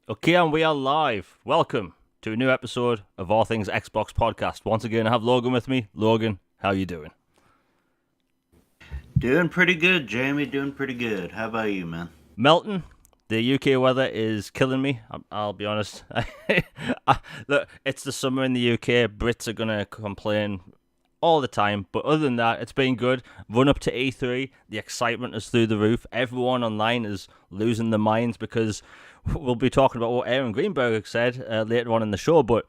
Okay, and we are live. Welcome to a new episode of All Things Xbox Podcast. Once again, I have Logan with me. Logan, how you doing? Doing pretty good, Jamie. Doing pretty good. How about you, man? Melton, the UK weather is killing me. I'll be honest. Look, it's the summer in the UK. Brits are going to complain all the time. But other than that, it's been good. Run up to E3. The excitement is through the roof. Everyone online is losing their minds because we'll be talking about what Aaron Greenberg said later on in the show. But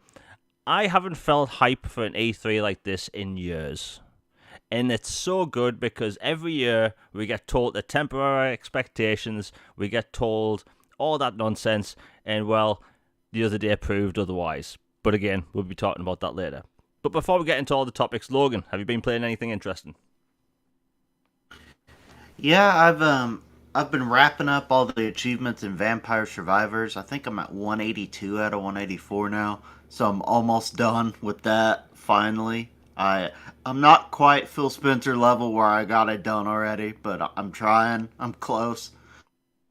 I haven't felt hype for an E3 like this in years. And it's so good because every year we get told the temporary expectations, we get told all that nonsense, and well, the other day proved otherwise. But again, we'll be talking about that later. But before we get into all the topics, Logan, have you been playing anything interesting? Yeah, I've been wrapping up all the achievements in Vampire Survivors. I think I'm at 182 out of 184 now, so I'm almost done with that. Finally, I'm not quite Phil Spencer level where I got it done already, but I'm trying. I'm close.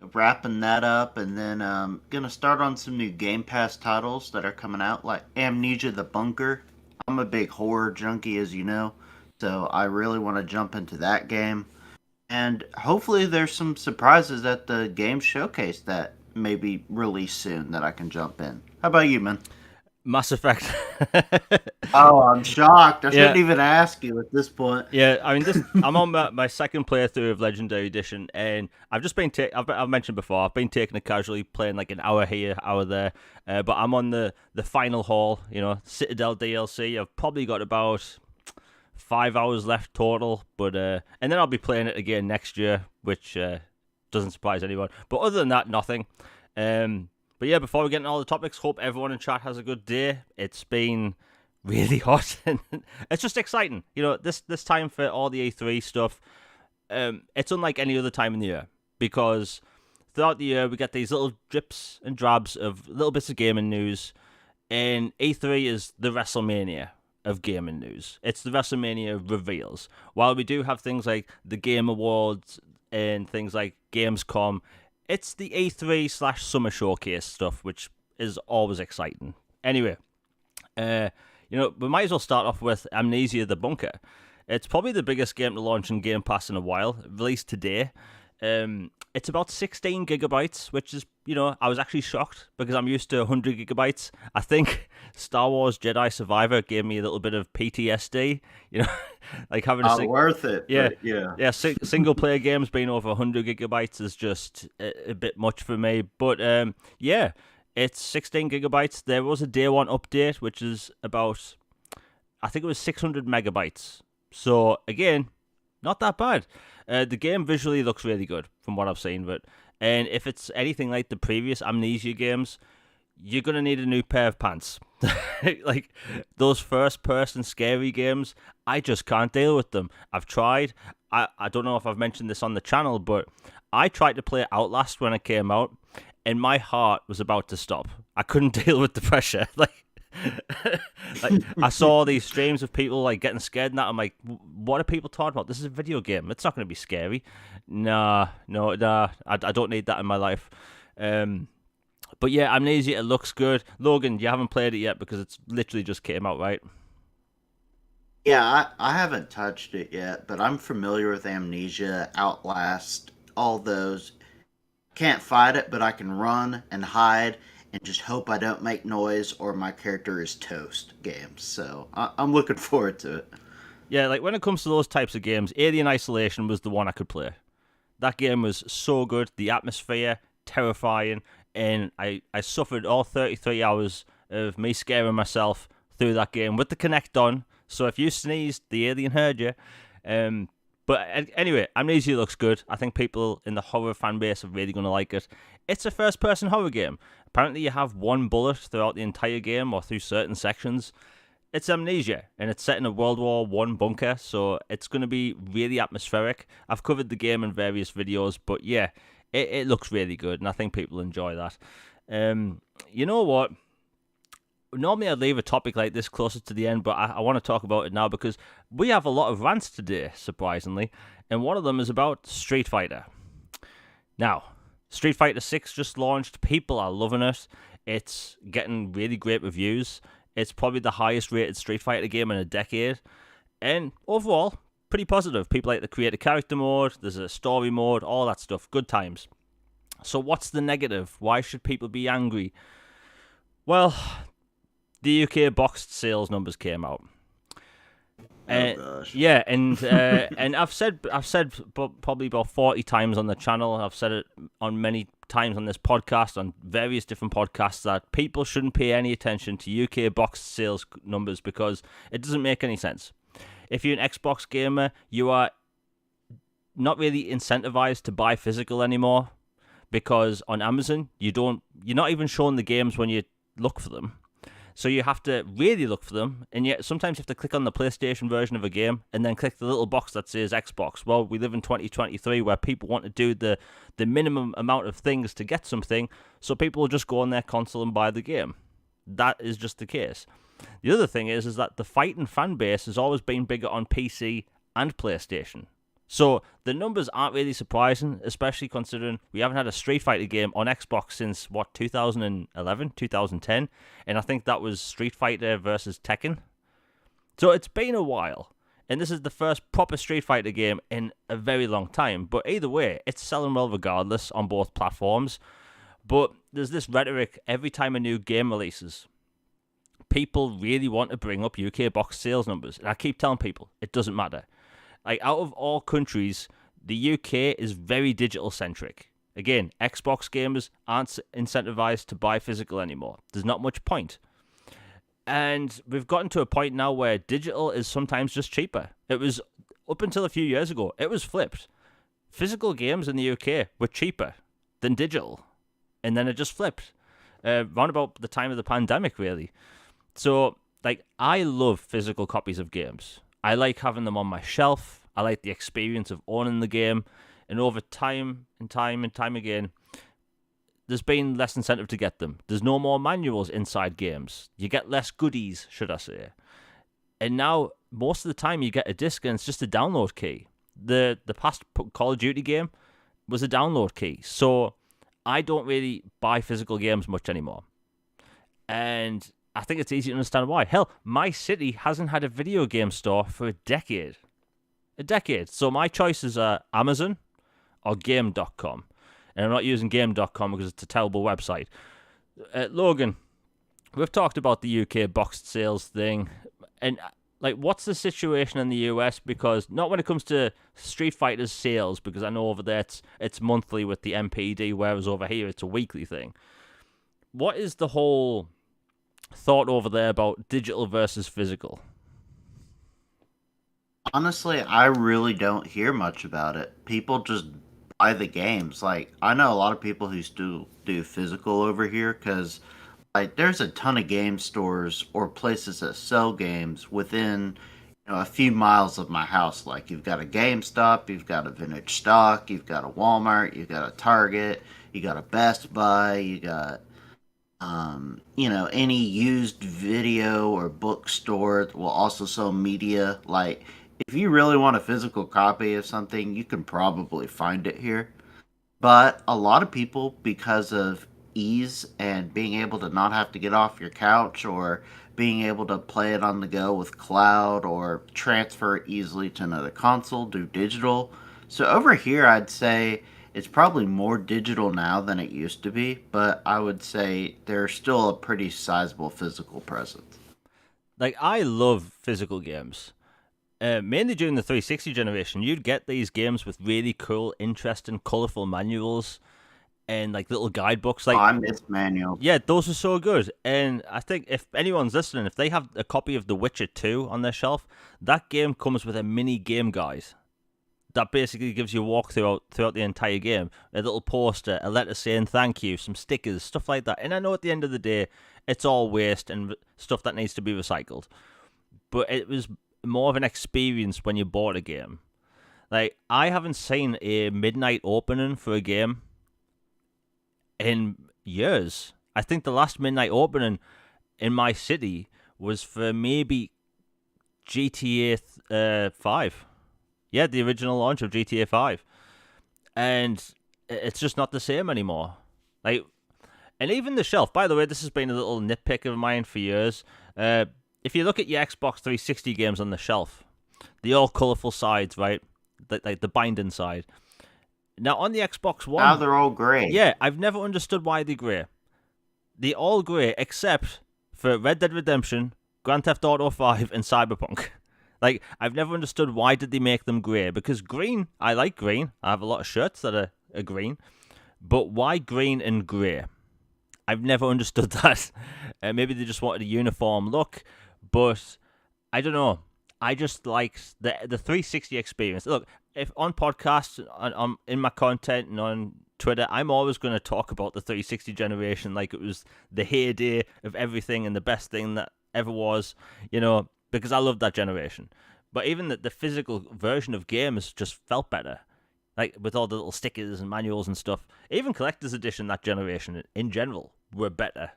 Wrapping that up, and then gonna start on some new Game Pass titles that are coming out, like Amnesia: The Bunker. I'm a big horror junkie, as you know, so I really want to jump into that game. And hopefully, there's some surprises at the game showcase that may be released soon that I can jump in. How about you, man? Mass Effect. Oh, I'm shocked. I Yeah, shouldn't even ask you at this point. yeah. I mean, this. I'm on my second playthrough of Legendary Edition, and I've just been. I've mentioned before. I've been taking it casually, playing like an hour here, hour there. But I'm on the final haul. Citadel DLC. I've probably got about 5 hours left total. But and then I'll be playing it again next year, which doesn't surprise anyone. But other than that, nothing. But yeah, before we get into all the topics, hope everyone in chat has a good day. It's been really hot, and it's just exciting. This time for all the A3 stuff, it's unlike any other time in the year because throughout the year we get these little drips and drabs of little bits of gaming news, and A3 is the WrestleMania of gaming news. It's the WrestleMania reveals. While we do have things like the Game Awards and things like Gamescom, it's the A3 / Summer Showcase stuff, which is always exciting. Anyway, we might as well start off with Amnesia: The Bunker. It's probably the biggest game to launch in Game Pass in a while, released today. It's about 16 gigabytes, which is, I was actually shocked because I'm used to 100 gigabytes. I think Star Wars Jedi Survivor gave me a little bit of PTSD, like having Not worth it, yeah, but yeah. yeah, single player games being over 100 gigabytes is just a bit much for me. But yeah, it's 16 gigabytes. There was a day one update, which is about, I think it was 600 megabytes. So again, not that bad. The game visually looks really good from what I've seen, and if it's anything like the previous Amnesia games, you're gonna need a new pair of pants. Like those first-person scary games, I just can't deal with them. I've tried. I don't know if I've mentioned this on the channel, but I tried to play Outlast when it came out, and my heart was about to stop. I couldn't deal with the pressure. Like I saw these streams of people like getting scared and that. I'm like, what are people talking about? This is a video game. It's not going to be scary. Nah, no, nah. I don't need that in my life. But yeah, Amnesia, it looks good. Logan, you haven't played it yet because it's literally just came out, right? Yeah, I haven't touched it yet, but I'm familiar with Amnesia, Outlast, all those. Can't fight it, but I can run and hide and just hope I don't make noise or my character is toast games. So I'm looking forward to it. Yeah, like when it comes to those types of games, Alien Isolation was the one I could play. That game was so good. The atmosphere, terrifying, and I suffered all 33 hours of me scaring myself through that game with the Connect on. So if you sneezed, the alien heard you. But anyway, Amnesia looks good. I think people in the horror fan base are really going to like it. It's a first-person horror game. Apparently, you have one bullet throughout the entire game or through certain sections. It's Amnesia, and it's set in a World War One bunker, so it's going to be really atmospheric. I've covered the game in various videos, but yeah, it looks really good, and I think people enjoy that. You know what? Normally I'd leave a topic like this closer to the end, but I want to talk about it now because we have a lot of rants today, surprisingly, and one of them is about Street Fighter. Now, Street Fighter 6 just launched. People are loving it. It's getting really great reviews. It's probably the highest rated Street Fighter game in a decade. And overall, pretty positive. People like the creative character mode, there's a story mode, all that stuff. Good times. So what's the negative? Why should people be angry? Well, the UK boxed sales numbers came out. Oh gosh. Yeah, and I've said probably about 40 times on the channel. I've said it on many times on this podcast, on various different podcasts, that people shouldn't pay any attention to UK boxed sales numbers because it doesn't make any sense. If you're an Xbox gamer, you are not really incentivized to buy physical anymore, because on Amazon you're not even shown the games when you look for them. So you have to really look for them, and yet sometimes you have to click on the PlayStation version of a game and then click the little box that says Xbox. Well, we live in 2023 where people want to do the minimum amount of things to get something, so people will just go on their console and buy the game. That is just the case. The other thing is that the fighting fan base has always been bigger on PC and PlayStation. So the numbers aren't really surprising, especially considering we haven't had a Street Fighter game on Xbox since, 2011, 2010? And I think that was Street Fighter versus Tekken. So it's been a while. And this is the first proper Street Fighter game in a very long time. But either way, it's selling well regardless on both platforms. But there's this rhetoric every time a new game releases. People really want to bring up UK box sales numbers. And I keep telling people, it doesn't matter. Like, out of all countries, the UK is very digital-centric. Again, Xbox gamers aren't incentivized to buy physical anymore. There's not much point. And we've gotten to a point now where digital is sometimes just cheaper. It was, up until a few years ago, it was flipped. Physical games in the UK were cheaper than digital. And then it just flipped. Around about the time of the pandemic, really. So, I love physical copies of games. I like having them on my shelf. I like the experience of owning the game. And over time and time again, there's been less incentive to get them. There's no more manuals inside games. You get less goodies, should I say. And now, most of the time, you get a disc and it's just a download key. The past Call of Duty game was a download key. So I don't really buy physical games much anymore. And I think it's easy to understand why. Hell, my city hasn't had a video game store for a decade. So my choices are Amazon or Game.com. And I'm not using Game.com because it's a terrible website. Logan, we've talked about the UK boxed sales thing. And, what's the situation in the US? Because not when it comes to Street Fighter's sales, because I know over there it's monthly with the MPD, whereas over here it's a weekly thing. What is the whole thought over there about digital versus physical? Honestly, I really don't hear much about it. People just buy the games. I know a lot of people who still do physical over here because, there's a ton of game stores or places that sell games within, a few miles of my house. You've got a GameStop, you've got a Vintage Stock, you've got a Walmart, you've got a Target, you got a Best Buy, you got any used video or bookstore that will also sell media. If you really want a physical copy of something, you can probably find it here. But a lot of people, because of ease and being able to not have to get off your couch or being able to play it on the go with cloud or transfer it easily to another console, do digital. So over here, I'd say it's probably more digital now than it used to be, but I would say there's still a pretty sizable physical presence. I love physical games. Mainly during the 360 generation, you'd get these games with really cool, interesting, colourful manuals and little guidebooks. I miss manuals. Yeah, those are so good. And I think if anyone's listening, if they have a copy of The Witcher 2 on their shelf, that game comes with a mini game guide that basically gives you a walk throughout the entire game. A little poster, a letter saying thank you, some stickers, stuff like that. And I know at the end of the day, it's all waste and stuff that needs to be recycled. But it was more of an experience when you bought a game. I haven't seen a midnight opening for a game in years. I think the last midnight opening in my city was for maybe GTA 5. Yeah, the original launch of GTA 5. And it's just not the same anymore. Like, and even the shelf. By the way, this has been a little nitpick of mine for years. If you look at your Xbox 360 games on the shelf, the all colorful sides, right? Like the binding side. Now on the Xbox One, Now they're all gray. yeah, I've never understood why they're grey. They're all grey except for Red Dead Redemption, Grand Theft Auto 5, and Cyberpunk. Like, I've never understood why did they make them grey. Because green, I like green. I have a lot of shirts that are green. But why green and grey? I've never understood that. Maybe they just wanted a uniform look. But I don't know. I just like the 360 experience. Look, if on podcasts, on in my content and on Twitter, I'm always going to talk about the 360 generation like it was the heyday of everything and the best thing that ever was, because I love that generation. But even the physical version of games just felt better, like with all the little stickers and manuals and stuff. Even collector's edition that generation in general were better.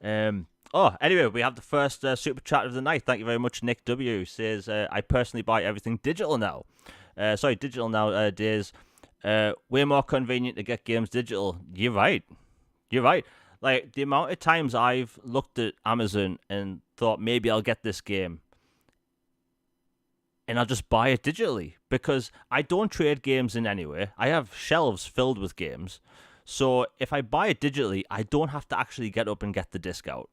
Anyway, we have the first super chat of the night. Thank you very much, Nick W. Says, I personally buy everything digital now. Digital nowadays. Way more convenient to get games digital. You're right. Like, the amount of times I've looked at Amazon and thought maybe I'll get this game and I'll just buy it digitally because I don't trade games in anyway. I have shelves filled with games. So if I buy it digitally, I don't have to actually get up and get the disc out.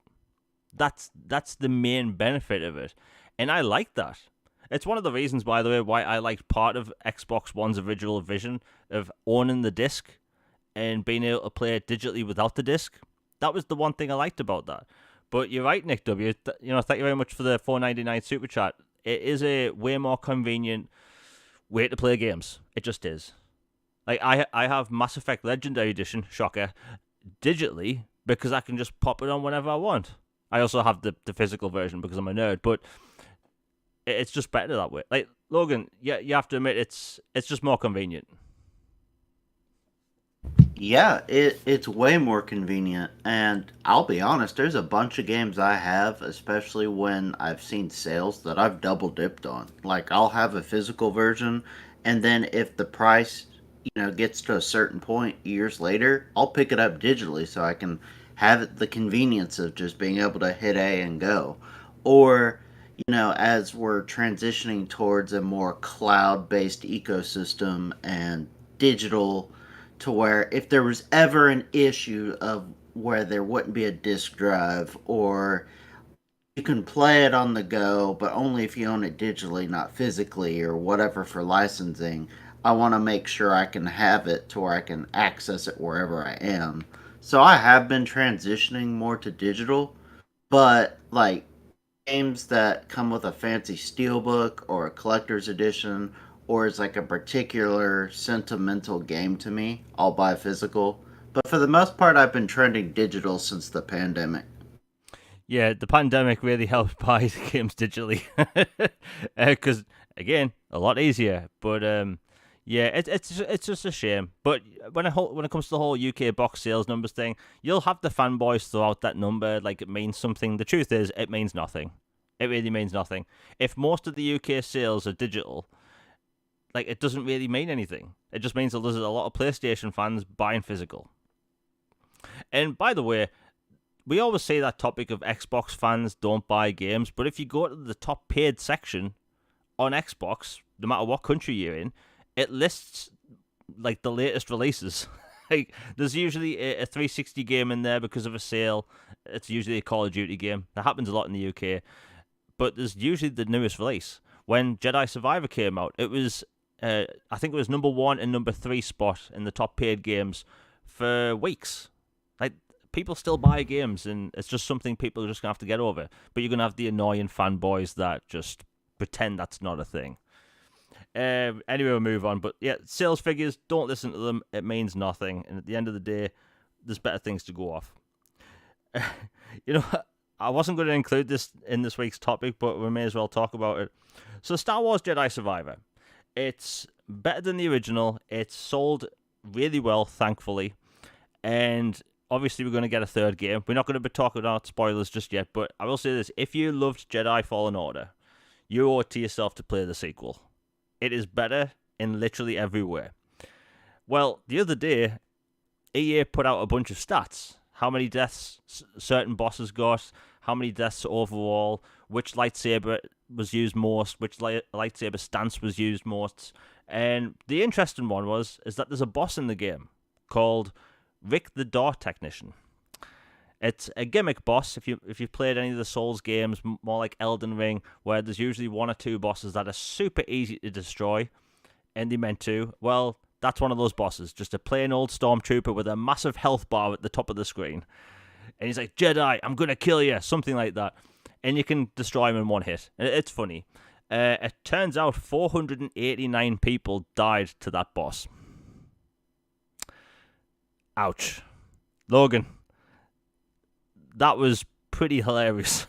That's the main benefit of it. And I like that. It's one of the reasons, by the way, why I liked part of Xbox One's original vision of owning the disc and being able to play it digitally without the disc. That was the one thing I liked about that. But you're right, Nick W. Thank you very much for the $4.99 super chat. It is a way more convenient way to play games. It just is. Like, I have Mass Effect Legendary Edition, shocker, digitally because I can just pop it on whenever I want. I also have the physical version because I'm a nerd, but it's just better that way. Like, Logan, you have to admit it's just more convenient. Yeah, it's way more convenient, and I'll be honest, there's a bunch of games I have, especially when I've seen sales, that I've double dipped on. Like, I'll have a physical version, and then if the price, gets to a certain point years later, I'll pick it up digitally so I can have the convenience of just being able to hit A and go. Or, as we're transitioning towards a more cloud-based ecosystem and digital, to where if there was ever an issue of where there wouldn't be a disk drive, or you can play it on the go, but only if you own it digitally, not physically, or whatever for licensing, I want to make sure I can have it to where I can access it wherever I am. So I have been transitioning more to digital, but like games that come with a fancy steelbook or a collector's edition or is like a particular sentimental game to me, I'll buy physical. But for the most part, I've been trending digital since the pandemic. Yeah, the pandemic really helped buy the games digitally because again, a lot easier. But yeah, it's just a shame. But when it comes to the whole UK box sales numbers thing, you'll have the fanboys throw out that number like it means something. The truth is, it means nothing. It really means nothing. If most of the UK sales are digital, like, it doesn't really mean anything. It just means that there's a lot of PlayStation fans buying physical. And by the way, we always say that topic of Xbox fans don't buy games, but if you go to the top paid section on Xbox, no matter what country you're in, it lists like the latest releases. Like, there's usually a 360 game in there because of a sale. It's usually a Call of Duty game. That happens a lot in the UK. But there's usually the newest release. When Jedi Survivor came out, it was I think it was number 1 and number 3 spot in the top paid games for weeks. Like, people still buy games, and it's just something people are just gonna have to get over. But you're gonna have the annoying fanboys that just pretend that's not a thing. Anyway, we'll move on. But yeah, sales figures, don't listen to them. It means nothing. And at the end of the day, there's better things to go off. I wasn't going to include this in this week's topic, but we may as well talk about it. So, Star Wars Jedi Survivor. It's better than the original. It's sold really well, thankfully. And obviously, we're going to get a third game. We're not going to be talking about spoilers just yet, but I will say this. If you loved Jedi Fallen Order, you owe it to yourself to play the sequel. It is better in literally every way. Well, the other day, EA put out a bunch of stats. How many deaths certain bosses got, how many deaths overall, which lightsaber was used most, which lightsaber stance was used most. And the interesting one is that there's a boss in the game called Rick the Door Technician. It's a gimmick boss. If you've played any of the Souls games, more like Elden Ring, where there's usually one or two bosses that are super easy to destroy, and they meant to. Well, that's one of those bosses. Just a plain old stormtrooper with a massive health bar at the top of the screen, and he's like, "Jedi, I'm gonna kill you," something like that, and you can destroy him in one hit. It's funny. It turns out 489 people died to that boss. Ouch, Logan. That was pretty hilarious.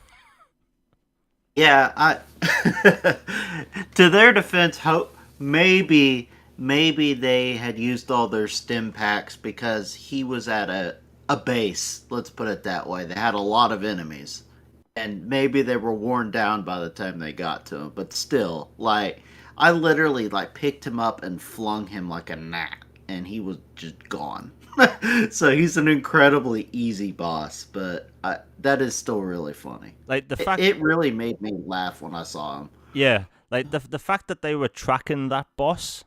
Yeah, I to their defense, maybe they had used all their stim packs because he was at a base, let's put it that way. They had a lot of enemies. And maybe they were worn down by the time they got to him, but still, like I literally like picked him up and flung him like a gnat and he was just gone. So he's an incredibly easy boss, but that is still really funny. Like the It, fact, it really made me laugh when I saw him. yeah, like the fact that they were tracking that boss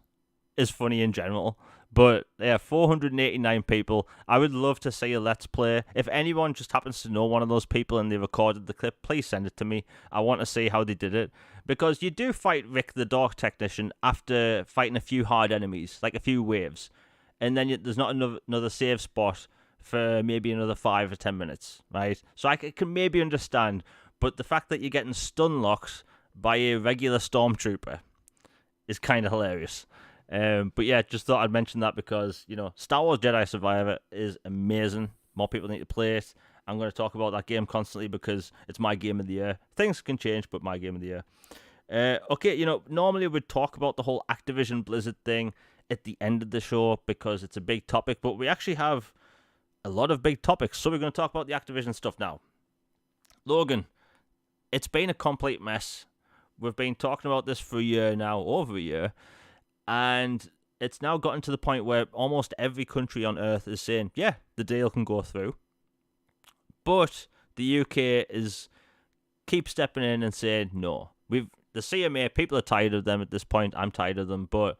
is funny in general. But yeah, 489 people. I would love to see a Let's Play. If anyone just happens to know one of those people and they recorded the clip, please send it to me. I want to see how they did it. Because you do fight Rick the Dark Technician after fighting a few hard enemies, like a few waves. And then there's not another save spot for maybe another 5 or 10 minutes, right? So I can maybe understand. But the fact that you're getting stun locked by a regular stormtrooper is kind of hilarious. But yeah, just thought I'd mention that because, Star Wars Jedi Survivor is amazing. More people need to play it. I'm going to talk about that game constantly because it's my game of the year. Things can change, but my game of the year. Okay, normally we'd talk about the whole Activision Blizzard thing at the end of the show because it's a big topic, but we actually have a lot of big topics, so we're going to talk about the Activision stuff now. Logan, it's been a complete mess. We've been talking about this for a year now, over a year. And it's now gotten to the point where almost every country on Earth is saying, yeah, the deal can go through. But the UK keep stepping in and saying, no. The CMA, people are tired of them at this point. I'm tired of them. But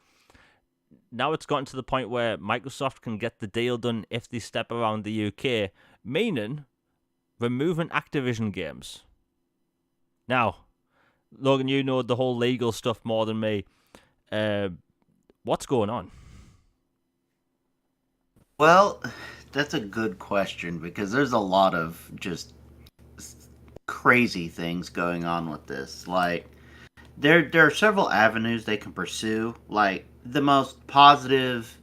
now it's gotten to the point where Microsoft can get the deal done if they step around the UK, meaning removing Activision games. Now, Logan, you know the whole legal stuff more than me. What's going on? Well, that's a good question because there's a lot of just crazy things going on with this. Like, there are several avenues they can pursue. Like, the most positive,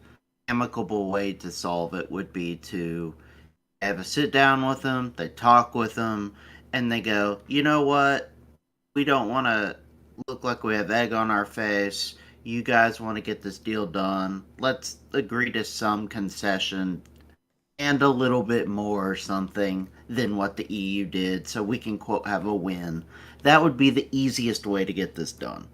amicable way to solve it would be to have a sit down with them, they talk with them, and they go, you know what? We don't want to look like we have egg on our face. You guys want to get this deal done. Let's agree to some concession and a little bit more or something than what the EU did so we can, quote, have a win. That would be the easiest way to get this done.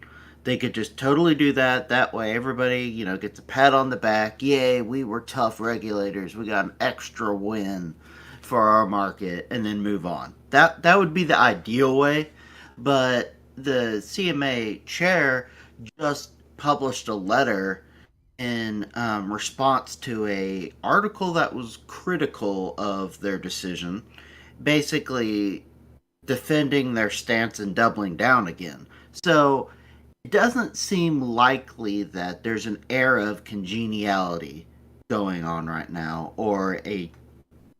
They could just totally do that. That way everybody, gets a pat on the back. Yay, we were tough regulators. We got an extra win for our market and then move on. That would be the ideal way. But the CMA chair just published a letter in response to a article that was critical of their decision, basically defending their stance and doubling down again. So it doesn't seem likely that there's an air of congeniality going on right now or a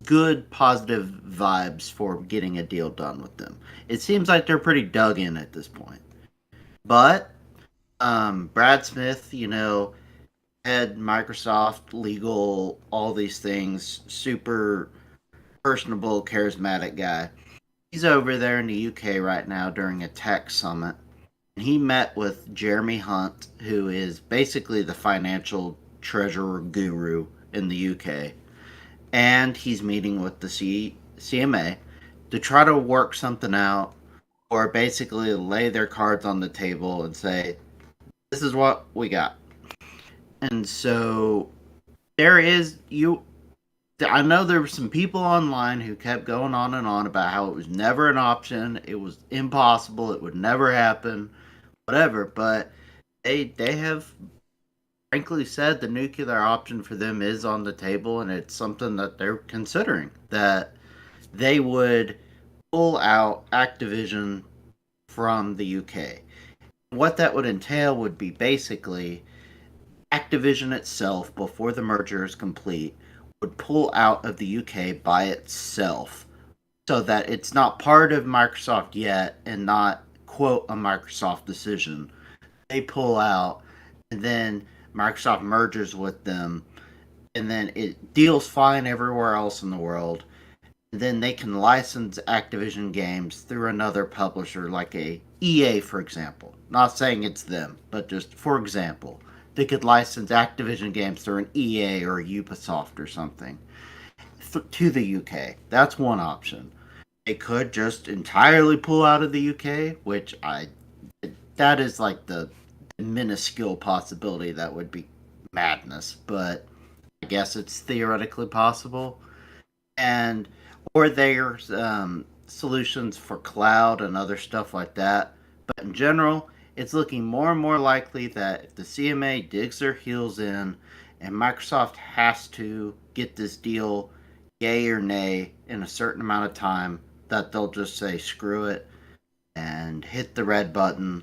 good positive vibes for getting a deal done with them. It seems like they're pretty dug in at this point. But Brad Smith, head Microsoft, legal, all these things, super personable, charismatic guy. He's over there in the UK right now during a tech summit. And he met with Jeremy Hunt, who is basically the financial treasurer guru in the UK. And he's meeting with the CMA to try to work something out or basically lay their cards on the table and say, this is what we got. And so there is you. I know there were some people online who kept going on and on about how it was never an option, it was impossible, it would never happen, whatever. But they have frankly said the nuclear option for them is on the table, and it's something that they're considering. That they would pull out Activision from the UK. What that would entail would be basically Activision itself, before the merger is complete, would pull out of the UK by itself so that it's not part of Microsoft yet and not, quote, a Microsoft decision. They pull out, and then Microsoft merges with them, and then it deals fine everywhere else in the world. And then they can license Activision games through another publisher, like a EA, for example. Not saying it's them, but just for example, they could license Activision games through an EA or a Ubisoft or something to the UK. That's one option. They could just entirely pull out of the UK, which that is like the minuscule possibility. That would be madness, but I guess it's theoretically possible. And or there's solutions for cloud and other stuff like that. But in general, it's looking more and more likely that if the CMA digs their heels in and Microsoft has to get this deal yay or nay in a certain amount of time, that they'll just say screw it and hit the red button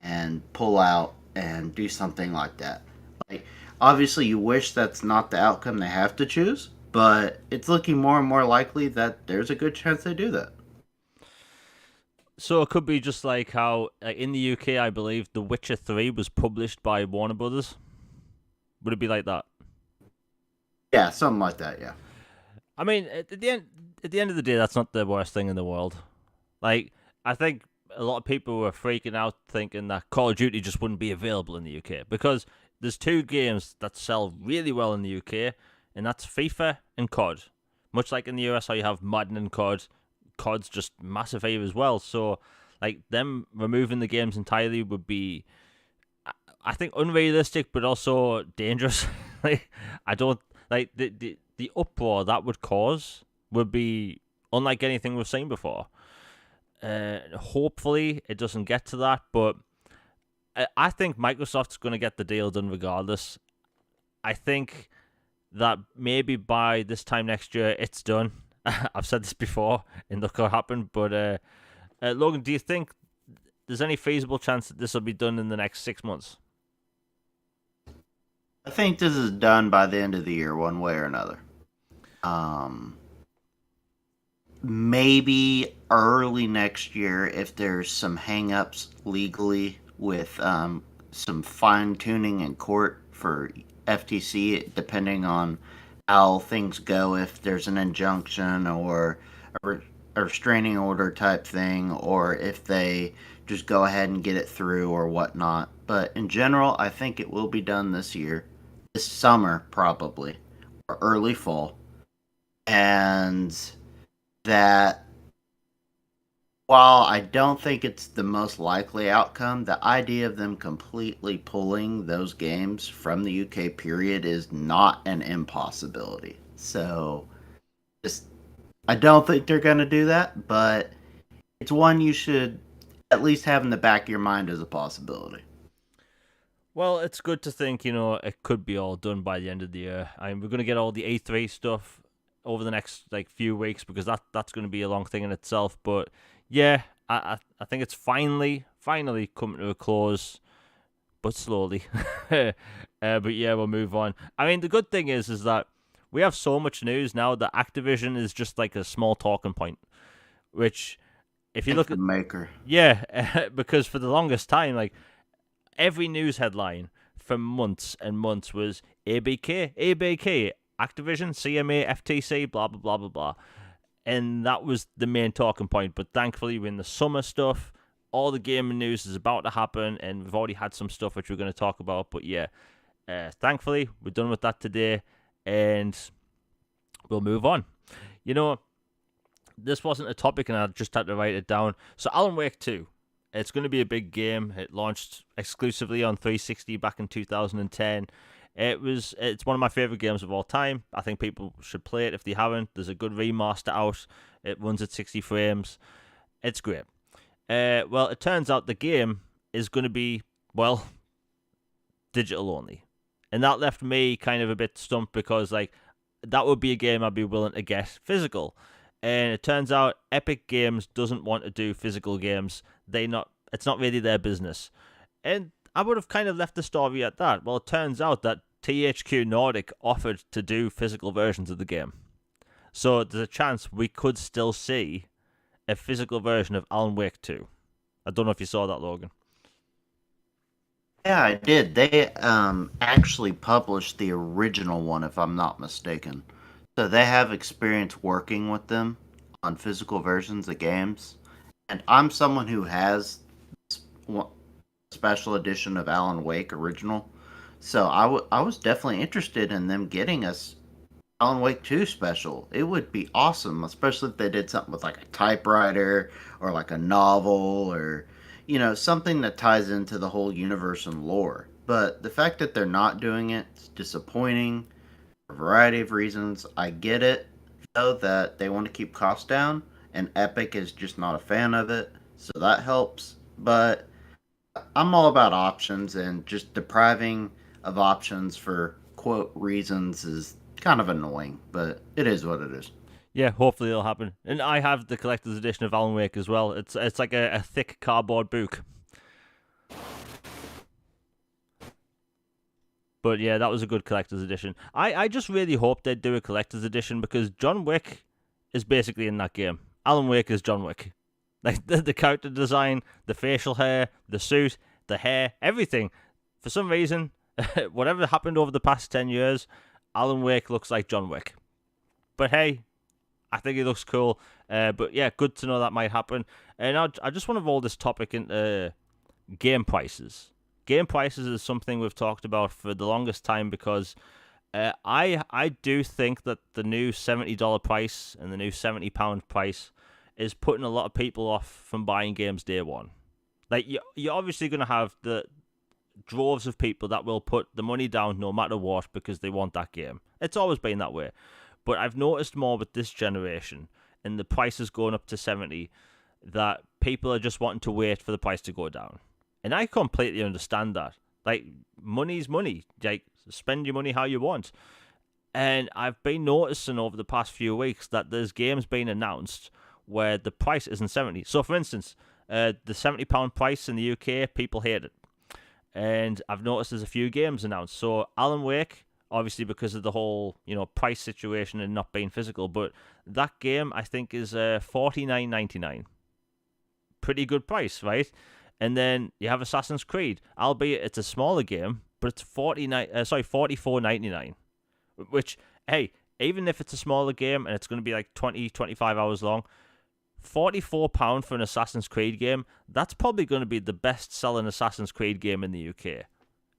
and pull out and do something like that. Like, obviously, you wish that's not the outcome they have to choose, but it's looking more and more likely that there's a good chance they do that. So it could be just like how in the UK, I believe The Witcher 3 was published by Warner Brothers. Would it be like that? Yeah, something like that. Yeah. I mean, at the end of the day, that's not the worst thing in the world. Like, I think a lot of people were freaking out thinking that Call of Duty just wouldn't be available in the UK because there's two games that sell really well in the UK, and that's FIFA and COD. Much like in the US, how you have Madden and COD, COD's just massive here as well. So, like, them removing the games entirely would be, I think, unrealistic, but also dangerous. Like, I don't like the uproar that would cause would be unlike anything we've seen before. Hopefully, it doesn't get to that, but I think Microsoft's going to get the deal done regardless. I think that maybe by this time next year, it's done. I've said this before, and look what happened. But Logan, do you think there's any feasible chance that this will be done in the next 6 months? I think this is done by the end of the year, one way or another. Um, Maybe early next year if there's some hangups legally with some fine tuning in court for FTC, depending on how things go. If there's an injunction or a restraining order type thing, or if they just go ahead and get it through or whatnot. But in general, I think it will be done this year, this summer probably, or early fall, and that while I don't think it's the most likely outcome, the idea of them completely pulling those games from the UK period is not an impossibility. So, just, I don't think they're going to do that, but it's one you should at least have in the back of your mind as a possibility. Well, it's good to think, it could be all done by the end of the year. I mean, we're going to get all the A3 stuff over the next few weeks because that's going to be a long thing in itself. But yeah, I think it's finally coming to a close, but slowly. But yeah, we'll move on. I mean, the good thing is that we have so much news now that Activision is just like a small talking point, which if you look the at maker, yeah, because for the longest time, like every news headline for months and months was ABK, Activision, CMA, FTC, blah, blah, blah, blah, blah. And that was the main talking point. But thankfully, we're in the summer stuff. All the gaming news is about to happen. And we've already had some stuff which we're going to talk about. But yeah, thankfully, we're done with that today. And we'll move on. This wasn't a topic and I just had to write it down. So Alan Wake 2. It's going to be a big game. It launched exclusively on 360 back in 2010. It's one of my favorite games of all time. I think people should play it if they haven't. There's a good remaster out. It runs at 60 frames. It's great. Well, it turns out the game is going to be, well, digital only. And that left me kind of a bit stumped because, like, that would be a game I'd be willing to get physical. And it turns out Epic Games doesn't want to do physical games. It's not really their business. And I would have kind of left the story at that. Well, it turns out that THQ Nordic offered to do physical versions of the game. So there's a chance we could still see a physical version of Alan Wake 2. I don't know if you saw that, Logan. Yeah, I did. They actually published the original one, if I'm not mistaken. So they have experience working with them on physical versions of games. And I'm someone who has one special edition of Alan Wake original. So I was definitely interested in them getting us Alan Wake 2 special. It would be awesome, especially if they did something with like a typewriter or like a novel or, something that ties into the whole universe and lore. But the fact that they're not doing it is disappointing for a variety of reasons. I get it, though, that they want to keep costs down, and Epic is just not a fan of it, so that helps. But I'm all about options, and just depriving of options for quote reasons is kind of annoying, but it is what it is. Yeah, hopefully it'll happen. And I have the collector's edition of Alan Wake as well. It's like a thick cardboard book. But yeah, that was a good collector's edition. I just really hope they'd do a collector's edition because John Wick is basically in that game. Alan Wake is John Wick. Like the character design, the facial hair, the suit, the hair, everything. For some reason, whatever happened over the past 10 years, Alan Wake looks like John Wick. But hey, I think it looks cool. But yeah, good to know that might happen. And I just want to roll this topic into game prices. Game prices is something we've talked about for the longest time because I do think that the new $70 price and the new £70 price is putting a lot of people off from buying games day one. Like you're obviously going to have the droves of people that will put the money down no matter what because they want that game. It's always been that way. But I've noticed more with this generation and the prices going up to 70 that people are just wanting to wait for the price to go down. And I completely understand that. Like, money's money. Like, spend your money how you want. And I've been noticing over the past few weeks that there's games being announced where the price isn't 70. So, for instance, the £70 price in the UK, people hate it. And I've noticed there's a few games announced. So, Alan Wake, obviously because of the whole, price situation and not being physical. But that game, I think, is $49.99. Pretty good price, right? And then you have Assassin's Creed, albeit it's a smaller game, but it's $44.99. Which, hey, even if it's a smaller game and it's going to be like 25 hours long, £44 for an Assassin's Creed game, that's probably going to be the best-selling Assassin's Creed game in the UK.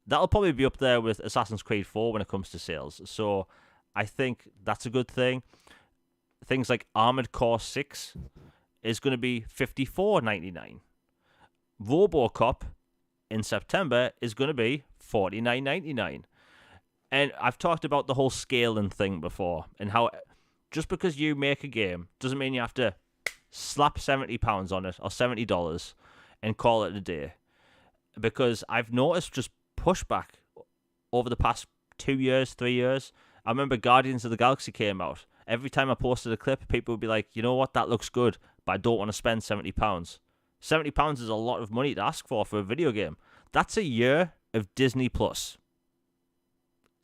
That'll probably be up there with Assassin's Creed 4 when it comes to sales. So I think that's a good thing. Things like Armored Core 6 is going to be $54.99. RoboCop in September is going to be $49.99. And I've talked about the whole scaling thing before and how just because you make a game doesn't mean you have to slap £70 on it or $70 and call it a day. Because I've noticed just pushback over the past 2 years, 3 years. I remember Guardians of the Galaxy came out. Every time I posted a clip, people would be like, you know what, that looks good, but I don't want to spend £70. £70 is a lot of money to ask for a video game. That's a year of Disney Plus.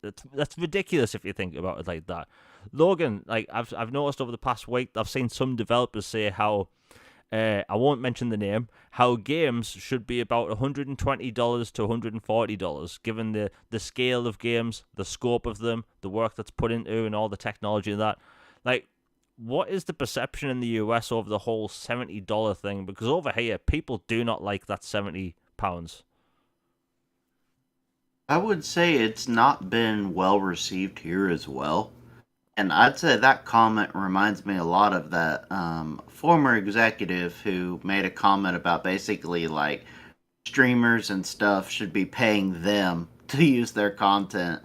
That's ridiculous if you think about it like that. Logan, like I've noticed over the past week, I've seen some developers say how I won't mention the name, how games should be about $120 to $140, given the scale of games, the scope of them, the work that's put into, and all the technology and that. Like, what is the perception in the US over the whole $70 thing? Because over here, people do not like that £70. I would say it's not been well received here as well. And I'd say that comment reminds me a lot of that former executive who made a comment about basically like streamers and stuff should be paying them to use their content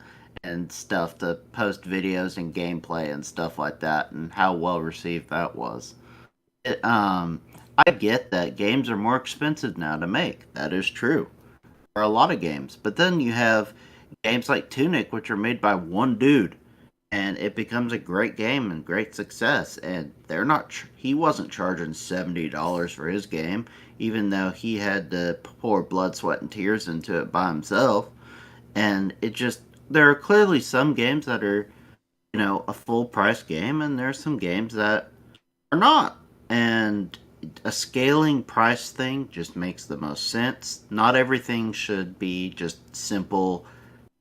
and stuff to post videos and gameplay and stuff like that, and how well received that was. It, I get that games are more expensive now to make. That is true for a lot of games. But then you have games like Tunic, which are made by one dude, and it becomes a great game and great success. And they're not. He wasn't charging $70 for his game, even though he had to pour blood, sweat, and tears into it by himself. And it just there are clearly some games that are a full price game, and there are some games that are not. And a scaling price thing just makes the most sense. Not everything should be just simple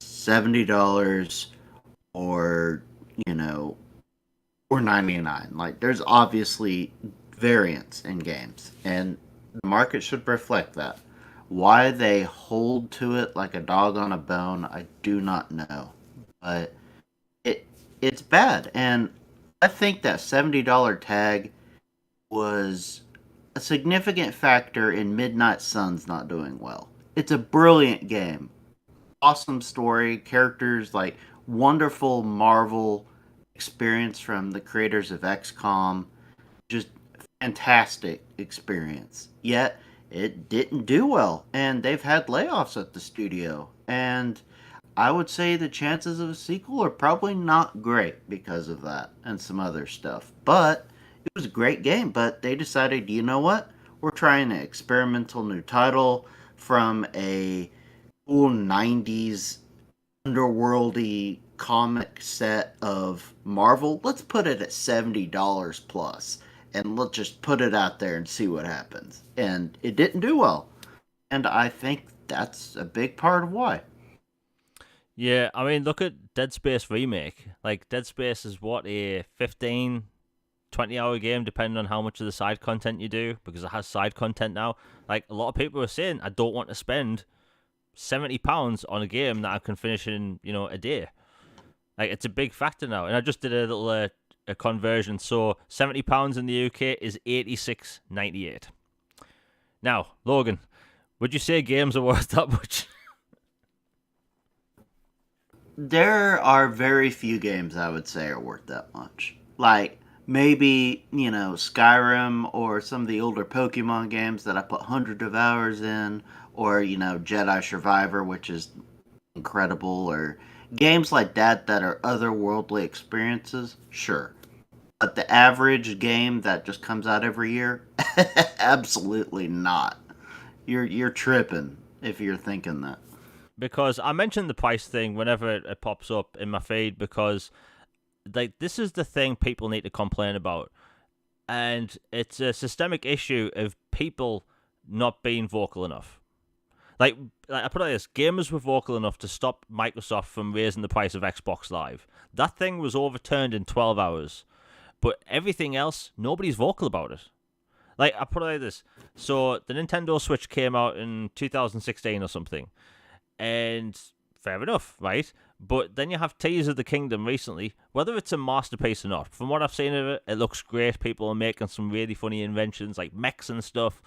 $70 or, you know, or 99. Like there's obviously variance in games and the market should reflect that. Why they hold to it like a dog on a bone, I do not know. But it it's bad and I think that $70 tag was a significant factor in Midnight Suns not doing well. It's a brilliant game. Awesome story, characters like wonderful Marvel experience from the creators of XCOM. Just fantastic experience. Yet it didn't do well and they've had layoffs at the studio and I would say the chances of a sequel are probably not great because of that and some other stuff. But it was a great game, but they decided, you know what? We're trying an experimental new title from a cool 90s underworldy comic set of Marvel. Let's put it at $70 plus and let's just put it out there and see what happens. And it didn't do well. And I think that's a big part of why. Yeah, I mean, look at Dead Space Remake. Like, Dead Space is what, a 15, 20-hour game, depending on how much of the side content you do, because it has side content now. Like, a lot of people are saying, I don't want to spend £70 on a game that I can finish in, a day. Like, it's a big factor now. And I just did a little a conversion. So, £70 in the UK is 86.98. Now, Logan, would you say games are worth that much? There are very few games I would say are worth that much. Like maybe, Skyrim or some of the older Pokemon games that I put hundreds of hours in, or, Jedi Survivor, which is incredible, or games like that are otherworldly experiences, sure. But the average game that just comes out every year, absolutely not. You're tripping if you're thinking that. Because I mentioned the price thing whenever it pops up in my feed, because like this is the thing people need to complain about, and it's a systemic issue of people not being vocal enough. Like I put it like this: gamers were vocal enough to stop Microsoft from raising the price of Xbox Live. That thing was overturned in 12 hours, but everything else, nobody's vocal about it. Like I put it like this: so the Nintendo Switch came out in 2016 or something. And fair enough, right? But then you have Tears of the Kingdom recently. Whether it's a masterpiece or not, from what I've seen of it, it looks great. People are making some really funny inventions like mechs and stuff.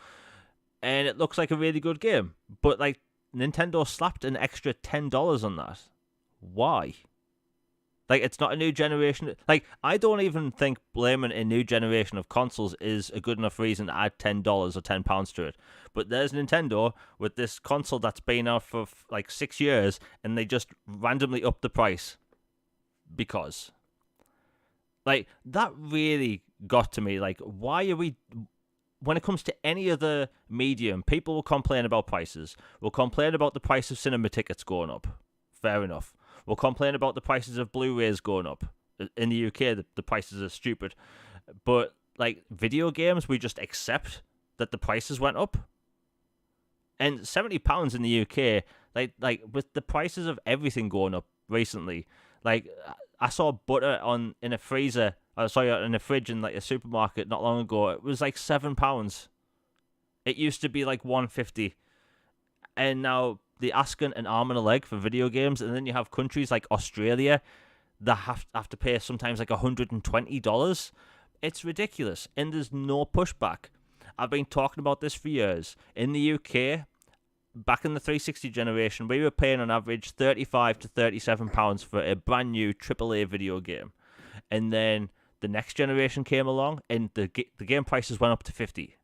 And it looks like a really good game. But like Nintendo slapped an extra $10 on that. Why? Like, it's not a new generation. Like, I don't even think blaming a new generation of consoles is a good enough reason to add $10 or £10 to it. But there's Nintendo with this console that's been out for like 6 years, and they just randomly up the price because. Like, that really got to me. Like, why are we. When it comes to any other medium, people will complain about prices. Will complain about the price of cinema tickets going up. Fair enough. We'll complain about the prices of Blu-rays going up. In the UK, the prices are stupid. But, like, video games, we just accept that the prices went up. And £70 in the UK, like with the prices of everything going up recently, like, I saw butter in a freezer, in a fridge in, like, a supermarket not long ago. It was, like, £7. It used to be, like, 150. And now they're asking an arm and a leg for video games, and then you have countries like Australia that have to pay sometimes like $120. It's ridiculous, and there's no pushback. I've been talking about this for years. In the UK, back in the 360 generation, we were paying on average £35 to £37 for a brand new AAA video game. And then the next generation came along, and the game prices went up to 50,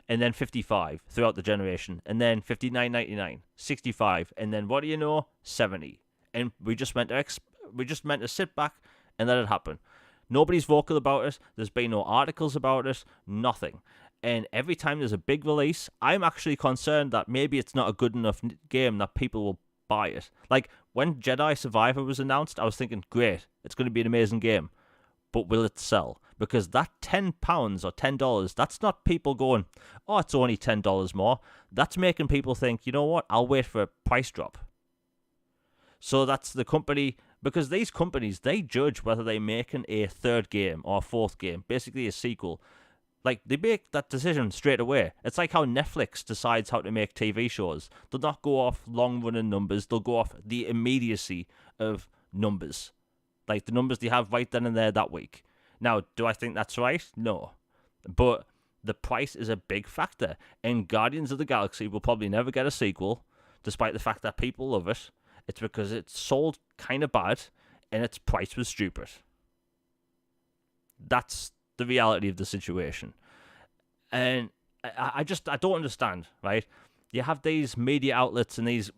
and then 55 throughout the generation, and then 59.99, 65, and then what do you know, 70. And we just meant to sit back and let it happen. Nobody's vocal about it. There's been no articles about it. Nothing. And every time there's a big release, I'm actually concerned that maybe it's not a good enough game that people will buy it. Like, when Jedi Survivor was announced, I was thinking, great, it's going to be an amazing game. But will it sell? Because that £10 or $10, that's not people going, oh, it's only $10 more. That's making people think, you know what, I'll wait for a price drop. So that's the company, because these companies, they judge whether they're making a third game or a fourth game, basically a sequel. Like, they make that decision straight away. It's like how Netflix decides how to make TV shows. They'll not go off long-running numbers. They'll go off the immediacy of numbers. Like, the numbers they have right then and there that week. Now, do I think that's right? No. But the price is a big factor. And Guardians of the Galaxy will probably never get a sequel, despite the fact that people love it. It's because it's sold kind of bad, and its price was stupid. That's the reality of the situation. And I don't understand, right? You have these media outlets and these,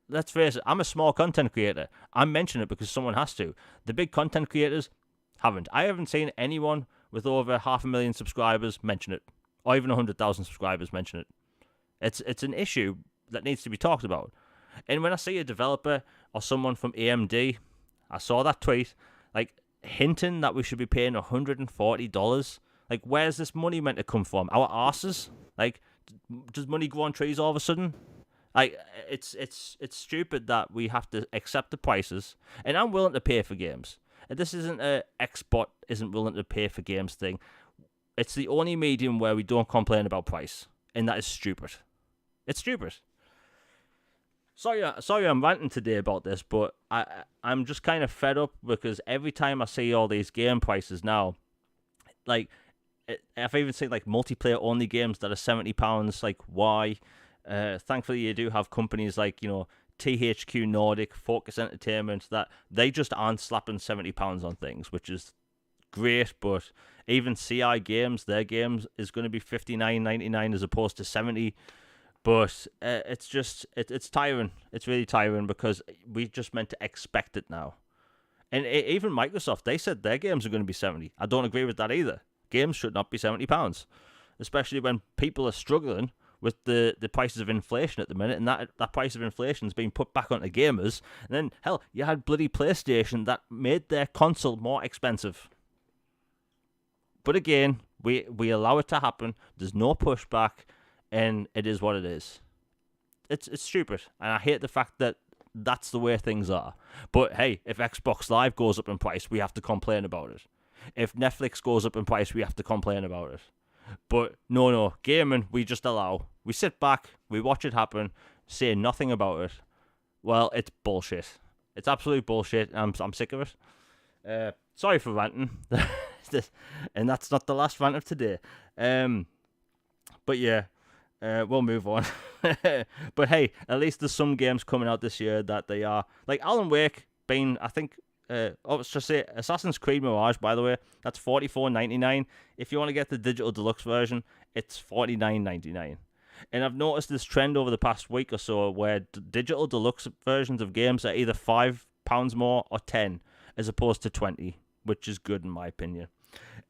let's face it, I'm a small content creator. I mention it because someone has to. The big content creators haven't. I haven't seen anyone with over 500,000 subscribers mention it, or even 100,000 subscribers mention it. It's an issue that needs to be talked about. And when I see a developer or someone from AMD, I saw that tweet, like, hinting that we should be paying $140. Like, where's this money meant to come from? Our arses? Like, does money grow on trees all of a sudden? Like, it's stupid that we have to accept the prices. And I'm willing to pay for games. And this isn't a Xbot isn't willing to pay for games thing. It's the only medium where we don't complain about price. And that is stupid. It's stupid. Sorry I'm ranting today about this, but I'm just kind of fed up because every time I see all these game prices now, like, I've even seen, like, multiplayer-only games that are £70, like, why? Thankfully, you do have companies like, you know, THQ Nordic, Focus Entertainment, that they just aren't slapping £70 on things, which is great, but even CI Games, their games is going to be $59.99 as opposed to $70. But it's just, it's tiring. It's really tiring because we just meant to expect it now. And even Microsoft, they said their games are going to be 70. I don't agree with that either. Games should not be £70, especially when people are struggling with the prices of inflation at the minute, and that price of inflation is being put back onto gamers. And then, hell, you had bloody PlayStation that made their console more expensive. But again, we allow it to happen. There's no pushback. And it is what it is. It's stupid. And I hate the fact that that's the way things are. But hey, if Xbox Live goes up in price, we have to complain about it. If Netflix goes up in price, we have to complain about it. But no, gaming, we just allow. We sit back, we watch it happen, say nothing about it. Well, it's bullshit. It's absolute bullshit. I'm sick of it. Sorry for ranting. And that's not the last rant of today. But yeah. We'll move on. But hey, at least there's some games coming out this year that they are, like Alan Wake being, I think, let's just say Assassin's Creed Mirage, by the way, that's $44.99. If you want to get the digital deluxe version, it's $49.99. And I've noticed this trend over the past week or so where digital deluxe versions of games are either £5 more or 10 as opposed to 20, which is good in my opinion.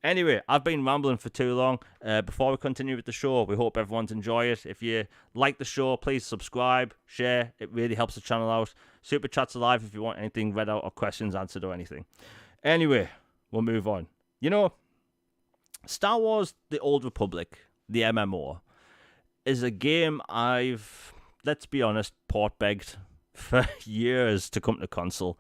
Anyway, I've been rambling for too long. Before we continue with the show, we hope everyone's enjoyed it. If you like the show, please subscribe, share. It really helps the channel out. Super Chats alive if you want anything read out or questions answered or anything. Anyway, we'll move on. You know, Star Wars The Old Republic, the MMO, is a game I've, let's be honest, port-begged for years to come to console.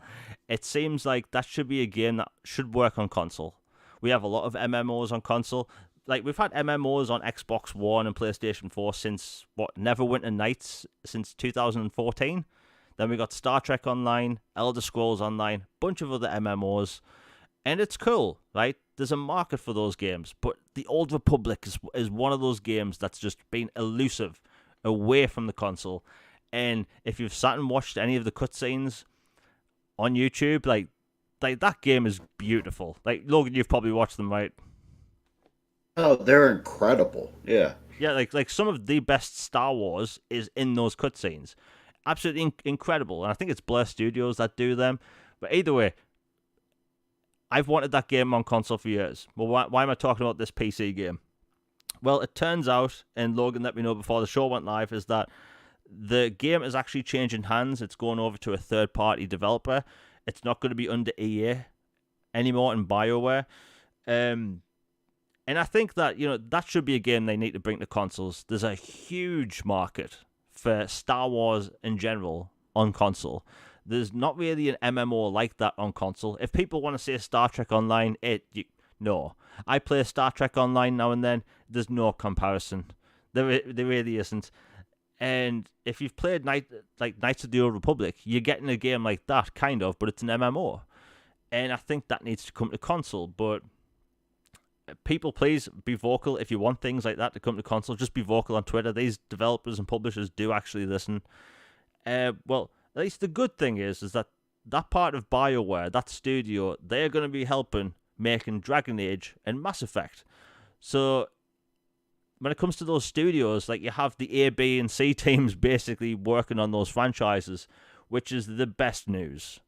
It seems like that should be a game that should work on console. We have a lot of MMOs on console. Like, we've had MMOs on Xbox One and PlayStation 4 since, Neverwinter Nights, since 2014. Then we got Star Trek Online, Elder Scrolls Online, bunch of other MMOs. And it's cool, right? There's a market for those games. But The Old Republic is one of those games that's just been elusive away from the console. And if you've sat and watched any of the cutscenes on YouTube, like that game is beautiful. Like, Logan, you've probably watched them, right? Oh, they're incredible. Yeah. Yeah, like some of the best Star Wars is in those cutscenes. Absolutely incredible. And I think it's Blur Studios that do them. But either way, I've wanted that game on console for years. Well, why am I talking about this PC game? Well, it turns out, and Logan let me know before the show went live, is that the game is actually changing hands. It's going over to a third-party developer. It's not going to be under EA anymore in BioWare. And I think that, that should be a game they need to bring to consoles. There's a huge market for Star Wars in general on console. There's not really an MMO like that on console. If people want to say Star Trek Online, no. I play Star Trek Online now and then. There's no comparison. There really isn't. And if you've played Knights of the Old Republic, you're getting a game like that, kind of, but it's an MMO. And I think that needs to come to console. But people, please be vocal. If you want things like that to come to console, just be vocal on Twitter. These developers and publishers do actually listen. Well, at least the good thing is that part of BioWare, that studio, they're going to be helping making Dragon Age and Mass Effect. So when it comes to those studios, like, you have the A, B, and C teams basically working on those franchises, which is the best news.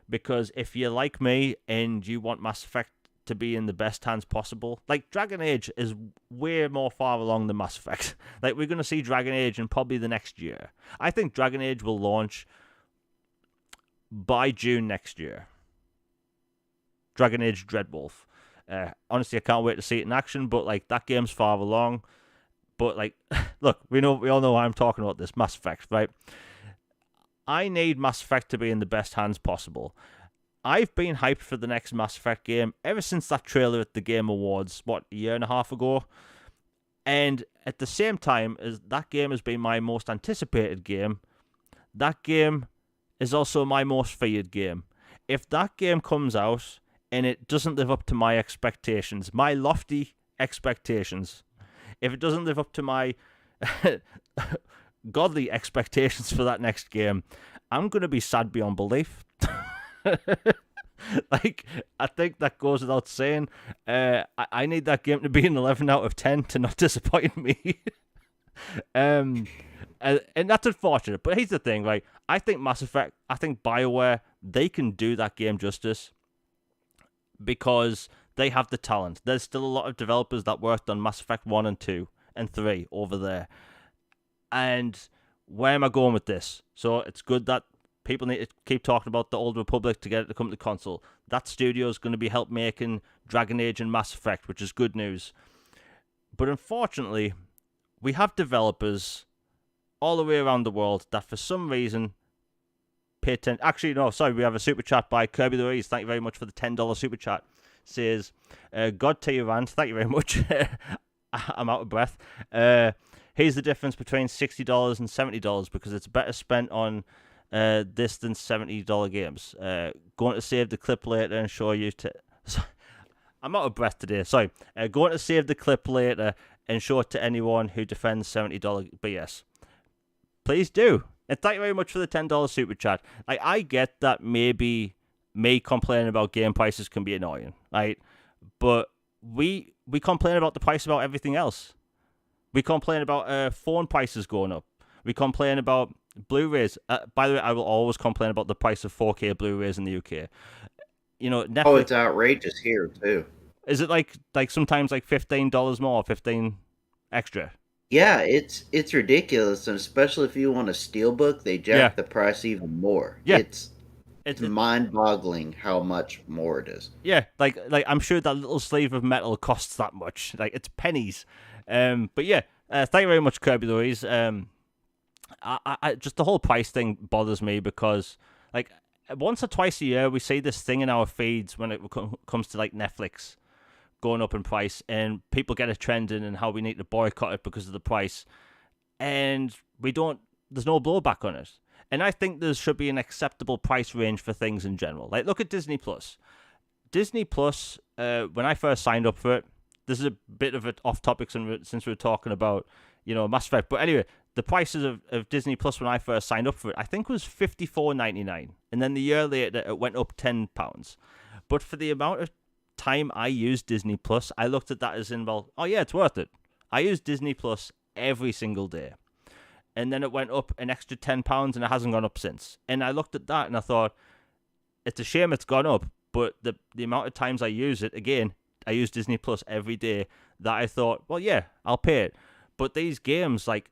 Because if you're like me and you want Mass Effect to be in the best hands possible, like, Dragon Age is way more far along than Mass Effect. Like, we're going to see Dragon Age in probably the next year. I think Dragon Age will launch by June next year. Dragon Age Dreadwolf. Honestly, I can't wait to see it in action, but, like, that game's far along. But, like, look, we all know why I'm talking about this. Mass Effect, right? I need Mass Effect to be in the best hands possible. I've been hyped for the next Mass Effect game ever since that trailer at the Game Awards, a year and a half ago? And at the same time as that game has been my most anticipated game, that game is also my most feared game. If that game comes out and it doesn't live up to my expectations, my lofty expectations, if it doesn't live up to my godly expectations for that next game, I'm going to be sad beyond belief. Like, I think that goes without saying. I need that game to be an 11 out of 10 to not disappoint me. And that's unfortunate. But here's the thing, right? I think Mass Effect, I think BioWare, they can do that game justice because they have the talent. There's still a lot of developers that worked on Mass Effect 1 and 2 and 3 over there. And where am I going with this? So it's good that people need to keep talking about the Old Republic to get it to come to console. That studio is going to be help making Dragon Age and Mass Effect, which is good news. But unfortunately, we have developers all the way around the world that for some reason pay attention. Actually, no, sorry, we have a super chat by Kirby Louise. Thank you very much for the $10 super chat. Says, God to your rant. Thank you very much. I'm out of breath. Here's the difference between $60 and $70 because it's better spent on this than $70 games. Going to save the clip later and show you to... I'm out of breath today, sorry. Going to save the clip later and show it to anyone who defends $70 BS. Please do. And thank you very much for the $10 super chat. I get that maybe me complaining about game prices can be annoying, right? But we complain about the price about everything else. We complain about phone prices going up. We complain about Blu-rays. By the way, I will always complain about the price of 4K Blu-rays in the UK. Netflix. Oh, it's outrageous here too. Is it like sometimes like $15 more, 15 extra? Yeah, it's ridiculous, and especially if you want a steelbook, they jack the price even more. Yeah. It's mind-boggling how much more it is. Yeah, like I'm sure that little sleeve of metal costs that much. Like, it's pennies. But yeah, thank you very much, Kirby Louise. I just the whole price thing bothers me because, like, once or twice a year we see this thing in our feeds when it comes to like Netflix going up in price, and people get a trend in and how we need to boycott it because of the price, and there's no blowback on it. And I think there should be an acceptable price range for things in general. Like, look at Disney Plus. Disney Plus, when I first signed up for it, this is a bit of it off topic since we were talking about, Mass Effect. But anyway, the prices of Disney Plus when I first signed up for it, I think was $54.99, and then the year later it went up £10. But for the amount of time I used Disney Plus, I looked at that as in, well, oh yeah, it's worth it. I use Disney Plus every single day. And then it went up an extra £10 and it hasn't gone up since. And I looked at that and I thought, it's a shame it's gone up, but the amount of times I use it, again, I use Disney Plus every day, that I thought, well, yeah, I'll pay it. But these games, like,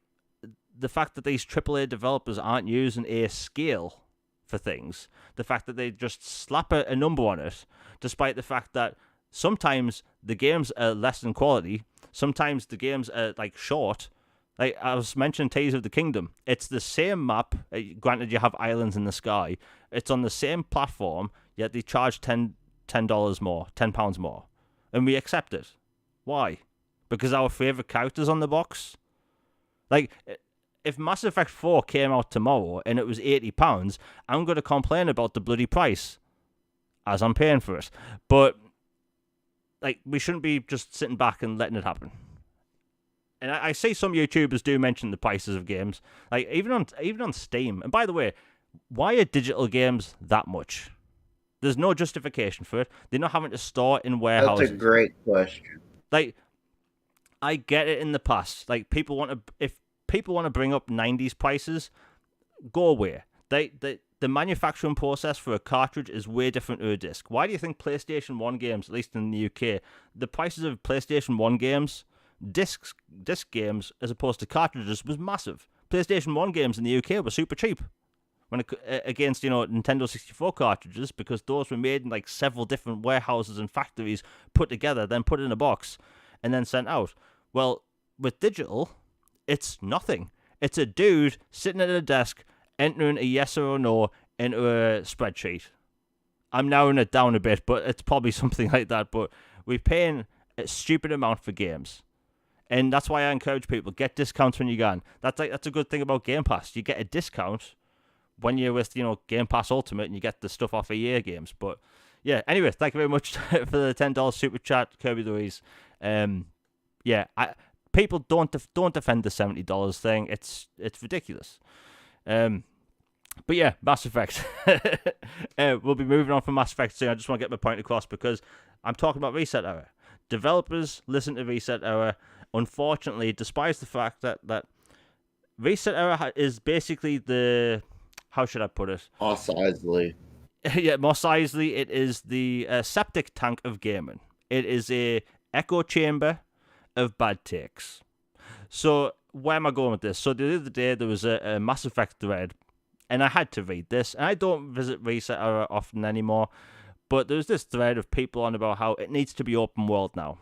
the fact that these AAA developers aren't using a scale for things, the fact that they just slap a number on it, despite the fact that sometimes the games are less in quality, sometimes the games are, like, short. Like, I was mentioning Tears of the Kingdom. It's the same map. Granted, you have islands in the sky. It's on the same platform, yet they charge $10 more, £10 more. And we accept it. Why? Because our favourite character's on the box? Like, if Mass Effect 4 came out tomorrow and it was £80, I'm going to complain about the bloody price, as I'm paying for it. But, like, we shouldn't be just sitting back and letting it happen. And I see some YouTubers do mention the prices of games, like even on Steam. And by the way, why are digital games that much? There's no justification for it. They're not having to store in warehouses. That's a great question. Like, I get it in the past. Like, if people want to bring up 90s prices, go away. The manufacturing process for a cartridge is way different to a disc. Why do you think PlayStation 1 games, at least in the UK, the prices of PlayStation 1 games, disc games as opposed to cartridges, was massive? PlayStation 1 games in the UK were super cheap against, Nintendo 64 cartridges, because those were made in like several different warehouses and factories, put together, then put in a box and then sent out. Well, with digital, it's nothing. It's a dude sitting at a desk entering a yes or a no into a spreadsheet. I'm narrowing it down a bit, but it's probably something like that. But we're paying a stupid amount for games. And that's why I encourage people, get discounts when you can. That's a good thing about Game Pass. You get a discount when you're with, Game Pass Ultimate, and you get the stuff off of EA games. But yeah, anyway, thank you very much for the $10 super chat, Kirby Louise. People don't defend the $70 thing. It's ridiculous. But yeah, Mass Effect. We'll be moving on from Mass Effect soon. I just want to get my point across because I'm talking about Reset Era. Developers listen to Reset Era. Unfortunately, despite the fact that Reset Era is basically the... How should I put it? Mos Eisley. Yeah, Mos Eisley. It is the septic tank of gaming. It is a echo chamber of bad takes. So, where am I going with this? So, the other day, there was a Mass Effect thread, and I had to read this. And I don't visit Reset Era often anymore, but there was this thread of people on about how it needs to be open world now.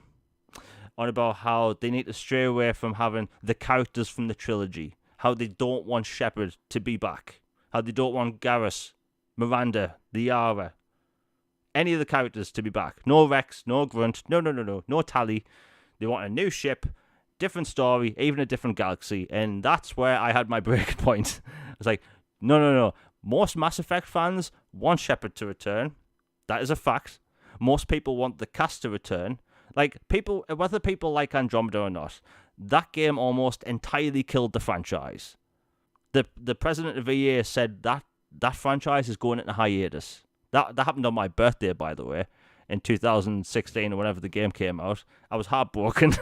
On about how they need to stray away from having the characters from the trilogy. How they don't want Shepard to be back. How they don't want Garrus, Miranda, Liara, any of the characters to be back. No Rex, no Grunt, no Tally. They want a new ship, different story, even a different galaxy. And that's where I had my breaking point. I was like, no. Most Mass Effect fans want Shepard to return. That is a fact. Most people want the cast to return. Like, people, whether people like Andromeda or not, that game almost entirely killed the franchise. The president of EA said that franchise is going into hiatus. That happened on my birthday, by the way, in 2016 or whenever the game came out. I was heartbroken.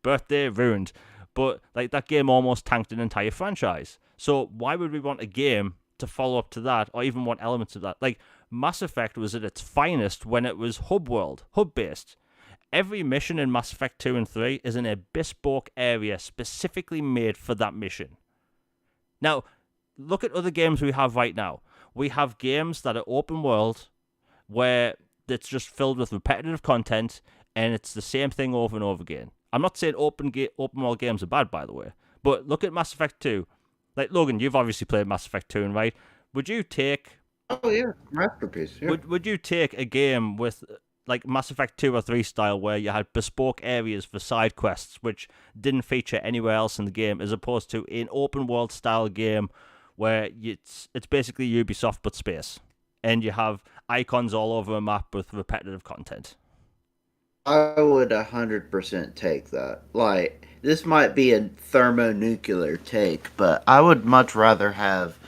Birthday ruined. But like, that game almost tanked an entire franchise. So why would we want a game to follow up to that, or even want elements of that? Like, Mass Effect was at its finest when it was hub-based. Every mission in Mass Effect 2 and 3 is in a bespoke area specifically made for that mission. Now, look at other games we have right now. We have games that are open world, where it's just filled with repetitive content, and it's the same thing over and over again. I'm not saying open world games are bad, by the way, but look at Mass Effect 2. Like, Logan, you've obviously played Mass Effect 2, right? Would you take... Oh, yeah, masterpiece, yeah. Would you take a game with... like Mass Effect 2 or 3 style, where you had bespoke areas for side quests which didn't feature anywhere else in the game, as opposed to an open world style game where it's basically Ubisoft but space, and you have icons all over a map with repetitive content? I would 100% take that. Like, this might be a thermonuclear take, but I would much rather have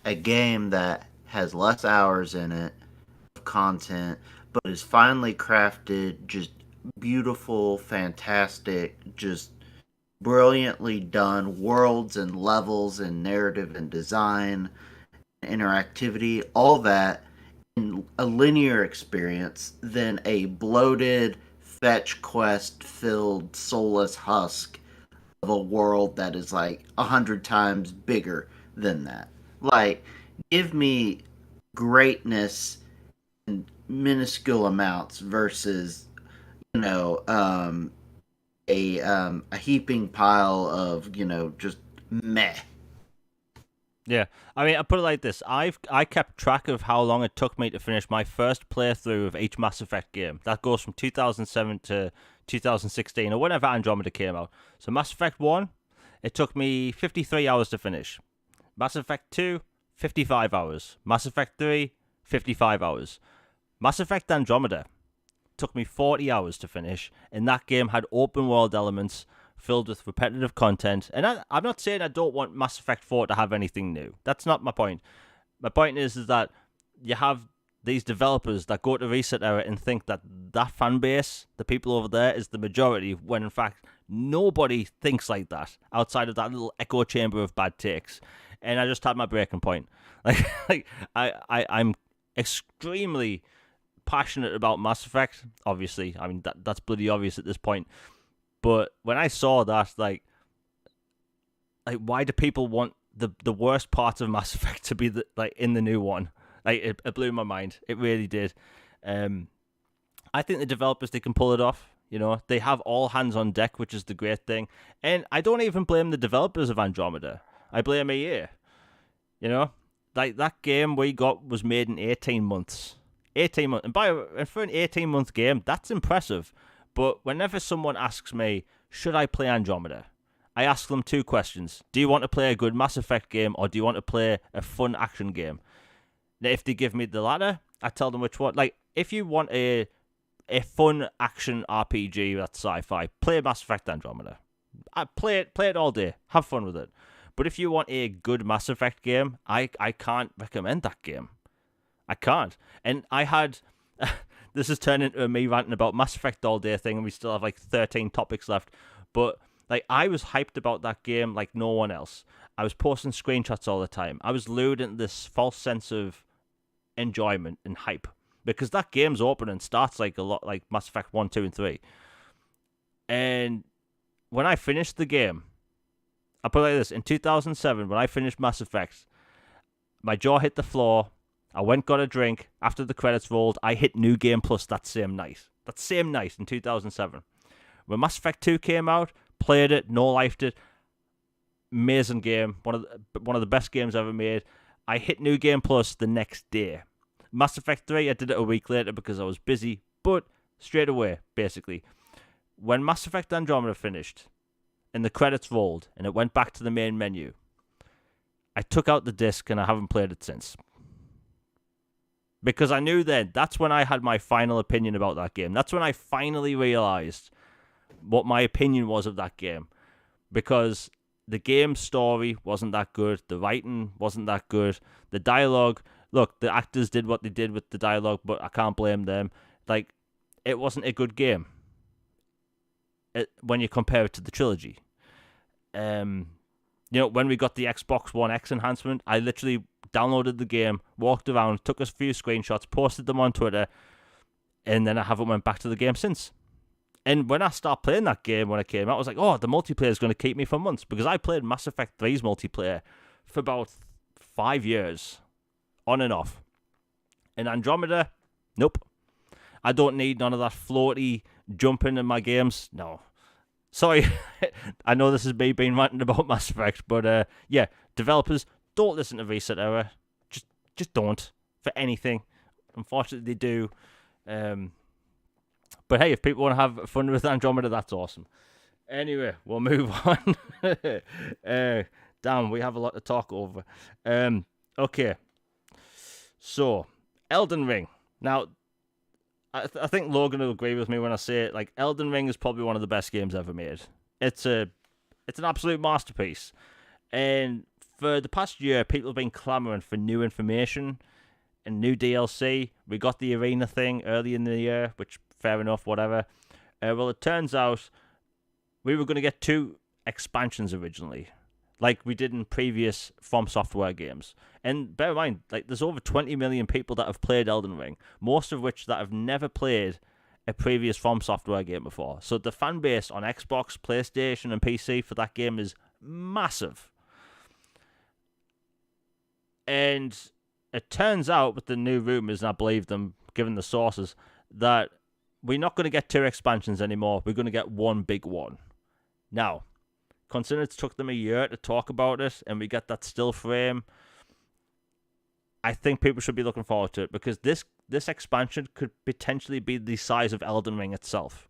a game that has less hours in it, content, but is finely crafted, just beautiful, fantastic, just brilliantly done worlds and levels and narrative and design, interactivity, all that in a linear experience than a bloated fetch quest filled soulless husk of a world that is like 100 times bigger than that. Like, give me greatness in minuscule amounts versus you know a heaping pile of just meh. Yeah, I mean, I put it like this: I kept track of how long it took me to finish my first playthrough of each Mass Effect game. That goes from 2007 to 2016 or whenever Andromeda came out. So Mass Effect 1, it took me 53 hours to finish. Mass Effect 2, 55 hours. Mass Effect 3, 55 hours. Mass Effect Andromeda took me 40 hours to finish, and that game had open world elements filled with repetitive content. And I'm not saying I don't want Mass Effect 4 to have anything new. That's not my point. My point is that you have these developers that go to Reset Era and think that that fan base, the people over there, is the majority, when in fact nobody thinks like that outside of that little echo chamber of bad takes. And I just had my breaking point. I'm extremely passionate about Mass Effect. Obviously, I mean that's bloody obvious at this point. But when I saw that, like why do people want the worst parts of Mass Effect to be in the new one? Like it blew my mind. It really did. I think the developers, they can pull it off. You know, they have all hands on deck, which is the great thing. And I don't even blame the developers of Andromeda. I blame EA. You know, like that game we got was made in 18 months. 18 months. And for an 18-month game, that's impressive. But whenever someone asks me, should I play Andromeda? I ask them two questions. Do you want to play a good Mass Effect game, or do you want to play a fun action game? Now, if they give me the latter, I tell them which one. Like, if you want a fun action RPG that's sci-fi, play Mass Effect Andromeda. I play it all day. Have fun with it. But if you want a good Mass Effect game, I can't recommend that game. I can't. And I had this has turned into a me ranting about Mass Effect all day thing, and we still have like 13 topics left. But like, I was hyped about that game like no one else. I was posting screenshots all the time. I was lured into this false sense of enjoyment and hype because that game's open and starts like a lot like Mass Effect 1, 2, and 3. And when I finished the game, I put it like this: in 2007, when I finished Mass Effect, my jaw hit the floor. I went, got a drink. After the credits rolled, I hit New Game Plus that same night. That same night in 2007. When Mass Effect 2 came out, played it, no-lifed it. Amazing game. One of the best games ever made. I hit New Game Plus the next day. Mass Effect 3, I did it a week later because I was busy. But straight away, basically. When Mass Effect Andromeda finished, and the credits rolled, and it went back to the main menu, I took out the disc and I haven't played it since. Because I knew then, that's when I had my final opinion about that game. That's when I finally realised what my opinion was of that game. Because the game's story wasn't that good. The writing wasn't that good. The dialogue, look, the actors did what they did with the dialogue, but I can't blame them. Like, it wasn't a good game when you compare it to the trilogy. You know, when we got the Xbox One X enhancement, I literally downloaded the game, walked around, took a few screenshots, posted them on Twitter, and then I haven't went back to the game since. And when I started playing that game when it came out, I was like, oh, the multiplayer is going to keep me for months, because I played Mass Effect 3's multiplayer for about 5 years, on and off. And Andromeda, nope. I don't need none of that floaty jumping in my games. No. Sorry, I know this is me being ranting about Mass Effect, but yeah, developers, don't listen to Reset Era. Just don't for anything. Unfortunately, they do. But hey, if people want to have fun with Andromeda, that's awesome. Anyway, we'll move on. Damn, we have a lot to talk over. Okay, so Elden Ring. Now, I think Logan will agree with me when I say it. Like, Elden Ring is probably one of the best games ever made. It's an absolute masterpiece. And for the past year, people have been clamoring for new information and new DLC. We got the arena thing early in the year, which fair enough, whatever. Well, it turns out we were going to get 2 expansions originally, like we did in previous From Software games. And bear in mind, like, there's over 20 million people that have played Elden Ring, most of which that have never played a previous From Software game before. So the fan base on Xbox, PlayStation, and PC for that game is massive. And it turns out, with the new rumors, and I believe them given the sources, that we're not going to get 2 expansions anymore. We're going to get one big one. Now, considering it took them a year to talk about it, and we get that still frame, I think people should be looking forward to it, because this expansion could potentially be the size of Elden Ring itself.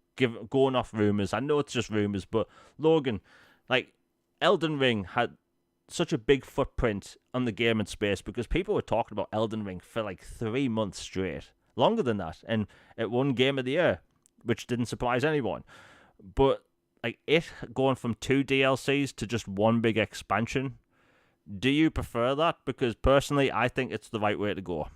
Going off rumors, I know it's just rumors, but Logan, like, Elden Ring had such a big footprint on the gaming space because people were talking about Elden Ring for like 3 months straight, longer than that, and it won Game of the Year, which didn't surprise anyone. But like, it going from 2 DLCs to just one big expansion, do you prefer that? Because personally, I think it's the right way to go.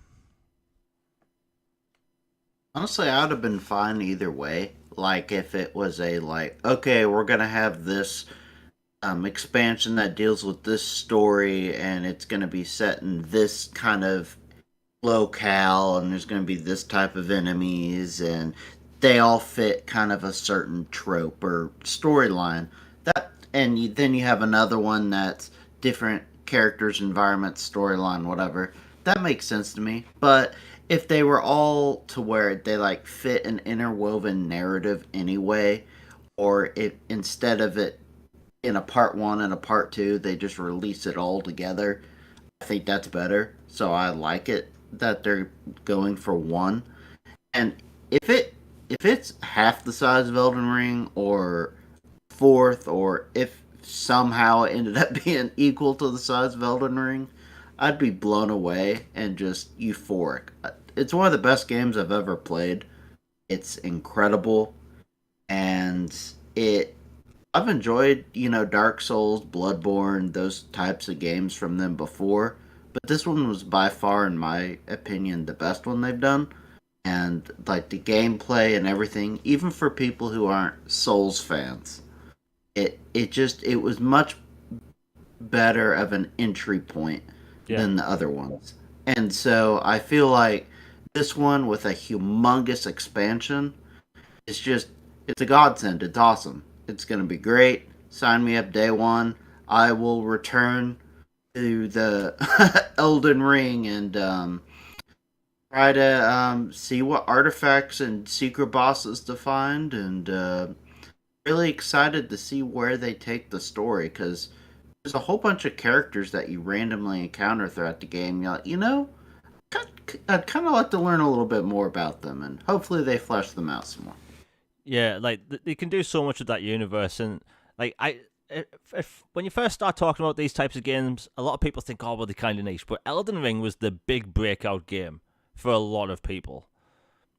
Honestly, I would have been fine either way. Like, if it was okay, we're gonna have this expansion that deals with this story, and it's gonna be set in this kind of locale, and there's gonna be this type of enemies, and they all fit kind of a certain trope or storyline. Then you have another one that's different characters, environments, storyline, whatever. That makes sense to me. But if they were all to where they like fit an interwoven narrative anyway, or if instead of it in a part 1 and a part 2, they just release it all together, I think that's better. So I like it that they're going for one. And if it's half the size of Elden Ring, or fourth, or if somehow it ended up being equal to the size of Elden Ring, I'd be blown away and just euphoric. It's one of the best games I've ever played. It's incredible, and I've enjoyed, Dark Souls, Bloodborne, those types of games from them before, but this one was by far, in my opinion, the best one they've done. And like the gameplay and everything, even for people who aren't Souls fans, it was much better of an entry point than the other ones. And so I feel like this one with a humongous expansion, it's a godsend. It's awesome. It's gonna be great. Sign me up day one. I will return to the Elden Ring and try to see what artifacts and secret bosses to find, and really excited to see where they take the story, because there's a whole bunch of characters that you randomly encounter throughout the game. You're like, I'd kind of like to learn a little bit more about them, and hopefully they flesh them out some more. Yeah, like, they can do so much with that universe, and like, if when you first start talking about these types of games, a lot of people think, oh, well, they're kind of niche, but Elden Ring was the big breakout game for a lot of people.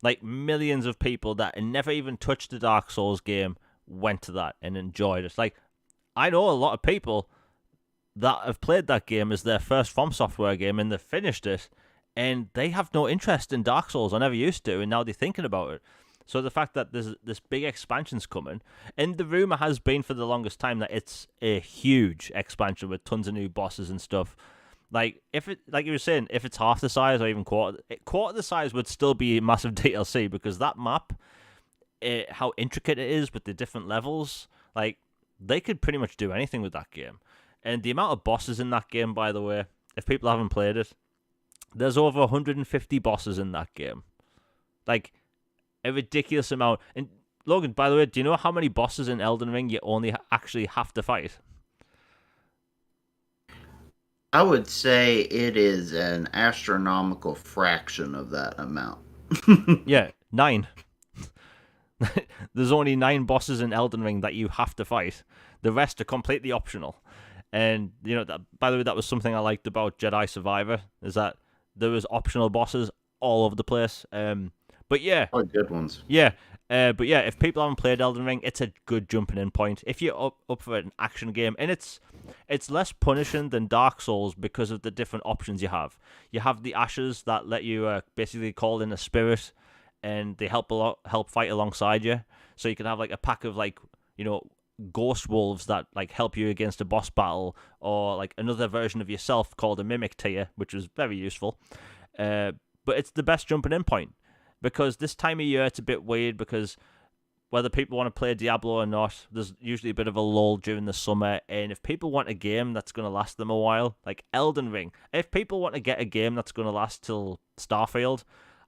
Like, millions of people that had never even touched the Dark Souls game went to that and enjoyed it. Like, I know a lot of people that have played that game as their first From Software game, and they've finished it, and they have no interest in Dark Souls, or never used to, and now they're thinking about it. So the fact that there's this big expansion's coming, and the rumor has been for the longest time that it's a huge expansion with tons of new bosses and stuff. Like, if it, like you were saying, if it's half the size or even quarter the size, would still be a massive DLC, because that map, how intricate it is with the different levels, like, they could pretty much do anything with that game. And the amount of bosses in that game, by the way, if people haven't played it, there's over 150 bosses in that game. Like, a ridiculous amount. And Logan, by the way, do you know how many bosses in Elden Ring you only actually have to fight? I would say it is an astronomical fraction of that amount. Yeah, 9. There's only 9 bosses in Elden Ring that you have to fight. The rest are completely optional. And, that, by the way, that was something I liked about Jedi Survivor, is that there was optional bosses all over the place. But yeah, Oh, good ones. yeah. But yeah, if people haven't played Elden Ring, it's a good jumping in point. If you're up for an action game, and it's less punishing than Dark Souls because of the different options you have. You have the ashes that let you basically call in a spirit, and they help fight alongside you. So you can have like a pack of like ghost wolves that like help you against a boss battle, or like another version of yourself called a mimic tier, which was very useful. But it's the best jumping in point because this time of year it's a bit weird because whether people want to play Diablo or not, there's usually a bit of a lull during the summer. And if people want a game that's going to last them a while, like Elden Ring, if people want to get a game that's going to last till Starfield,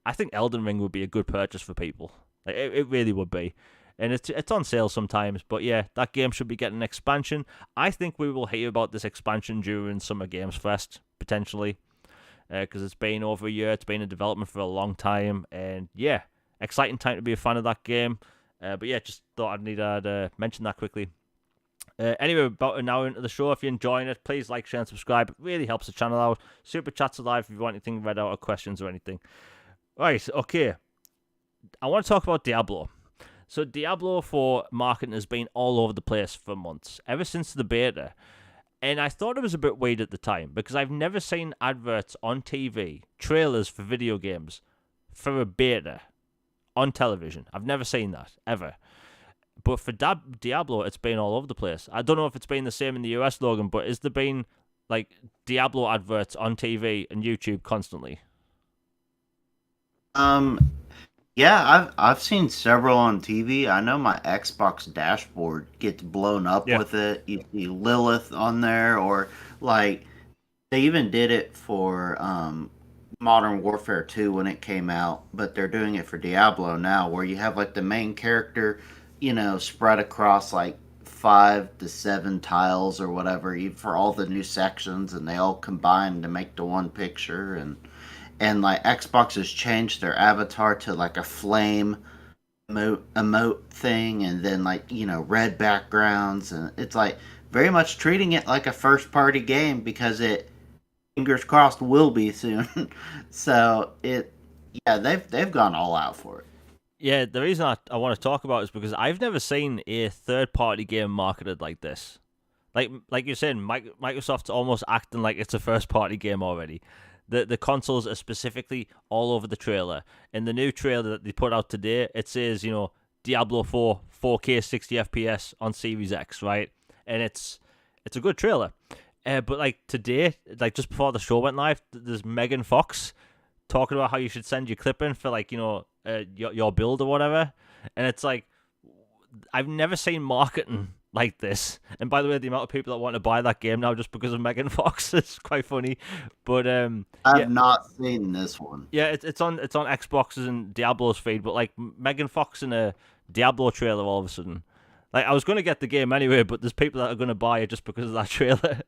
I think Elden Ring would be a good purchase for people. Like, it really would be. And it's on sale sometimes, but yeah, that game should be getting an expansion. I think we will hear about this expansion during Summer Games Fest, potentially, because it's been over a year. It's been in development for a long time, and yeah, exciting time to be a fan of that game. But yeah, just thought I'd mention that quickly. Anyway, about an hour into the show. If you're enjoying it, please like, share, and subscribe. It really helps the channel out. Super chats are live if you want anything read out or questions or anything. Right, okay. I want to talk about Diablo. So Diablo 4 marketing has been all over the place for months, ever since the beta. And I thought it was a bit weird at the time, because I've never seen adverts on TV, trailers for video games, for a beta on television. I've never seen that, ever. But for Diablo, it's been all over the place. I don't know if it's been the same in the US, Logan, but has there been, like, Diablo adverts on TV and YouTube constantly? Yeah, I've seen several on TV. I know my Xbox dashboard gets blown up Yeah. with it. You see Lilith on there, or like they even did it for Modern Warfare 2 when it came out, but they're doing it for Diablo now, where you have like the main character, spread across like 5 to 7 tiles or whatever for all the new sections, and they all combine to make the one picture. And like Xbox has changed their avatar to like a flame emote thing, and then like red backgrounds, and it's like very much treating it like a first party game because it, fingers crossed, will be soon. So yeah, they've gone all out for it. Yeah, the reason I want to talk about it is because I've never seen a third-party game marketed like this. Like you're saying, Microsoft's almost acting like it's a first-party game already. The consoles are specifically all over the trailer. In the new trailer that they put out today, it says, Diablo 4 4K 60 FPS on Series X, right? And it's a good trailer. But like today, like just before the show went live, there's Megan Fox talking about how you should send your clip in for like your build or whatever, and it's like I've never seen marketing like this. And by the way, the amount of people that want to buy that game now just because of Megan Fox is quite funny. But yeah, I've not seen this one. yeah, it's on Xbox's and Diablo's feed. But like Megan Fox in a Diablo trailer all of a sudden. Like I was gonna get the game anyway, but there's people that are gonna buy it just because of that trailer.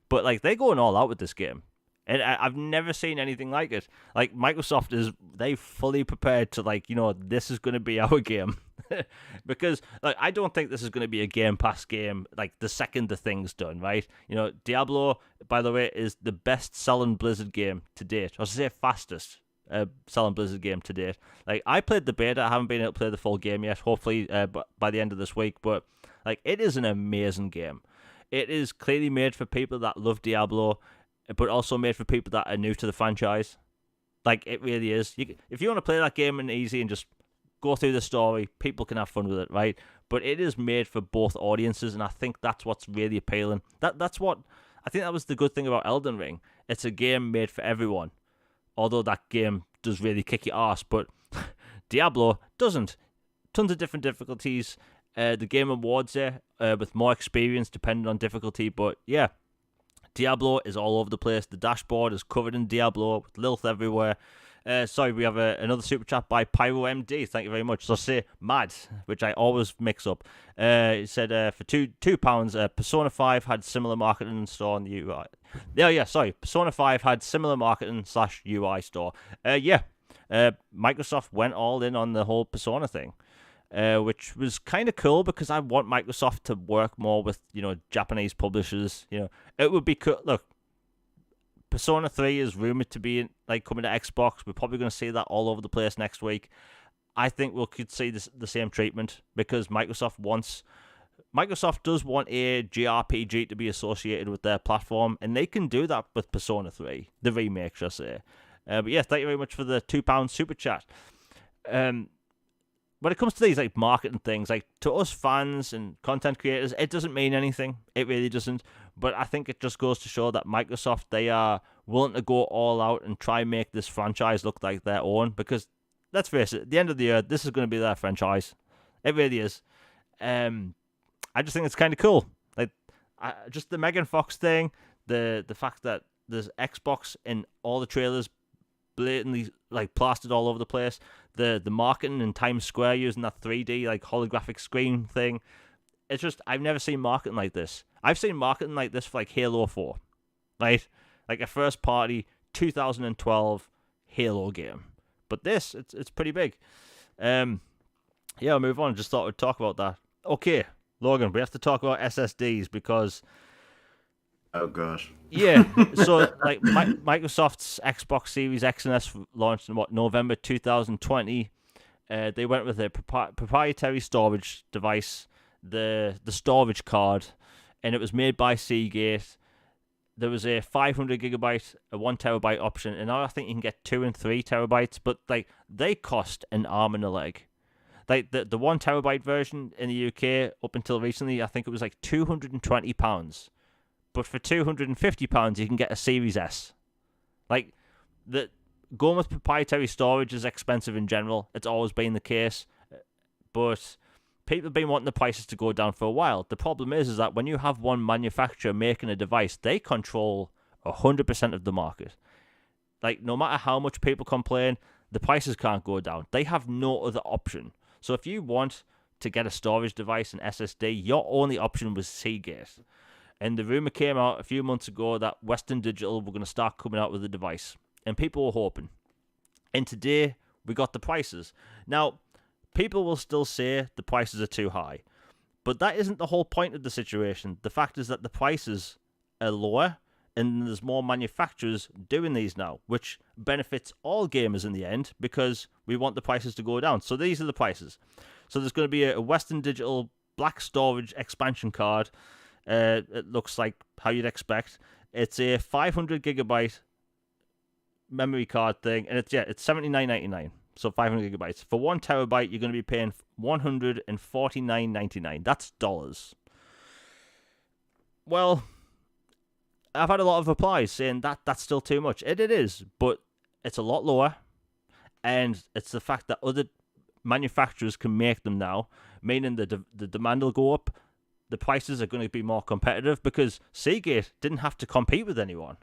But like they're going all out with this game. And I've never seen anything like it. Like Microsoft they fully prepared to like, this is going to be our game. Because like I don't think this is going to be a Game Pass game like the second the thing's done, right? Diablo, by the way, is the best selling Blizzard game to date. I was say fastest selling Blizzard game to date. Like I played the beta, I haven't been able to play the full game yet. Hopefully by the end of this week, but like it is an amazing game. It is clearly made for people that love Diablo, but also made for people that are new to the franchise. Like, it really is. If you want to play that game in easy and just go through the story, people can have fun with it, right? But it is made for both audiences, and I think that's what's really appealing. That's what... I think that was the good thing about Elden Ring. It's a game made for everyone. Although that game does really kick your ass, but Diablo doesn't. Tons of different difficulties. The game awards it with more experience depending on difficulty, but yeah, Diablo is all over the place. The dashboard is covered in Diablo with Lilith everywhere. Sorry, we have another super chat by PyroMD. Thank you very much. So say Mad, which I always mix up. He said for £2, Persona 5 had similar marketing and store on the UI. Sorry. Persona 5 had similar marketing / UI store. Microsoft went all in on the whole Persona thing. Which was kind of cool because I want Microsoft to work more with, Japanese publishers. It would be cool. Look, Persona 3 is rumored to be like coming to Xbox. We're probably going to see that all over the place next week. I think we could see the same treatment because Microsoft does want a JRPG to be associated with their platform, and they can do that with Persona 3, the remake, should I say. But yeah, thank you very much for the £2 super chat. When it comes to these like marketing things, like to us fans and content creators, it doesn't mean anything. It really doesn't. But I think it just goes to show that Microsoft, they are willing to go all out and try and make this franchise look like their own. Because let's face it, at the end of the year, this is going to be their franchise. It really is. I just think it's kind of cool. Like, just the Megan Fox thing, the fact that there's Xbox in all the trailers, blatantly like plastered all over the place. The marketing in Times Square using that 3D like holographic screen thing. It's just, I've never seen marketing like this. I've seen marketing like this for like Halo 4, right? Like a first party 2012 Halo game. But this, it's pretty big. Yeah, I'll move on. Just thought we'd talk about that. Okay, Logan, we have to talk about SSDs because... Oh, gosh. Yeah, so like Microsoft's Xbox Series X and S launched in November 2020. They went with a proprietary storage device, the storage card, and it was made by Seagate. There was a 500 gigabyte, a 1 terabyte option, and now I think you can get 2 and 3 terabytes. But like they cost an arm and a leg. Like the 1 terabyte version in the UK up until recently, I think it was like £220. But for £250, you can get a Series S. Like, going with proprietary storage is expensive in general. It's always been the case. But people have been wanting the prices to go down for a while. The problem is that when you have one manufacturer making a device, they control 100% of the market. Like, no matter how much people complain, the prices can't go down. They have no other option. So if you want to get a storage device, an SSD, your only option was Seagate. And the rumor came out a few months ago that Western Digital were going to start coming out with a device. And people were hoping. And today, we got the prices. Now, people will still say the prices are too high. But that isn't the whole point of the situation. The fact is that the prices are lower, and there's more manufacturers doing these now, which benefits all gamers in the end, because we want the prices to go down. So these are the prices. So there's going to be a Western Digital black storage expansion card. It looks like how you'd expect. It's a 500 gigabyte memory card thing, and it's $79.99. So 500 gigabytes. For 1 terabyte, you're going to be paying $149.99. That's dollars. Well, I've had a lot of replies saying that's still too much. It is, but it's a lot lower, and it's the fact that other manufacturers can make them now, meaning the demand will go up. The prices are going to be more competitive because Seagate didn't have to compete with anyone.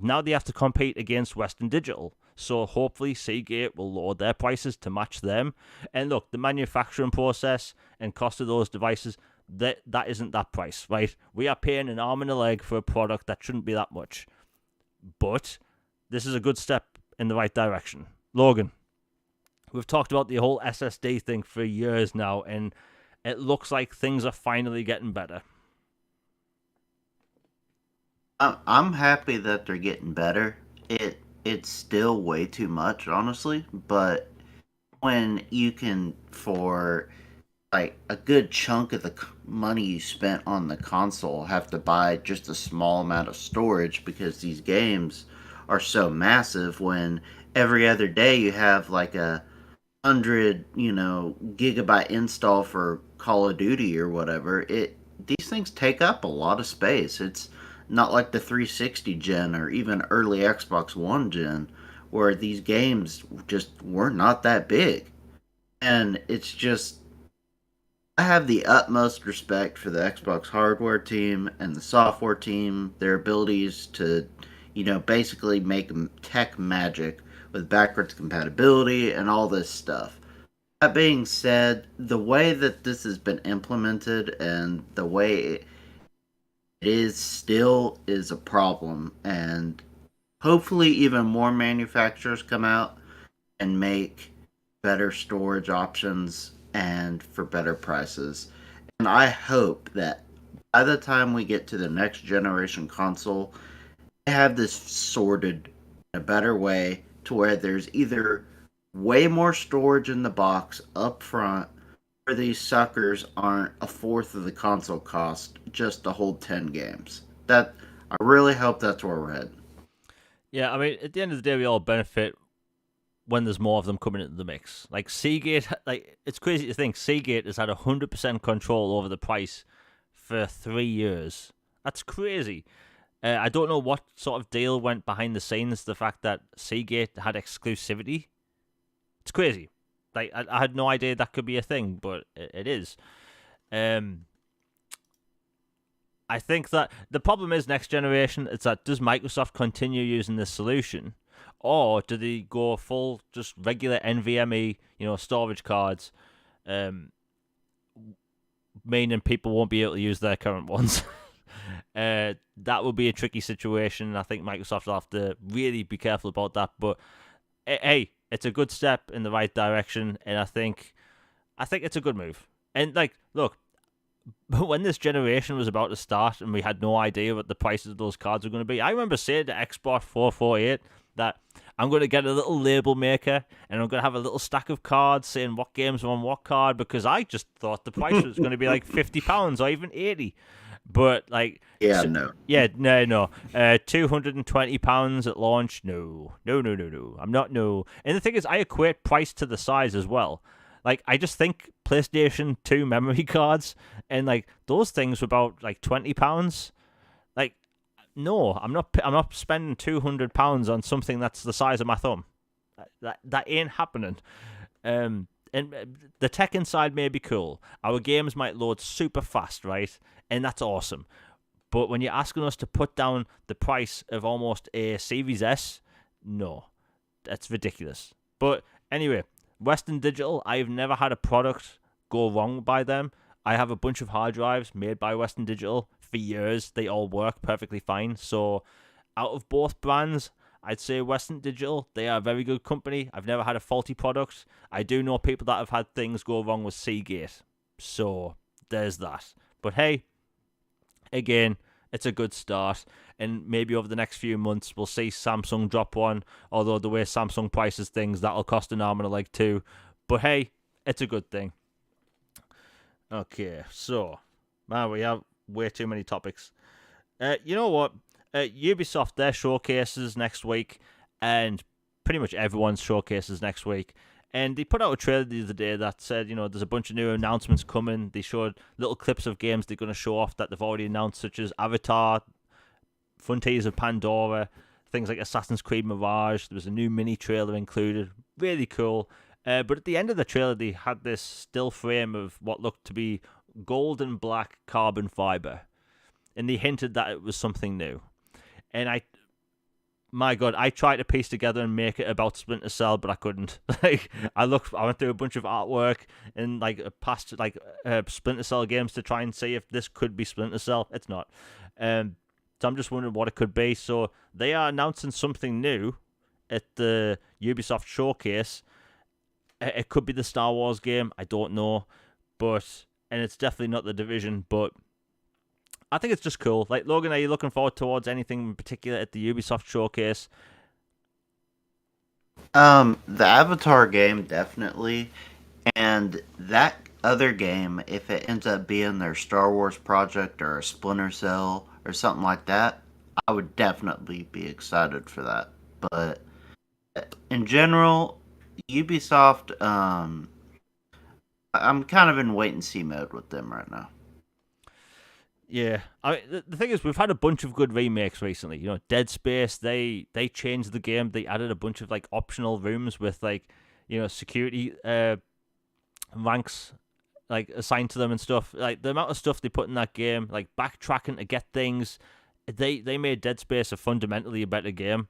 Now they have to compete against Western Digital. So hopefully Seagate will lower their prices to match them. And look, the manufacturing process and cost of those devices, that isn't that price, right? We are paying an arm and a leg for a product that shouldn't be that much. But this is a good step in the right direction. Logan, we've talked about the whole SSD thing for years now, and it looks like things are finally getting better. I'm happy that they're getting better. It's still way too much, honestly. But when you can, for like a good chunk of the money you spent on the console, have to buy just a small amount of storage because these games are so massive. When every other day you have like a 100 gigabyte install for Call of Duty or whatever, these things take up a lot of space. It's not like the 360 gen or even early Xbox One gen, where these games just were not that big. And it's just, I have the utmost respect for the Xbox hardware team and the software team, their abilities to basically make tech magic with backwards compatibility and all this stuff. That being said, the way that this has been implemented and the way it is still is a problem, and hopefully even more manufacturers come out and make better storage options and for better prices. And I hope that by the time we get to the next generation console, have this sorted in a better way to where there's either way more storage in the box up front, or these suckers aren't a fourth of the console cost just to hold 10 games. That I really hope that's where we're heading. Yeah, I mean, at the end of the day, we all benefit when there's more of them coming into the mix. Like Seagate, like it's crazy to think Seagate has had 100% control over the price for 3 years. That's crazy. I don't know what sort of deal went behind the scenes. The fact that Seagate had exclusivity, it's crazy. Like I had no idea that could be a thing, but it is. Um, I think that the problem is next generation. It's that does Microsoft continue using this solution, or do they go full just regular NVMe, storage cards, um, meaning people won't be able to use their current ones. That would be a tricky situation. I think Microsoft will have to really be careful about that. But hey, it's a good step in the right direction, and I think it's a good move. And like, look, when this generation was about to start and we had no idea what the prices of those cards were going to be, I remember saying to Xbox 448 that I'm going to get a little label maker and I'm going to have a little stack of cards saying what games are on what card, because I just thought the price was going to be like £50 or even 80. But like, Yeah, no. yeah, no. £220 at launch. No. I'm not. No. And the thing is, I equate price to the size as well. Like, I just think PlayStation 2 memory cards and like those things were about like £20. Like, no, I'm not. I'm not spending £200 on something that's the size of my thumb. That ain't happening. And the tech inside may be cool. Our games might load super fast, right? And that's awesome. But when you're asking us to put down the price of almost a Series S, no, that's ridiculous. But anyway, Western Digital, I've never had a product go wrong by them. I have a bunch of hard drives made by Western Digital for years. They all work perfectly fine. So out of both brands, I'd say Western Digital, they are a very good company. I've never had a faulty product. I do know people that have had things go wrong with Seagate. So there's that. But hey, again, it's a good start. And maybe over the next few months, we'll see Samsung drop one. Although the way Samsung prices things, that'll cost an arm and a leg too. But hey, it's a good thing. Okay, so, man, we have way too many topics. You know what? Ubisoft, their showcases next week, and pretty much everyone's showcases next week. And they put out a trailer the other day that said, there's a bunch of new announcements coming. They showed little clips of games they're going to show off that they've already announced, such as Avatar, Frontiers of Pandora, things like Assassin's Creed Mirage. There was a new mini trailer included. Really cool. But at the end of the trailer, they had this still frame of what looked to be gold and black carbon fiber. And they hinted that it was something new. And my God, I tried to piece together and make it about Splinter Cell, but I couldn't. Like, I went through a bunch of artwork and like past Splinter Cell games to try and see if this could be Splinter Cell. It's not. So I'm just wondering what it could be. So they are announcing something new at the Ubisoft showcase. It could be the Star Wars game. I don't know, and it's definitely not the Division, but I think it's just cool. Like, Logan, are you looking forward towards anything in particular at the Ubisoft showcase? The Avatar game, definitely. And that other game, if it ends up being their Star Wars project or a Splinter Cell or something like that, I would definitely be excited for that. But in general, Ubisoft, I'm kind of in wait and see mode with them right now. Yeah, I mean, the thing is, we've had a bunch of good remakes recently. Dead Space, they changed the game. They added a bunch of like optional rooms with like, security ranks like assigned to them and stuff. Like the amount of stuff they put in that game, like backtracking to get things. They made Dead Space a fundamentally a better game.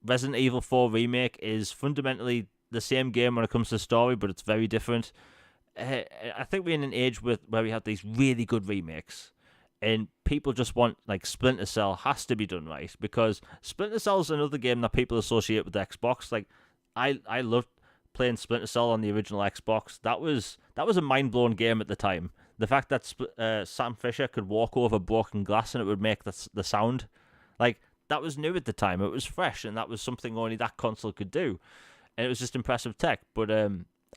Resident Evil 4 remake is fundamentally the same game when it comes to story, but it's very different. I think we're in an age where we have these really good remakes, and people just want, like, Splinter Cell has to be done right, because Splinter Cell is another game that people associate with Xbox. Like, I loved playing Splinter Cell on the original Xbox. That was a mind blowing game at the time. The fact that Sam Fisher could walk over broken glass and it would make the sound, like, that was new at the time. It was fresh, and that was something only that console could do. And it was just impressive tech. But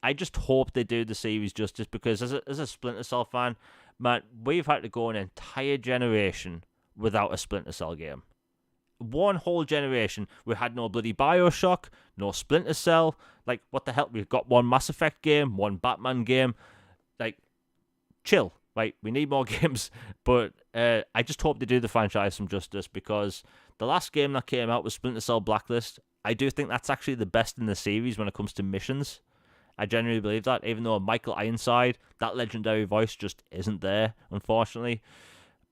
I just hope they do the series justice, because as a Splinter Cell fan, man, we've had to go an entire generation without a Splinter Cell game. One whole generation, we had no bloody BioShock, no Splinter Cell. Like, what the hell? We've got one Mass Effect game, one Batman game. Like, chill, right? We need more games. But I just hope they do the franchise some justice, because the last game that came out was Splinter Cell Blacklist. I do think that's actually the best in the series when it comes to missions. I genuinely believe that, even though Michael Ironside, that legendary voice, just isn't there, unfortunately.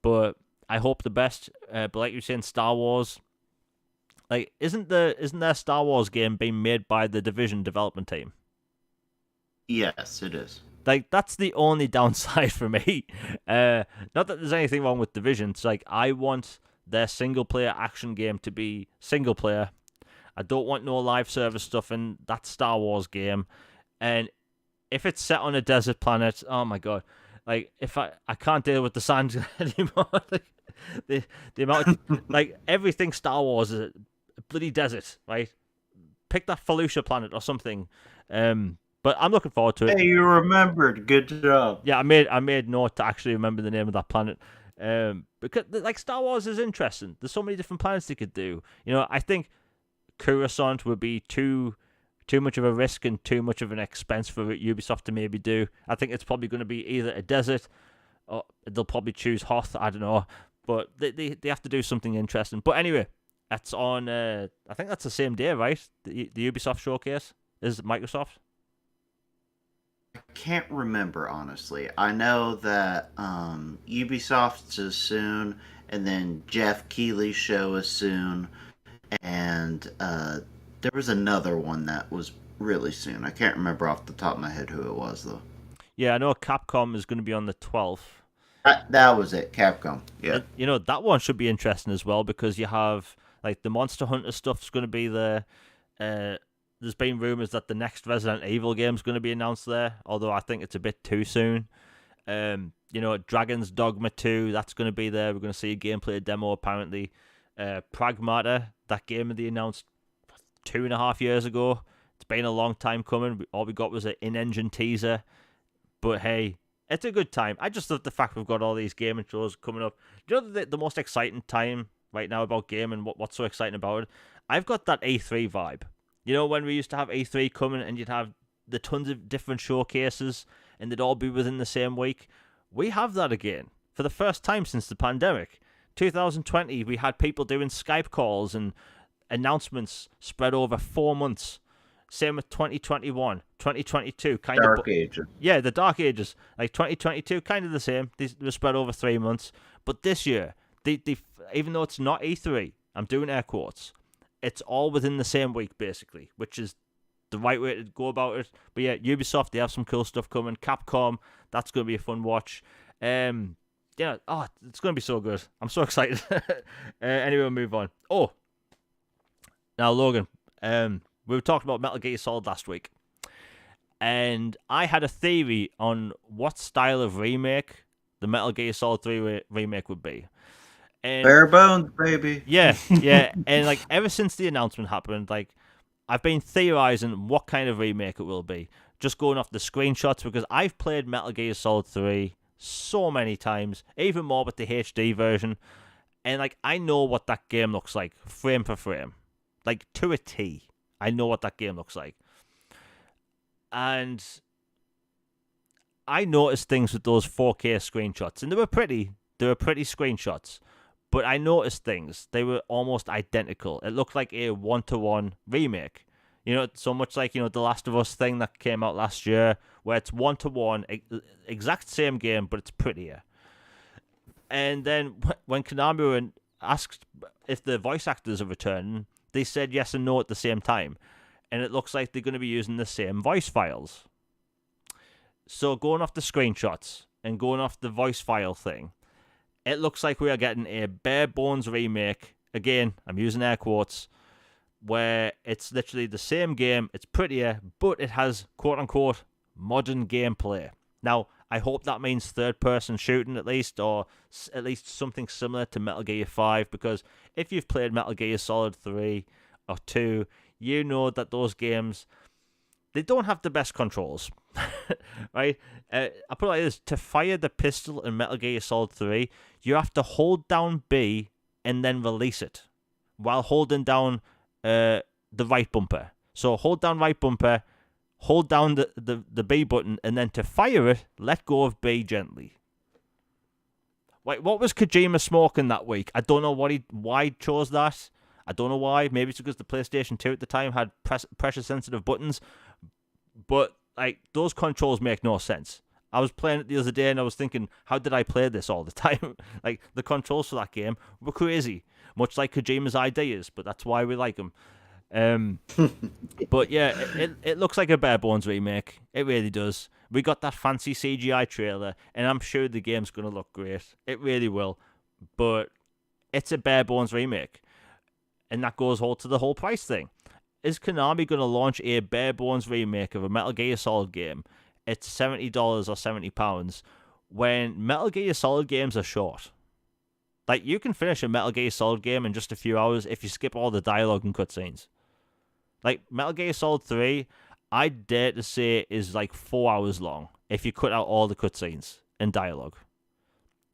But I hope the best. But like you were saying, Star Wars, like, isn't there Star Wars game being made by the Division development team? Yes, it is. Like, that's the only downside for me. Not that there's anything wrong with Division. It's like, I want their single player action game to be single player. I don't want no live service stuff in that Star Wars game. And if it's set on a desert planet, oh my god. Like, if I can't deal with the sand anymore. Like, the amount of, like, everything Star Wars is a bloody desert, right? Pick that Felucia planet or something. But I'm looking forward to it. Hey, you remembered. Good job. Yeah, I made note to actually remember the name of that planet. Because, like, Star Wars is interesting. There's so many different planets they could do. You know, I think Coruscant would be too much of a risk and too much of an expense for Ubisoft to maybe do. I think it's probably going to be either a desert, or they'll probably choose Hoth. I don't know, but they have to do something interesting. But anyway, that's on. I think that's the same day, right? The Ubisoft showcase is Microsoft. I can't remember, honestly. I know that Ubisoft's is soon, and then Jeff Keighley's show is soon, and there was another one that was really soon. I can't remember off the top of my head who it was, though. Yeah, I know Capcom is going to be on the 12th. That was it, Capcom. Yeah. You know, that one should be interesting as well, because you have, like, the Monster Hunter stuff's going to be there. There's been rumors that the next Resident Evil game is going to be announced there, although I think it's a bit too soon. You know, Dragon's Dogma 2, that's going to be there. We're going to see a gameplay demo, apparently. Pragmata, that game that they announced 2.5 years ago. It's been a long time coming. All we got was an in-engine teaser. But hey, it's a good time. I just love the fact we've got all these gaming shows coming up. Do you know the most exciting time right now about gaming, what's so exciting about it? I've got that E3 vibe. You know, when we used to have E3 coming and you'd have the tons of different showcases and they'd all be within the same week? We have that again for the first time since the pandemic. 2020, we had people doing Skype calls and announcements spread over 4 months. Same with 2021, 2022, kind of Dark Ages. Yeah, the Dark Ages. Like 2022, kind of the same. They were spread over 3 months. But this year, they even though it's not E3, I'm doing air quotes, it's all within the same week, basically, which is the right way to go about it. But yeah, Ubisoft, they have some cool stuff coming. Capcom, that's going to be a fun watch. Yeah, it's going to be so good. I'm so excited. Anyway, we'll move on. Oh, now, Logan, we were talking about Metal Gear Solid last week, and I had a theory on what style of remake the Metal Gear Solid 3 remake would be. And bare bones, baby. Yeah. And, like, ever since the announcement happened, like, I've been theorizing what kind of remake it will be. Just going off the screenshots, because I've played Metal Gear Solid 3 so many times, even more with the HD version. And, like, I know what that game looks like, frame for frame. Like, to a T. I know what that game looks like. And I noticed things with those 4K screenshots, and they were pretty screenshots. But I noticed things. They were almost identical. It looked like a one-to-one remake. You know, so much like, you know, the Last of Us thing that came out last year, where it's one-to-one, exact same game, but it's prettier. And then when Konami were asked if the voice actors are returning, they said yes and no at the same time. And it looks like they're going to be using the same voice files. So going off the screenshots and going off the voice file thing, it looks like we are getting a bare bones remake. Again, I'm using air quotes, where it's literally the same game, it's prettier, but it has quote unquote modern gameplay. Now, I hope that means third-person shooting at least, or at least something similar to Metal Gear 5, because if you've played Metal Gear Solid 3 or 2, you know that those games, they don't have the best controls, right? I put it like this: to fire the pistol in Metal Gear Solid 3, you have to hold down B and then release it while holding down the right bumper. So hold down right bumper, hold down the B button, and then to fire it, let go of B gently. Like, what was Kojima smoking that week? I don't know why he chose that. I don't know why. Maybe it's because the PlayStation 2 at the time had pressure-sensitive buttons. But, like, those controls make no sense. I was playing it the other day and I was thinking, how did I play this all the time? Like, the controls for that game were crazy. Much like Kojima's ideas, but that's why we like them. But yeah, it looks like a bare bones remake. It really does. We got that fancy CGI trailer, and I'm sure the game's going to look great. It really will. But it's a bare bones remake. And that goes all to the whole price thing. Is Konami going to launch a bare bones remake of a Metal Gear Solid game at $70 or £70 when Metal Gear Solid games are short? Like, you can finish a Metal Gear Solid game in just a few hours if you skip all the dialogue and cutscenes. Like, Metal Gear Solid 3, I dare to say, is like 4 hours long if you cut out all the cutscenes and dialogue.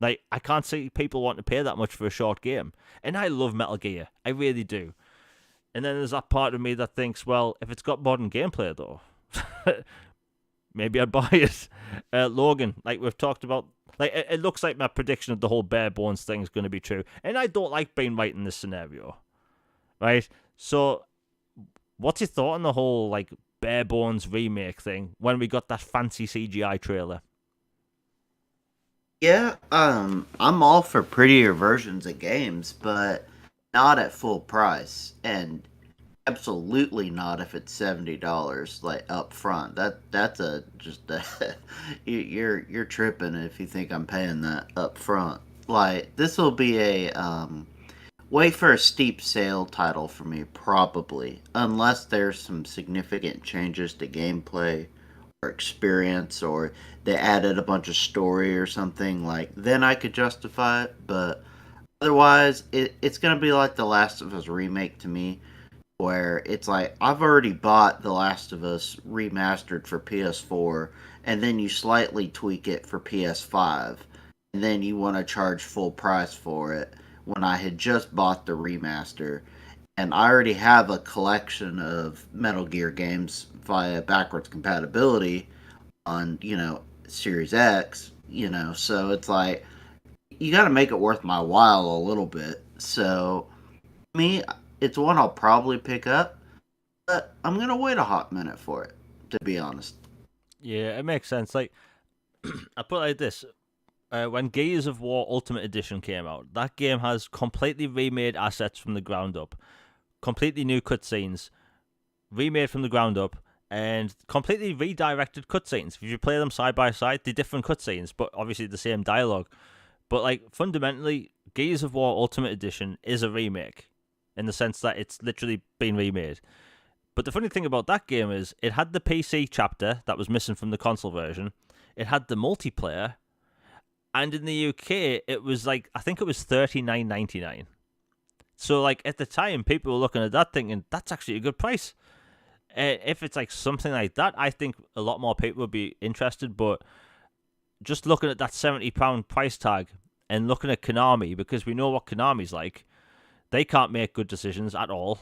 Like, I can't see people wanting to pay that much for a short game. And I love Metal Gear. I really do. And then there's that part of me that thinks, well, if it's got modern gameplay, though, maybe I'd buy it. Logan, like we've talked about, like it looks like my prediction of the whole bare bones thing is going to be true. And I don't like being right in this scenario. Right? So, what's your thought on the whole, like, bare bones remake thing when we got that fancy CGI trailer? Yeah, I'm all for prettier versions of games, but not at full price, and absolutely not if it's $70 like up front. That's you're tripping if you think I'm paying that up front. Like, this will be a wait for a steep sale title for me, probably, unless there's some significant changes to gameplay or experience, or they added a bunch of story or something. Like, then I could justify it, but otherwise it's gonna be like The Last of Us remake to me, where it's like, I've already bought The Last of Us remastered for PS4, and then you slightly tweak it for PS5, and then you want to charge full price for it when I had just bought the remaster, and I already have a collection of Metal Gear games via backwards compatibility on, Series X, so it's like, you got to make it worth my while a little bit. So, me, it's one I'll probably pick up, but I'm going to wait a hot minute for it, to be honest. Yeah, it makes sense. Like, I put it like this. When Gears of War Ultimate Edition came out, that game has completely remade assets from the ground up. Completely new cutscenes, remade from the ground up, and completely redirected cutscenes. If you play them side by side, they're different cutscenes, but obviously the same dialogue. But, like, fundamentally, Gears of War Ultimate Edition is a remake, in the sense that it's literally been remade. But the funny thing about that game is, it had the PC chapter that was missing from the console version, it had the multiplayer, and in the UK, it was like, I think it was $39.99. So, like, at the time, people were looking at that thinking, that's actually a good price. If it's like something like that, I think a lot more people would be interested. But just looking at that £70 price tag and looking at Konami, because we know what Konami's like, they can't make good decisions at all.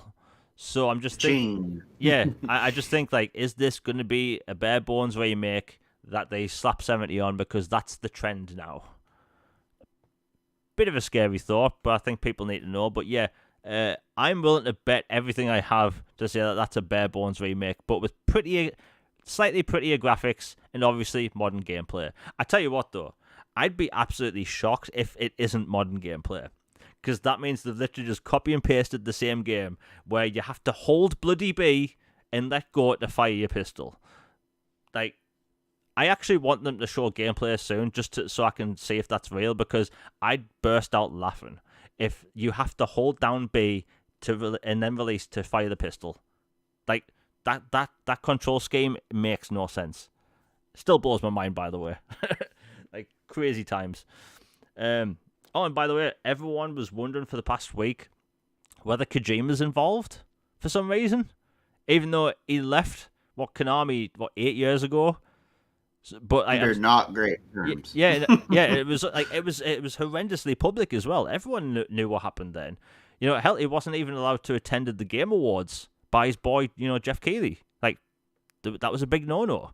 So I'm just thinking, yeah, I just think, like, is this going to be a bare bones remake that they slap 70 on because that's the trend now? Bit of a scary thought, but I think people need to know. But yeah, I'm willing to bet everything I have to say that that's a bare bones remake, but with slightly prettier graphics and obviously modern gameplay. I tell you what, though, I'd be absolutely shocked if it isn't modern gameplay, because that means they've literally just copy and pasted the same game where you have to hold bloody B and let go to fire your pistol. Like, I actually want them to show gameplay soon, so I can see if that's real, because I'd burst out laughing if you have to hold down B and then release to fire the pistol. Like, that control scheme makes no sense. Still blows my mind, by the way. Like, crazy times. And by the way, everyone was wondering for the past week whether Kojima's involved for some reason, even though he left Konami 8 years ago. But They're not great terms. Yeah, it was horrendously public as well. Everyone knew what happened then. Hell, he wasn't even allowed to attend the Game Awards by his boy, Jeff Keighley. Like, that was a big no-no.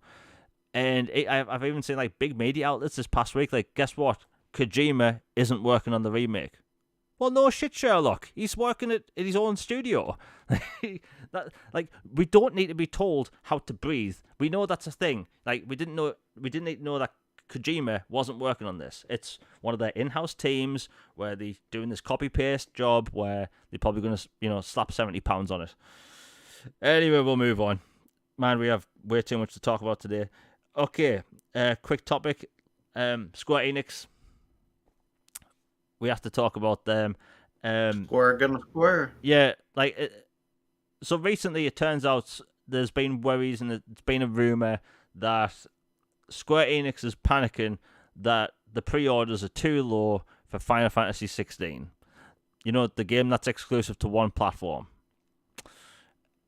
And I've even seen like big media outlets this past week. Like, guess what? Kojima isn't working on the remake. Well, no shit, Sherlock. He's working at his own studio. We don't need to be told how to breathe. We know that's a thing. Like, we didn't need to know that Kojima wasn't working on this. It's one of their in-house teams where they're doing this copy-paste job where they're probably going to, slap £70 on it. Anyway, we'll move on. Man, we have way too much to talk about today. Okay, quick topic. Square Enix. We have to talk about them. Square gonna square. Yeah, so recently it turns out there's been worries and it's been a rumor that Square Enix is panicking that the pre-orders are too low for Final Fantasy 16. The game that's exclusive to one platform.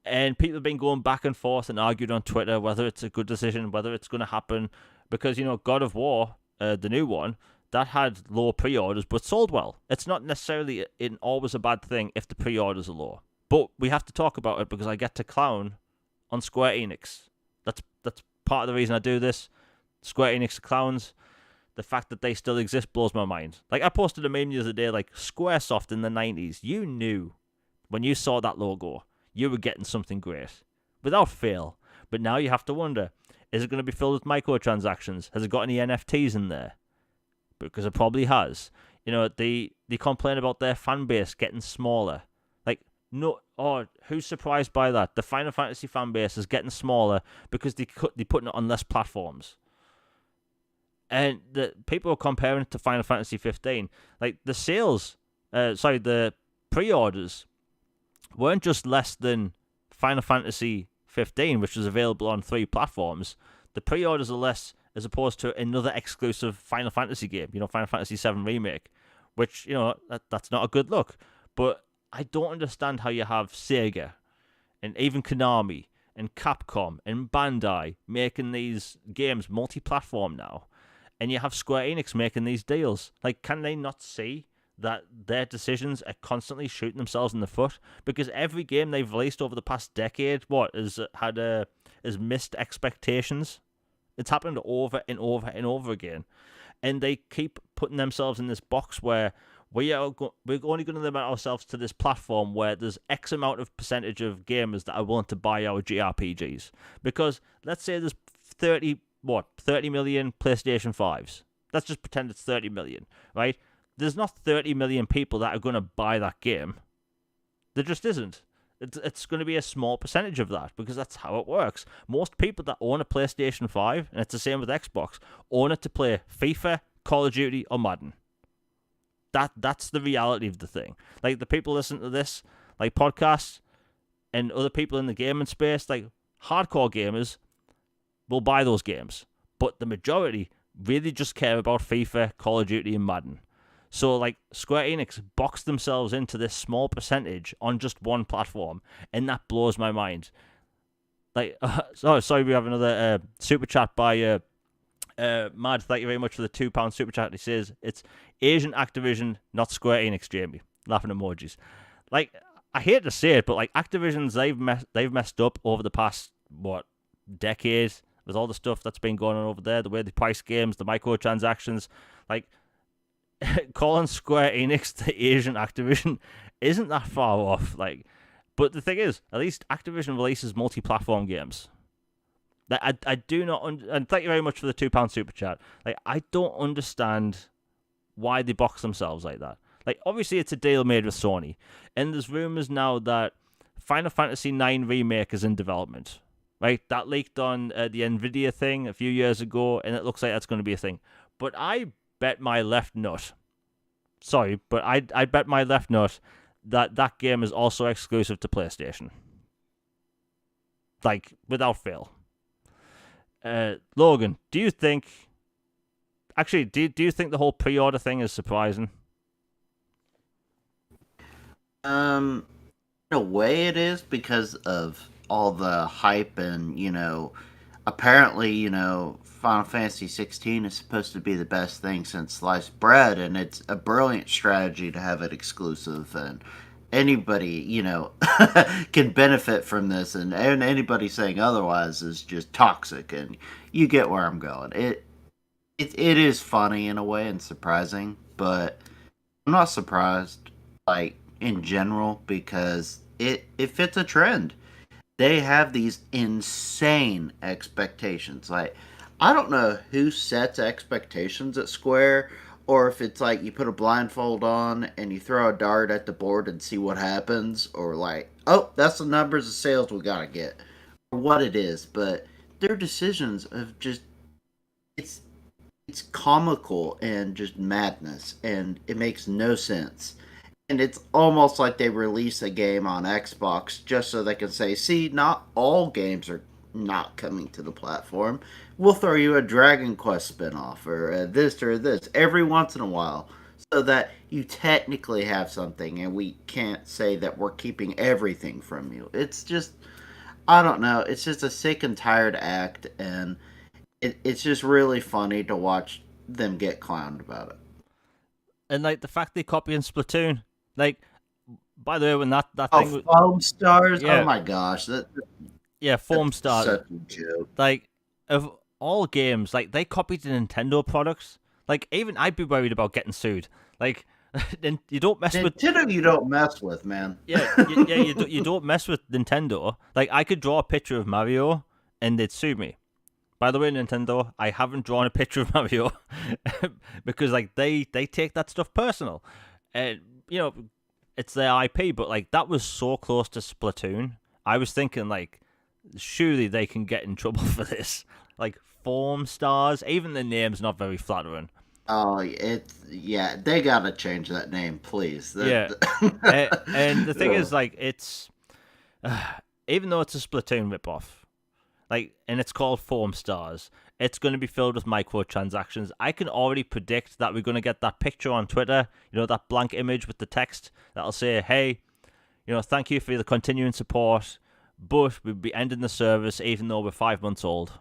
And people have been going back and forth and argued on Twitter whether it's a good decision, whether it's going to happen. Because, God of War, the new one, that had low pre-orders but sold well. It's not necessarily always a bad thing if the pre-orders are low. But we have to talk about it because I get to clown on Square Enix. That's part of the reason I do this. Square Enix are clowns. The fact that they still exist blows my mind. Like, I posted a meme the other day, like, Squaresoft in the 90s. You knew when you saw that logo, you were getting something great. Without fail. But now you have to wonder, is it going to be filled with microtransactions? Has it got any NFTs in there? Because it probably has. They complain about their fan base getting smaller. Like, no, who's surprised by that? The Final Fantasy fan base is getting smaller because they're putting it on less platforms. And the people are comparing it to Final Fantasy 15. Like, the the pre-orders weren't just less than Final Fantasy 15, which was available on 3 platforms. The pre-orders are less as opposed to another exclusive Final Fantasy game, Final Fantasy 7 Remake, which, that's not a good look. But I don't understand how you have Sega and even Konami and Capcom and Bandai making these games multi-platform now, and you have Square Enix making these deals. Like, can they not see that their decisions are constantly shooting themselves in the foot? Because every game they've released over the past decade, has missed expectations. It's happened over and over and over again. And they keep putting themselves in this box where we're only going to limit ourselves to this platform where there's X amount of percentage of gamers that are willing to buy our JRPGs. Because let's say there's 30 million PlayStation 5s. Let's just pretend it's 30 million, right? There's not 30 million people that are going to buy that game. There just isn't. It's going to be a small percentage of that because that's how it works. Most people that own a PlayStation 5, and it's the same with Xbox, own it to play FIFA, Call of Duty, or Madden. That's the reality of the thing. Like, the people listen to this, like podcasts, and other people in the gaming space, like hardcore gamers, will buy those games. But the majority really just care about FIFA, Call of Duty, and Madden. So, like, Square Enix boxed themselves into this small percentage on just one platform, and that blows my mind. Like, sorry, we have another super chat by Mad. Thank you very much for the £2 super chat. He says it's Asian Activision, not Square Enix. Jamie, laughing emojis. Like, I hate to say it, but like Activision's they've messed up over the past decade with all the stuff that's been going on over there, the way they price games, the microtransactions, like. Calling Square Enix the Asian Activision isn't that far off. Like, but the thing is, at least Activision releases multi-platform games. Like, I do not, and thank you very much for the £2 super chat. Like, I don't understand why they box themselves like that. Like, obviously it's a deal made with Sony, and there's rumors now that Final Fantasy IX remake is in development. Right, that leaked on the Nvidia thing a few years ago, and it looks like that's going to be a thing. But I bet my left nut. Sorry, but I bet my left nut that game is also exclusive to PlayStation. Like, without fail. Logan, do you think? Actually, do you think the whole pre-order thing is surprising? Um, in a way, it is because of all the hype and apparently Final Fantasy 16 is supposed to be the best thing since sliced bread, and it's a brilliant strategy to have it exclusive and. Anybody, can benefit from this, and anybody saying otherwise is just toxic. And you get where I'm going. It is funny in a way and surprising, but I'm not surprised, like in general, because it fits a trend. They have these insane expectations. Like, I don't know who sets expectations at Square, or if it's like you put a blindfold on and you throw a dart at the board and see what happens, or like, oh, that's the numbers of sales we gotta get, or what it is. But their decisions of just it's it's comical and just madness, and it makes no sense. And it's almost like they release a game on Xbox just so they can say, see, not all games are not coming to the platform. We'll throw you a Dragon Quest spinoff or this every once in a while so that you technically have something and we can't say that we're keeping everything from you. It's just, I don't know. It's just a sick and tired act, and it's just really funny to watch them get clowned about it. And like the fact they copying Splatoon, like by the way, when that Oh, thing, foam stars! Oh yeah, my gosh, yeah, Foam that's Stars, such a joke. like of all games, like they copied the Nintendo products. Like even I'd be worried about getting sued. Like, then you don't mess with. Nintendo, you don't mess with, man. Yeah, you don't mess with Nintendo. Like I could draw a picture of Mario, and they'd sue me. By the way, Nintendo, I haven't drawn a picture of Mario because like they take that stuff personal, and you know it's their IP. But like that was so close to Splatoon. I was thinking like surely they can get in trouble for this. Like Form Stars, even the name's not very flattering. Oh, yeah. They gotta change that name, please. Yeah, and the thing is, like, it's even though it's a Splatoon ripoff, like, and it's called Foam Stars, it's going to be filled with microtransactions. I can already predict that we're going to get that picture on Twitter, that blank image with the text that'll say, "Hey, thank you for the continuing support, but we'll be ending the service even though we're 5 months old."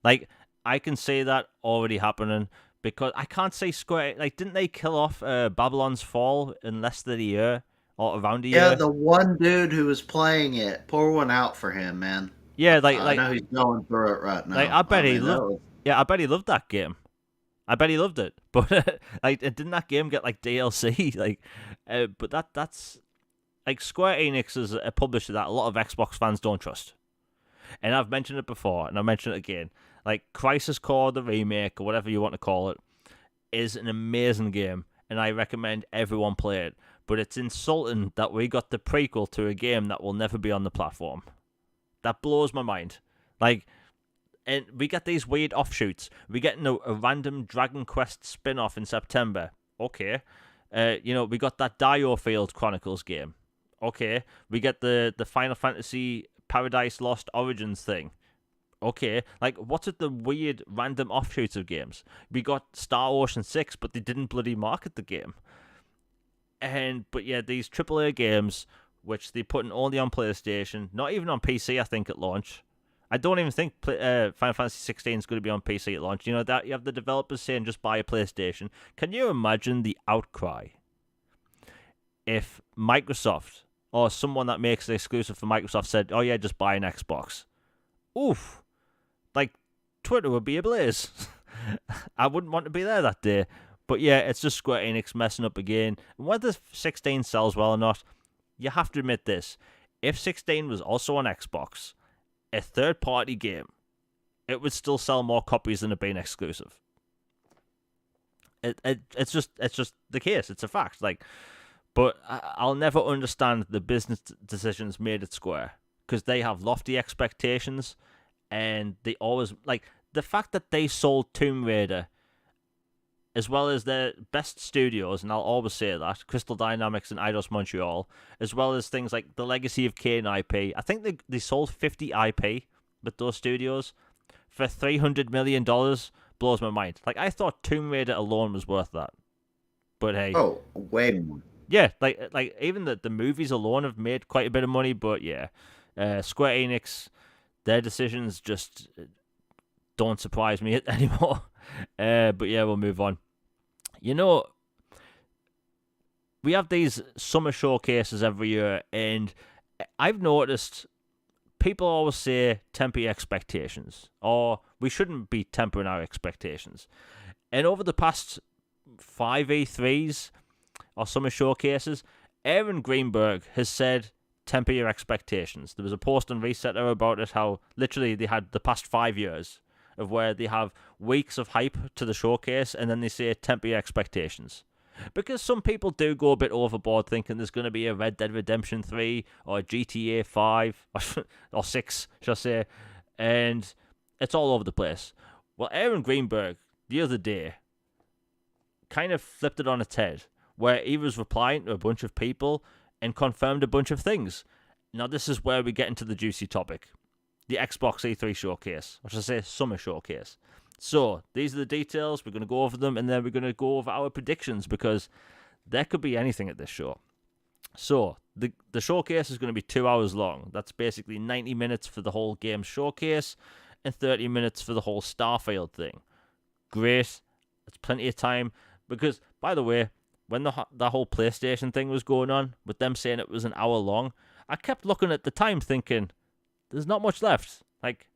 Like, I can see that already happening because I can't say Square. Like, didn't they kill off Babylon's Fall in less than a year or around a Yeah, year? the one dude who was playing it, pour one out for him, man. Yeah, I know he's going through it right I now. bet I he mean, that loved. was Yeah, I bet he loved that game. I bet he loved it. But like, didn't that game get like DLC? Like, but that's like Square Enix is a publisher that a lot of Xbox fans don't trust. And I've mentioned it before, and I'll mention it again. Like Crisis Core, the remake, or whatever you want to call it, is an amazing game, and I recommend everyone play it. But it's insulting that we got the prequel to a game that will never be on the platform. That blows my mind. Like, and we get these weird offshoots. We get a random Dragon Quest spin-off in September. Okay. We got that Diofield Chronicles game. Okay. We get the Final Fantasy Paradise Lost Origins thing. Okay, like what's with the weird random offshoots of games? We got Star Ocean 6, but they didn't bloody market the game. But yeah, these AAA games, which they putting only on PlayStation, not even on PC, I think, at launch. I don't even think Final Fantasy 16 is going to be on PC at launch. That you have the developers saying just buy a PlayStation. Can you imagine the outcry if Microsoft or someone that makes it exclusive for Microsoft said, "Oh yeah, just buy an Xbox"? Oof. Like, Twitter would be ablaze. I wouldn't want to be there that day. But yeah, it's just Square Enix messing up again. Whether 16 sells well or not, you have to admit this. If 16 was also on Xbox, a third-party game, it would still sell more copies than it being exclusive. It's just the case. It's a fact. Like, but I'll never understand the business decisions made at Square because they have lofty expectations. And they always, like, the fact that they sold Tomb Raider as well as their best studios, and I'll always say that, Crystal Dynamics and Eidos Montreal, as well as things like the Legacy of Kain IP. I think they sold 50 IP with those studios. for $300 million blows my mind. Like, I thought Tomb Raider alone was worth that. But hey. Oh, way more. Yeah, like even the movies alone have made quite a bit of money, but yeah. Square Enix, their decisions just don't surprise me anymore. But yeah, we'll move on. You know, we have these summer showcases every year, and I've noticed people always say temper your expectations, or we shouldn't be tempering our expectations. And over the past 5 E3s or summer showcases, Aaron Greenberg has said temper your expectations. There was a post on Resetter about it, how literally they had the past 5 years of where they have weeks of hype to the showcase, and then they say temper your expectations. Because some people do go a bit overboard thinking there's going to be a Red Dead Redemption 3 or a GTA 5 or 6, should I say, and it's all over the place. Well, Aaron Greenberg, the other day, kind of flipped it on its head, where he was replying to a bunch of people and confirmed a bunch of things. Now, this is where we get into the juicy topic. The Xbox E3 showcase, or should I say summer showcase. So, these are the details. We're going to go over them, and then we're going to go over our predictions, because there could be anything at this show. So, the showcase is going to be 2 hours long. That's basically 90 minutes for the whole game showcase and 30 minutes for the whole Starfield thing. Great. That's plenty of time. Because, by the way, when the whole PlayStation thing was going on, with them saying it was an hour long, I kept looking at the time thinking, there's not much left. Like,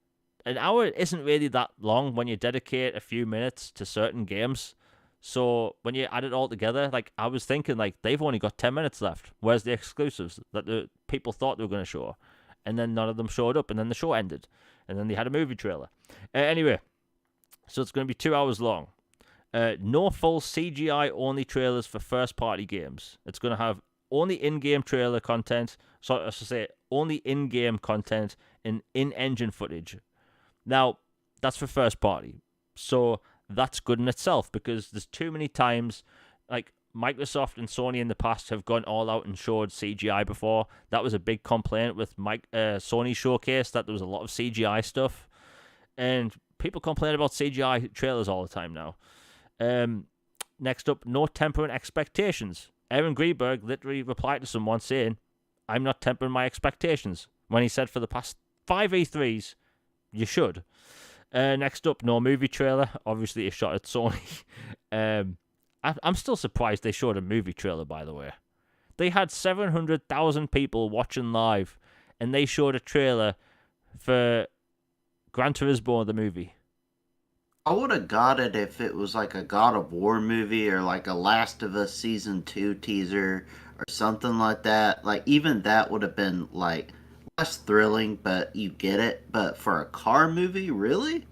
an hour isn't really that long when you dedicate a few minutes to certain games. So when you add it all together, like, I was thinking, like, they've only got 10 minutes left. Where's the exclusives that the people thought they were going to show? And then none of them showed up, and then the show ended. And then they had a movie trailer. Anyway, so it's going to be 2 hours long. No full CGI-only trailers for first-party games. It's going to have only in-game trailer content. So I should say, only in-game content and in-engine footage. Now, that's for first party. So that's good in itself, because there's too many times, like, Microsoft and Sony in the past have gone all out and showed CGI before. That was a big complaint with Sony showcase, that there was a lot of CGI stuff. And people complain about CGI trailers all the time now. Next up, no tempering expectations. Aaron Greenberg literally replied to someone saying, I'm not tempering my expectations, when he said for the past 5 E3s, you should. Next up, no movie trailer. Obviously, a shot at Sony. I'm still surprised they showed a movie trailer, by the way. They had 700,000 people watching live, and they showed a trailer for Gran Turismo, the movie. I would have got it if it was like a God of War movie, or like a Last of Us Season 2 teaser or something like that. Like, even that would have been, like, less thrilling, but you get it. But for a car movie, really?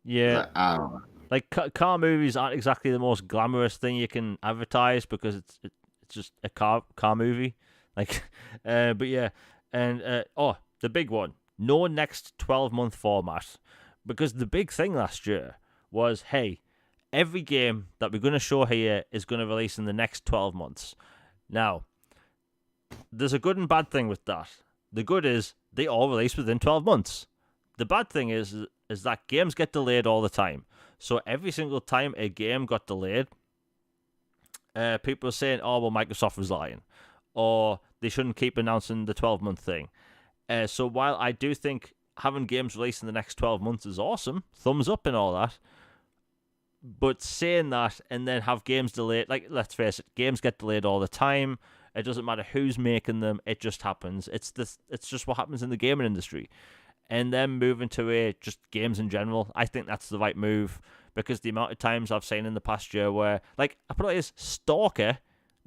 Yeah. Like, I don't know. Like, car movies aren't exactly the most glamorous thing you can advertise, because it's just a car movie. Like, but yeah. And, the big one. No next 12-month format. Because the big thing last year was, hey, every game that we're going to show here is going to release in the next 12 months. Now, there's a good and bad thing with that. The good is they all release within 12 months. The bad thing is that games get delayed all the time. So every single time a game got delayed, people are saying, oh, well, Microsoft was lying. Or they shouldn't keep announcing the 12-month thing. So while I do think having games released in the next 12 months is awesome, thumbs up and all that, but saying that and then have games delayed, like, let's face it, games get delayed all the time. It doesn't matter who's making them, it just happens. It's just what happens in the gaming industry. And then moving to just games in general, I think that's the right move, because the amount of times I've seen in the past year where, like, I put it as Stalker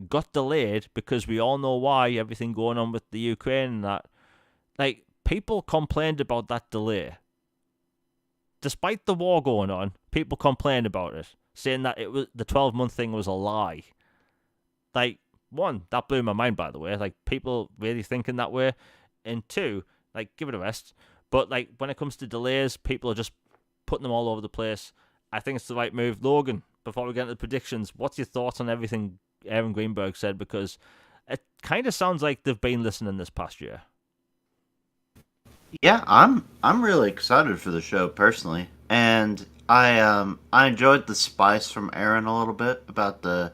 got delayed because we all know why, everything going on with the Ukraine and that. Like, people complained about that delay. Despite the war going on, people complained about it, saying that it was the 12-month thing was a lie. Like, one, that blew my mind, by the way. Like, people really thinking that way. And two, like, give it a rest. But, like, when it comes to delays, people are just putting them all over the place. I think it's the right move. Logan, before we get into the predictions, what's your thoughts on everything Aaron Greenberg said? Because it kind of sounds like they've been listening this past year. Yeah, I'm really excited for the show personally, and I enjoyed the spice from Aaron a little bit about the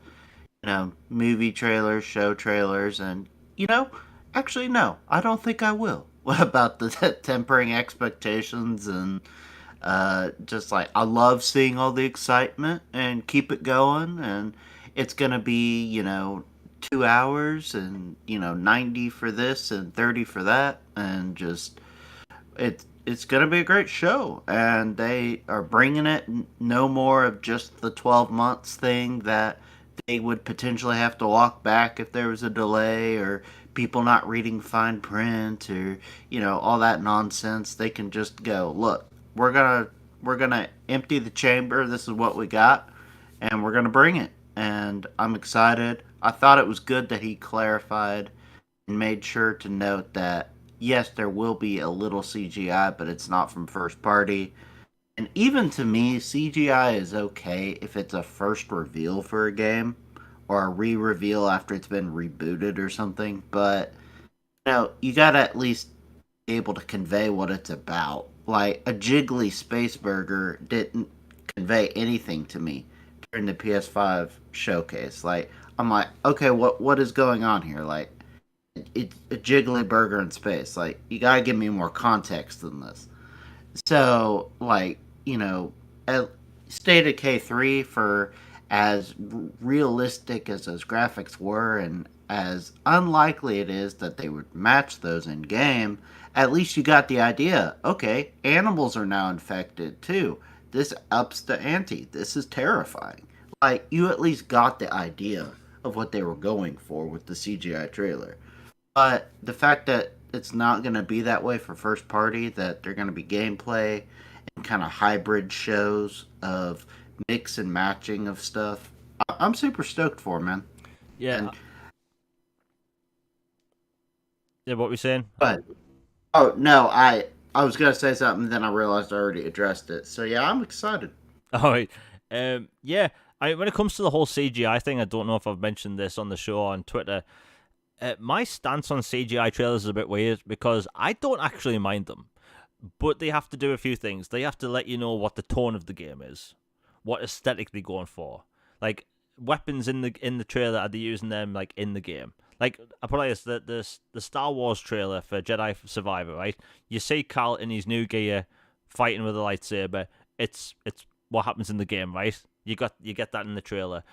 movie trailers, show trailers, and you know, actually no, I don't think I will about the tempering expectations and just like I love seeing all the excitement and keep it going, and it's gonna be 2 hours and 90 for this and 30 for that, and just it's gonna be a great show, and they are bringing it. No more of just the 12 months thing that they would potentially have to walk back if there was a delay or people not reading fine print or all that nonsense. They can just go, look, we're gonna empty the chamber. This is what we got, and we're gonna bring it. And I'm excited. I thought it was good that he clarified and made sure to note that yes, there will be a little CGI, but it's not from first party. And even to me, CGI is okay if it's a first reveal for a game or a re-reveal after it's been rebooted or something. But you gotta at least be able to convey what it's about. Like a jiggly space burger didn't convey anything to me during the PS5 showcase. Like I'm like, okay, what is going on here? Like it's a jiggly burger in space. Like you gotta give me more context than this. So like at State of K3 for as realistic as those graphics were and as unlikely it is that they would match those in game, at least you got the idea. Okay, animals are now infected too. This ups the ante. This is terrifying. Like you at least got the idea of what they were going for with the CGI trailer. But the fact that it's not going to be that way for first party, that they're going to be gameplay and kind of hybrid shows of mix and matching of stuff, I'm super stoked for, man. Yeah, And yeah. What we saying? but oh no, I was gonna say something, then I realized I already addressed it. So yeah, I'm excited. All right. Yeah. When it comes to the whole CGI thing, I don't know if I've mentioned this on the show or on Twitter. My stance on CGI trailers is a bit weird because I don't actually mind them, but they have to do a few things. They have to let you know what the tone of the game is, what aesthetic they're going for. Like weapons in the trailer, are they using them like in the game? Like I put it like this: the Star Wars trailer for Jedi Survivor, right? You see Cal in his new gear fighting with a lightsaber. It's what happens in the game, right? You get that in the trailer.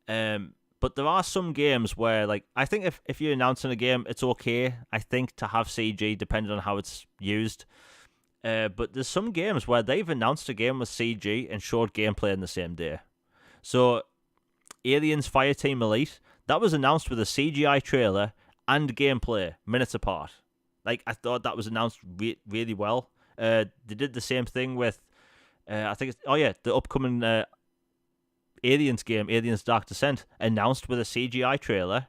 But there are some games where, like, I think if you're announcing a game, it's okay, I think, to have CG depending on how it's used. But there's some games where they've announced a game with CG and showed gameplay in the same day. So, Aliens Fireteam Elite, that was announced with a CGI trailer and gameplay minutes apart. Like, I thought that was announced really well. They did the same thing with, I think the upcoming Aliens game, Aliens Dark Descent, announced with a CGI trailer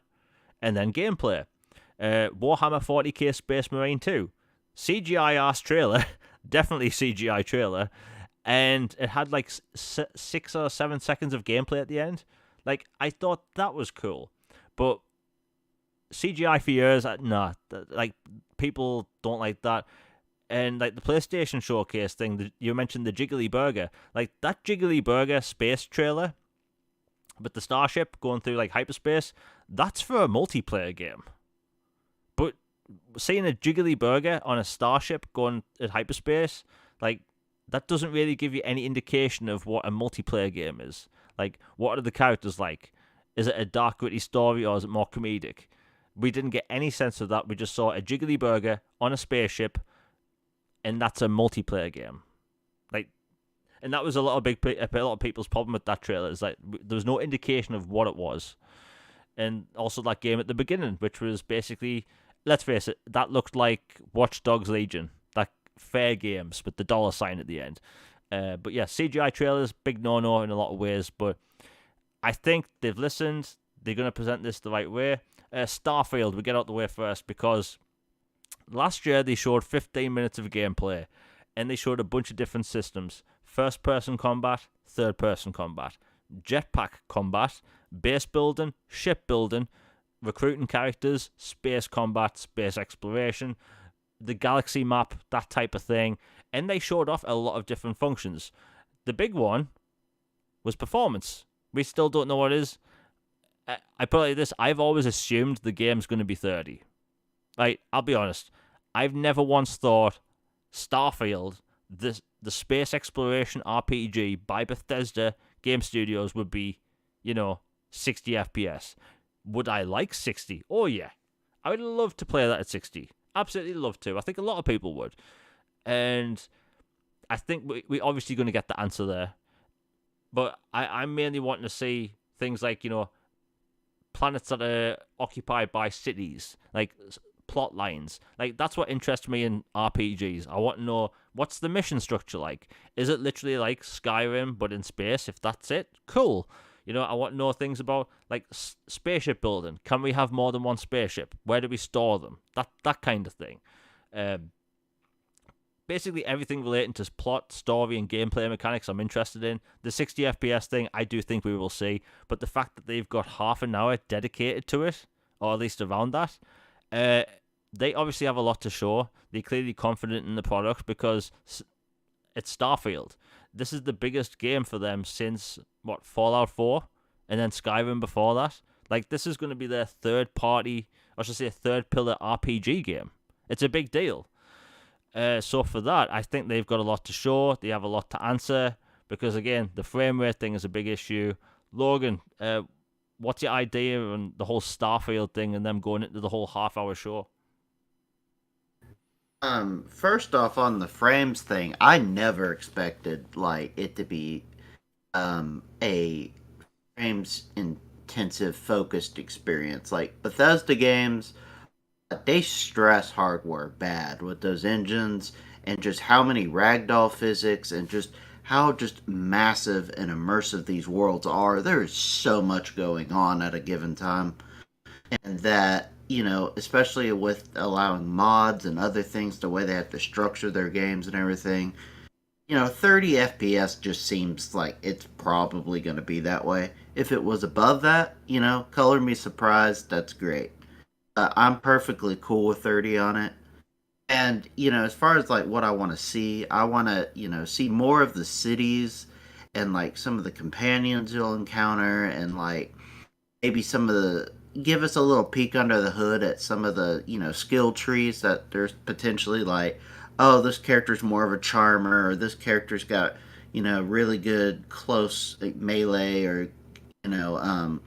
and then gameplay. Warhammer 40k Space Marine 2, CGI ass trailer, definitely CGI trailer, and it had like 6 or 7 seconds of gameplay at the end. Like, I thought that was cool, but CGI for years, nah, like people don't like that. And like the PlayStation Showcase thing, you mentioned the Jiggly Burger, like that Jiggly Burger space trailer with the starship going through like hyperspace, that's for a multiplayer game. But seeing a jiggly burger on a starship going at hyperspace, like that doesn't really give you any indication of what a multiplayer game is. Like, what are the characters like? Is it a dark, gritty story or is it more comedic? We didn't get any sense of that. We just saw a jiggly burger on a spaceship, and that's a multiplayer game. Like, and that was a lot of people's problem with that trailer. Is like there was no indication of what it was, and also that game at the beginning, which was basically, let's face it, that looked like Watch Dogs Legion, that fair games with the dollar sign at the end. But yeah, CGI trailers, big no-no in a lot of ways, but I think they've listened. They're going to present this the right way. Starfield, we get out the way first because last year they showed 15 minutes of gameplay, and they showed a bunch of different systems. First-person combat, third-person combat, jetpack combat, base building, ship building, recruiting characters, space combat, space exploration, the galaxy map, that type of thing, and they showed off a lot of different functions. The big one was performance. We still don't know what it is. I put it like this: I've always assumed the game's going to be 30. Like, I'll be honest, I've never once thought Starfield, the space exploration RPG by Bethesda Game Studios, would be, 60 FPS. Would I like 60? Oh yeah, I would love to play that at 60. Absolutely love to. I think a lot of people would, and I think we obviously going to get the answer there. But I'm mainly wanting to see things like, planets that are occupied by cities, like plot lines. Like, that's what interests me in RPGs. I want to know, what's the mission structure like? Is it literally like Skyrim but in space? If that's it, cool. I want to know things about like spaceship building. Can we have more than one spaceship? Where do we store them? That kind of thing. Um, Basically everything relating to plot, story, and gameplay mechanics I'm interested in. The 60 FPS thing, I do think we will see, but the fact that they've got half an hour dedicated to it, or at least around that, they obviously have a lot to show. They're clearly confident in the product because it's Starfield. This is the biggest game for them since, Fallout 4? And then Skyrim before that? Like, this is going to be their third party, or should I say third pillar RPG game. It's a big deal. So for that, I think they've got a lot to show. They have a lot to answer because, again, the frame rate thing is a big issue. Logan, what's your idea on the whole Starfield thing and them going into the whole half-hour show? First off, on the frames thing, I never expected like it to be a frames intensive focused experience. Like Bethesda games, they stress hardware bad with those engines and just how many ragdoll physics and just how just massive and immersive these worlds are. There is so much going on at a given time, and that especially with allowing mods and other things, the way they have to structure their games and everything, 30 FPS just seems like it's probably going to be that way. If it was above that, color me surprised. That's great. I'm perfectly cool with 30 on it. And, as far as like what I want to see, I want to, see more of the cities and like some of the companions you'll encounter and like maybe some of the give us a little peek under the hood at some of the, skill trees that there's potentially like, oh, this character's more of a charmer or this character's got, really good close like, melee or, you know, um,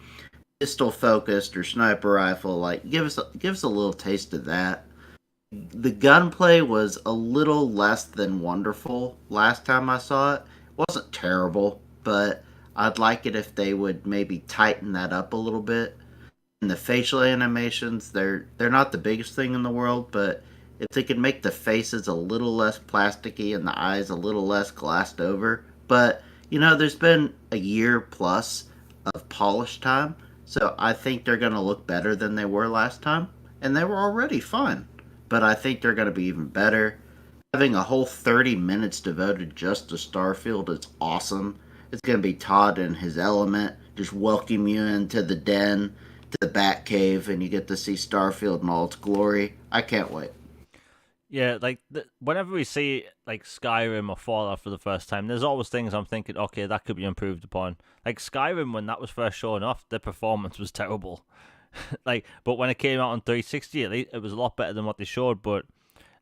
pistol focused or sniper rifle. Like, give us a little taste of that. The gunplay was a little less than wonderful last time I saw it. It wasn't terrible, but I'd like it if they would maybe tighten that up a little bit. And the facial animations, they're not the biggest thing in the world, but if they could make the faces a little less plasticky and the eyes a little less glassed over. But, there's been a year plus of polish time, so I think they're going to look better than they were last time. And they were already fun, but I think they're going to be even better. Having a whole 30 minutes devoted just to Starfield is awesome. It's going to be Todd in his element, just welcome you into the den, to the Batcave, and you get to see Starfield in all its glory. I can't wait. Yeah, like whenever we see like Skyrim or Fallout for the first time, there's always things I'm thinking, okay, that could be improved upon. Like Skyrim, when that was first shown off, the performance was terrible. But when it came out on 360, at least it was a lot better than what they showed. But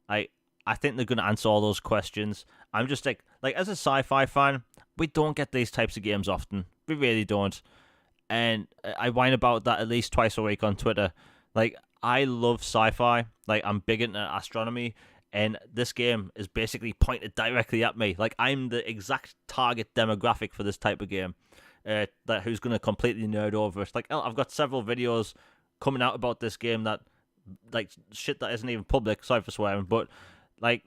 I, I think they're gonna answer all those questions. I'm just like as a sci-fi fan, we don't get these types of games often. We really don't. And I whine about that at least twice a week on Twitter. Like, I love sci-fi. Like, I'm big into astronomy, and this game is basically pointed directly at me. Like, I'm the exact target demographic for this type of game. That who's gonna completely nerd over it. Like, I've got several videos coming out about this game that, like, shit that isn't even public. Sorry for swearing, but like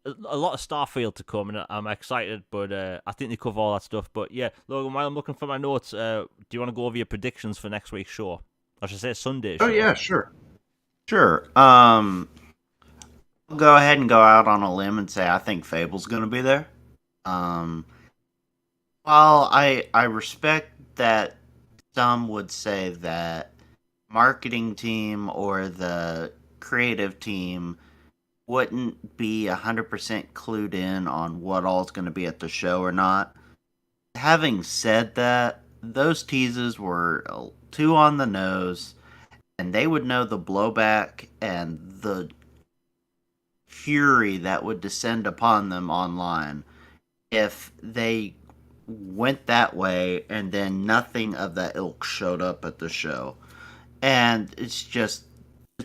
a lot of Starfield to come, and I'm excited. But I think they cover all that stuff. But yeah, Logan, while I'm looking for my notes, do you want to go over your predictions for next week's show? I should say Sunday's Oh show. yeah, sure. Sure. I'll go ahead and go out on a limb and say I think Fable's going to be there. Um, while I respect that some would say that marketing team or the creative team wouldn't be 100% clued in on what all's going to be at the show or not. Having said that, those teases were too on the nose, and they would know the blowback and the fury that would descend upon them online if they went that way and then nothing of that ilk showed up at the show. And it's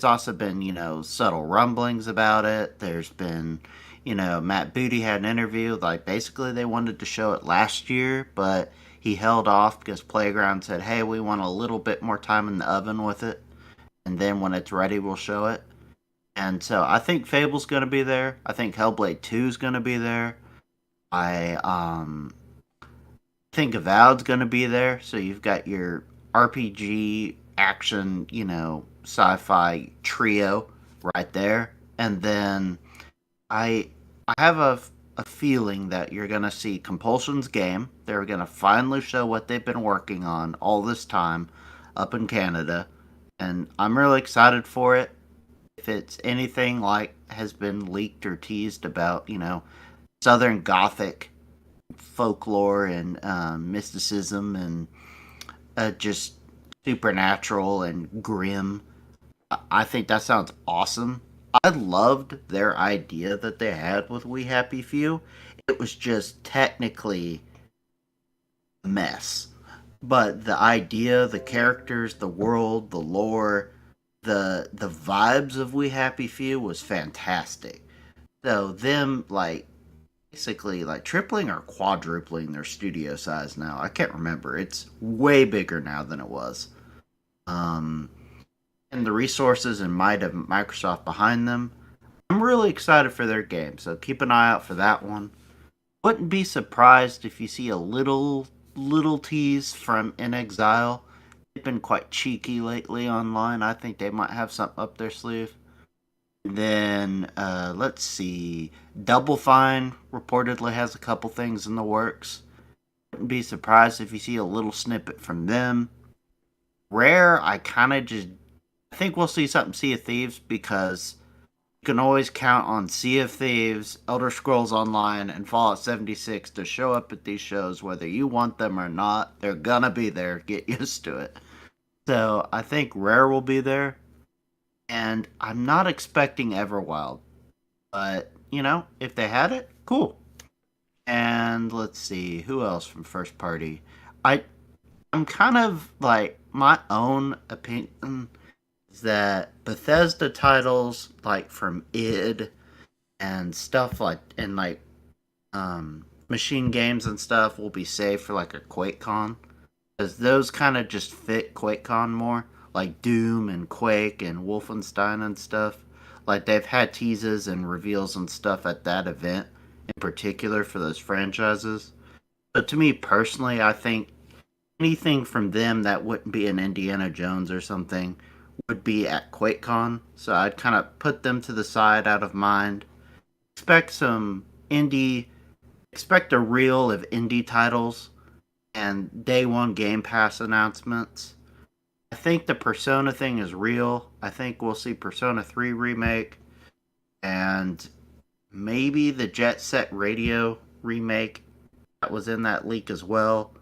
also been, subtle rumblings about it. There's been, Matt Booty had an interview, like basically they wanted to show it last year, but he held off because Playground said, hey, we want a little bit more time in the oven with it, and then when it's ready, we'll show it. And so I think Fable's going to be there. I think Hellblade 2 is going to be there. I think Avowed's going to be there. So you've got your RPG action, sci-fi trio right there. And then I have a feeling that you're going to see Compulsion's game. They're going to finally show what they've been working on all this time up in Canada. And I'm really excited for it. If it's anything like has been leaked or teased about, Southern Gothic folklore and mysticism and just supernatural and grim, I think that sounds awesome. I loved their idea that they had with We Happy Few. It was just technically a mess. But the idea, the characters, the world, the lore, the vibes of We Happy Few was fantastic. So them basically tripling or quadrupling their studio size now. I can't remember. It's way bigger now than it was. And the resources and might of Microsoft behind them. I'm really excited for their game, so keep an eye out for that one. Wouldn't be surprised if you see a little tease from In Exile. They've been quite cheeky lately online. I think they might have something up their sleeve. Then, let's see. Double Fine reportedly has a couple things in the works. Wouldn't be surprised if you see a little snippet from them. Rare, I think we'll see something Sea of Thieves because you can always count on Sea of Thieves, Elder Scrolls Online, and Fallout 76 to show up at these shows whether you want them or not. They're gonna be there. Get used to it. So I think Rare will be there. And I'm not expecting Everwild. But, if they had it, cool. And let's see, who else from first party? I'm kind of my own opinion is that Bethesda titles from id and stuff machine games and stuff will be saved for a QuakeCon, because those kind of just fit QuakeCon more, like Doom and Quake and Wolfenstein and stuff. They've had teases and reveals and stuff at that event in particular for those franchises. But to me personally, I think anything from them that wouldn't be an Indiana Jones or something would be at QuakeCon. So I'd kind of put them to the side out of mind. Expect a reel of indie titles and day one Game Pass announcements. I think the Persona thing is real. I think we'll see Persona 3 remake and maybe the Jet Set Radio remake that was in that leak as well.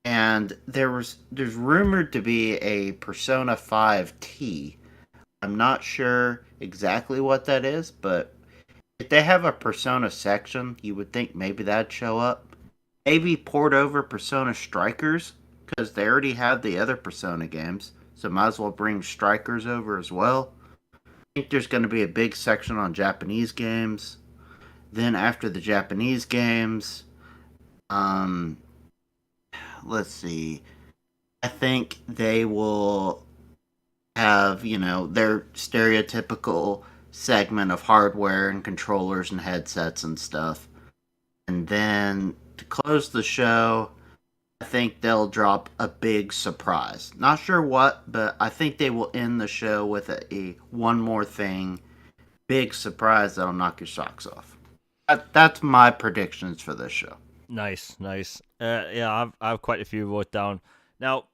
And there's rumored to be a Persona 5T. I'm not sure exactly what that is, but if they have a Persona section, you would think maybe that'd show up. Maybe port over Persona Strikers, because they already have the other Persona games, so might as well bring Strikers over as well. I think there's going to be a big section on Japanese games. Then after the Japanese games, let's see. I think they will have, their stereotypical segment of hardware and controllers and headsets and stuff. And then to close the show, I think they'll drop a big surprise. Not sure what, but I think they will end the show with a one more thing, big surprise that'll knock your socks off. That's my predictions for this show. Nice. Yeah, I have quite a few wrote down. Now,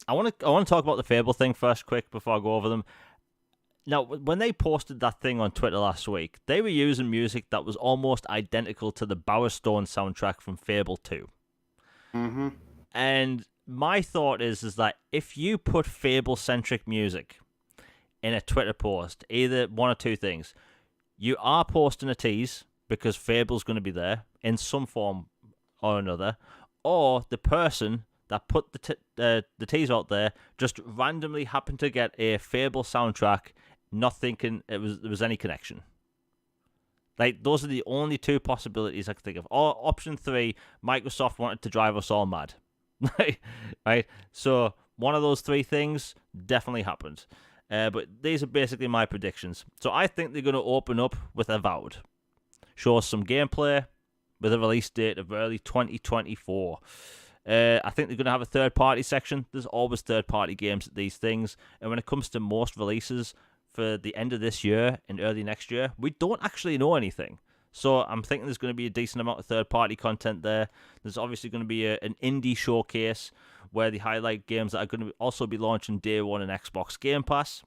I want to talk about the Fable thing first, quick, before I go over them. Now, when they posted that thing on Twitter last week, they were using music that was almost identical to the Bowerstone soundtrack from Fable 2. Mm-hmm. And my thought is that if you put Fable-centric music in a Twitter post, either one or two things, you are posting a tease because Fable's going to be there in some form or another, or the person that put the tease out there just randomly happened to get a Fable soundtrack, not thinking there was any connection. Like, those are the only two possibilities I can think of. Or option 3, Microsoft wanted to drive us all mad. Right? So one of those three things definitely happened. But these are basically my predictions. So I think they're going to open up with Avowed. Show us some gameplay with a release date of early 2024. I think they're going to have a third-party section. There's always third-party games at these things. And when it comes to most releases for the end of this year and early next year, we don't actually know anything. So I'm thinking there's going to be a decent amount of third-party content there. There's obviously going to be an indie showcase where they highlight games that are going to also be launching day one in Xbox Game Pass.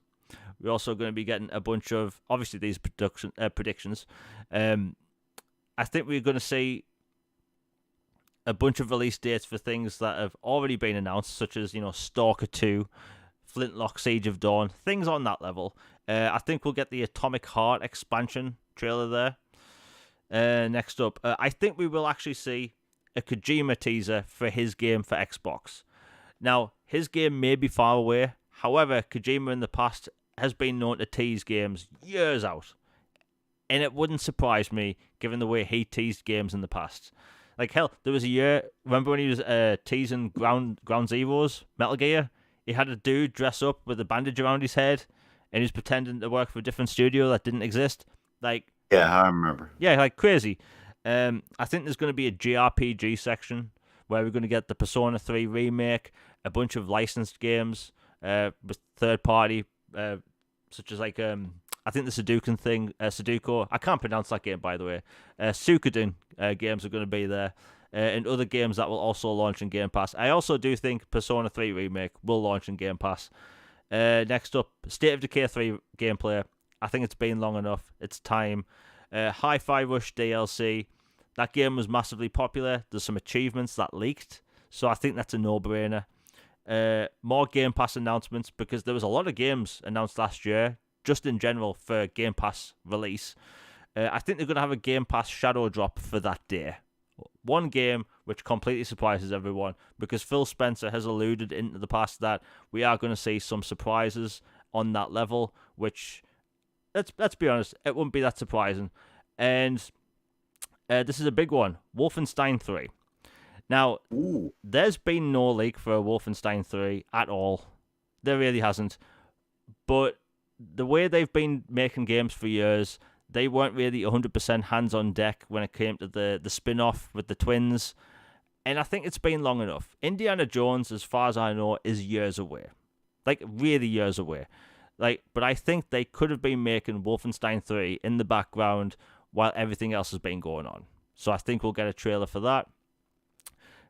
We're also going to be getting a bunch of, obviously, these predictions. I think we're going to see a bunch of release dates for things that have already been announced, such as, Stalker 2, Flintlock Siege of Dawn, things on that level. I think we'll get the Atomic Heart expansion trailer there. Next up, I think we will actually see a Kojima teaser for his game for Xbox. Now, his game may be far away. However, Kojima in the past has been known to tease games years out. And it wouldn't surprise me, given the way he teased games in the past. Like, hell, there was a year, remember when he was teasing Ground Zeroes, Metal Gear? He had a dude dress up with a bandage around his head, and he was pretending to work for a different studio that didn't exist. Like, yeah, I remember. Yeah, like crazy. I think there's going to be a JRPG section where we're going to get the Persona 3 remake, a bunch of licensed games with third party, such as like I think the Sudoku. I can't pronounce that game, by the way. Suikoden games are going to be there, and other games that will also launch in Game Pass. I also do think Persona 3 remake will launch in Game Pass. Next up, State of Decay 3 gameplay. I think it's been long enough. It's time. Hi-Fi Rush DLC. That game was massively popular. There's some achievements that leaked, so I think that's a no-brainer. More Game Pass announcements, because there was a lot of games announced last year, just in general, for Game Pass release. I think they're going to have a Game Pass shadow drop for that day. One game which completely surprises everyone, because Phil Spencer has alluded in the past that we are going to see some surprises on that level, which, let's be honest, it wouldn't be that surprising. And this is a big one, Wolfenstein 3. Now, there's been no leak for Wolfenstein 3 at all. There really hasn't. But the way they've been making games for years, they weren't really 100% hands on deck when it came to the spin-off with the twins. And I think it's been long enough. Indiana Jones, as far as I know, is years away. Like, really years away. But I think they could have been making Wolfenstein 3 in the background while everything else has been going on. So I think we'll get a trailer for that.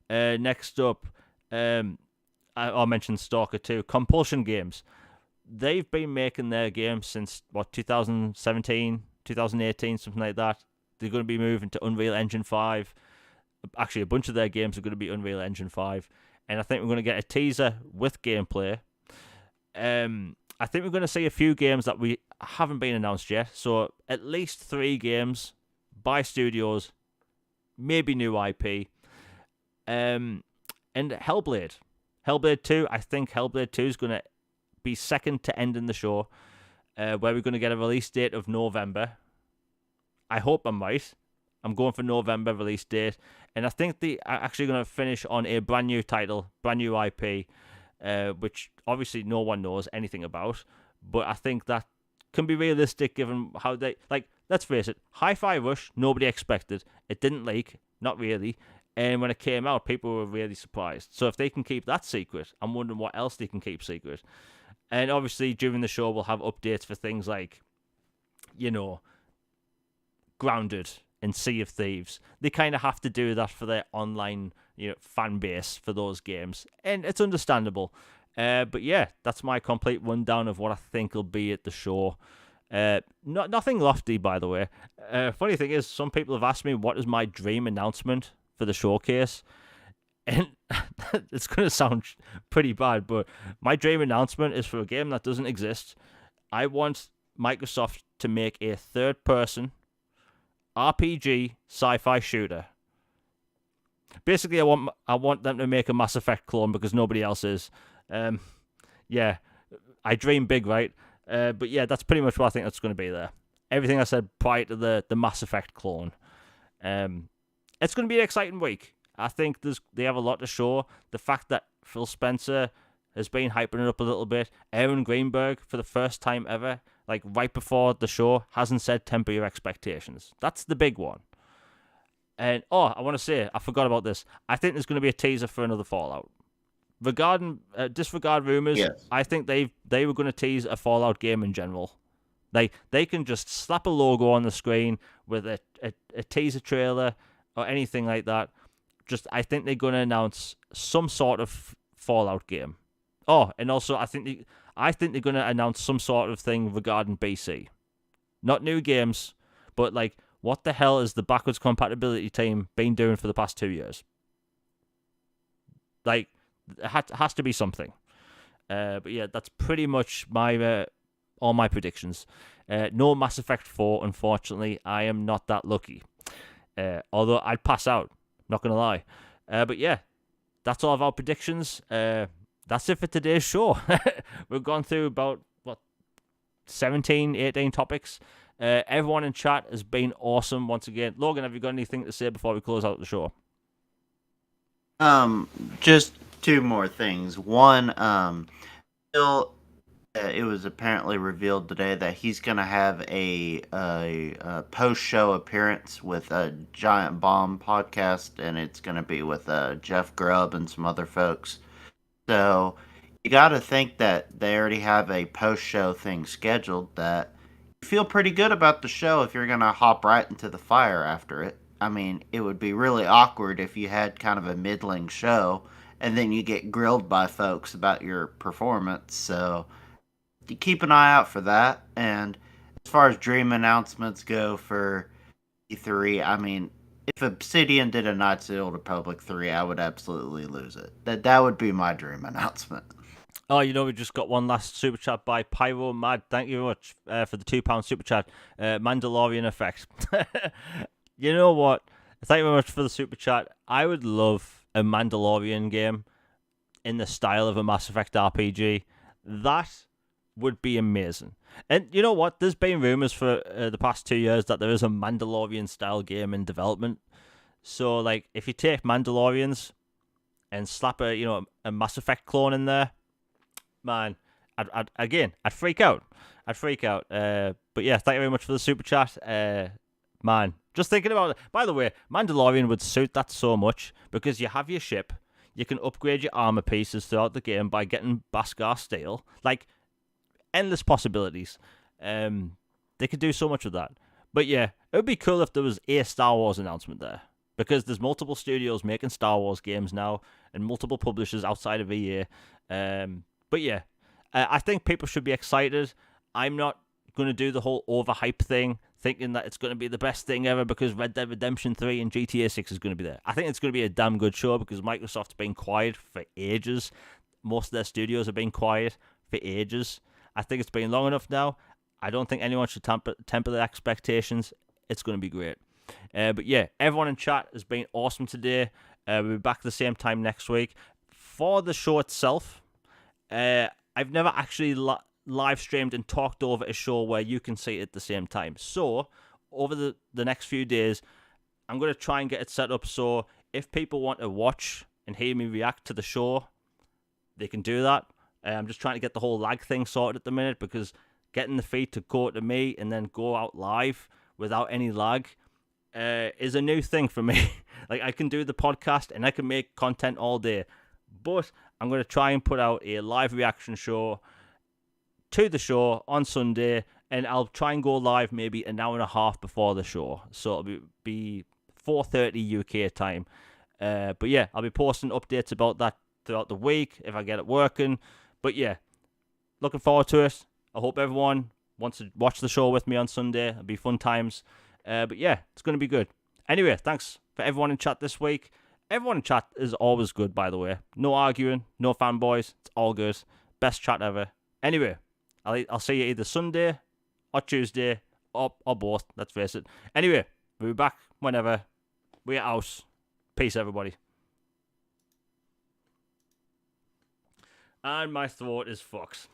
Next up, I'll mention Stalker 2. Compulsion Games. They've been making their games since, 2017, 2018, something like that. They're going to be moving to Unreal Engine 5. Actually, a bunch of their games are going to be Unreal Engine 5. And I think we're going to get a teaser with gameplay. I think we're going to see a few games that we haven't been announced yet. So at least 3 games by studios, maybe new IP. And Hellblade. Hellblade 2, I think Hellblade 2 is going to be second to end in the show, where we're going to get a release date of November. I hope I'm right. I'm going for November release date. And I think they are actually going to finish on a brand new title, brand new IP, which obviously no one knows anything about. But I think that can be realistic given how they... let's face it, Hi-Fi Rush, nobody expected. It didn't leak, not really. And when it came out, people were really surprised. So if they can keep that secret, I'm wondering what else they can keep secret. And obviously, during the show, we'll have updates for things like, Grounded and Sea of Thieves. They kind of have to do that for their online, fan base for those games. And it's understandable. But yeah, that's my complete rundown of what I think will be at the show. Nothing lofty, by the way. Funny thing is, some people have asked me what is my dream announcement for the showcase, and it's going to sound pretty bad, but my dream announcement is for a game that doesn't exist. I want Microsoft to make a third-person RPG sci-fi shooter. Basically, I want them to make a Mass Effect clone because nobody else is. Yeah, I dream big, right? But yeah, that's pretty much what I think that's going to be there. Everything I said prior to the Mass Effect clone. It's going to be an exciting week. I think they have a lot to show. The fact that Phil Spencer has been hyping it up a little bit. Aaron Greenberg, for the first time ever, like right before the show, hasn't said temper your expectations. That's the big one. And, I want to say, I forgot about this. I think there's going to be a teaser for another Fallout. Disregard rumors. Yes. I think they were going to tease a Fallout game in general. They can just slap a logo on the screen with a teaser trailer or anything like that. I think they're going to announce some sort of Fallout game. Oh, and also I think they're going to announce some sort of thing regarding BC. Not new games, but like, what the hell is the backwards compatibility team been doing for the past 2 years? Like, it has to be something. But yeah, that's pretty much my all my predictions. No Mass Effect 4, unfortunately. I am not that lucky. Although I'd pass out, not going to lie. But yeah, that's all of our predictions. That's it for today's show. We've gone through about, 17, 18 topics. Everyone in chat has been awesome once again. Logan, have you got anything to say before we close out the show? Just two more things. One, Phil, it was apparently revealed today that he's going to have a post-show appearance with a Giant Bomb podcast, and it's going to be with Jeff Grubb and some other folks. So you got to think that they already have a post-show thing scheduled, that you feel pretty good about the show if you're going to hop right into the fire after it. I mean, it would be really awkward if you had kind of a middling show and then you get grilled by folks about your performance. So you keep an eye out for that. And as far as dream announcements go for E3, I mean, if Obsidian did a Knights of the Old Republic 3, I would absolutely lose it. That would be my dream announcement. Oh, we just got one last super chat by Pyro Mad. Thank you very much for the £2 super chat. Mandalorian effect. You know what? Thank you very much for the super chat. I would love a Mandalorian game in the style of a Mass Effect RPG. That would be amazing. And you know what? There's been rumors for the past 2 years that there is a Mandalorian style game in development. So, like, if you take Mandalorians and slap a Mass Effect clone in there, man, I'd freak out. But yeah, thank you very much for the super chat. Man, just thinking about it. By the way, Mandalorian would suit that so much because you have your ship, you can upgrade your armor pieces throughout the game by getting Beskar steel. Like, endless possibilities. They could do so much with that. But yeah, it would be cool if there was a Star Wars announcement there, because there's multiple studios making Star Wars games now and multiple publishers outside of EA. But yeah, I think people should be excited. I'm not going to do the whole overhype thing, thinking that it's going to be the best thing ever because Red Dead Redemption 3 and GTA 6 is going to be there. I think it's going to be a damn good show because Microsoft's been quiet for ages. Most of their studios have been quiet for ages. I think it's been long enough now. I don't think anyone should temper their expectations. It's going to be great. But yeah, everyone in chat has been awesome today. We'll be back at the same time next week. For the show itself, I've never actually live streamed and talked over a show where you can see it at the same time. So, over the next few days, I'm going to try and get it set up so if people want to watch and hear me react to the show, they can do that. I'm just trying to get the whole lag thing sorted at the minute, because getting the feed to go to me and then go out live without any lag is a new thing for me. Like, I can do the podcast and I can make content all day, but I'm going to try and put out a live reaction show to the show on Sunday, and I'll try and go live maybe an hour and a half before the show, so it'll be 4:30 UK time. But yeah, I'll be posting updates about that throughout the week if I get it working. But yeah, looking forward to it. I hope everyone wants to watch the show with me on Sunday. It'll be fun times. But yeah, it's going to be good. Anyway, thanks for everyone in chat this week. Everyone in chat is always good, by the way. No arguing, no fanboys. It's all good. Best chat ever. Anyway, I'll see you either Sunday or Tuesday or both. Let's face it. Anyway, we'll be back whenever. We're out. Peace, everybody. And my throat is fucked.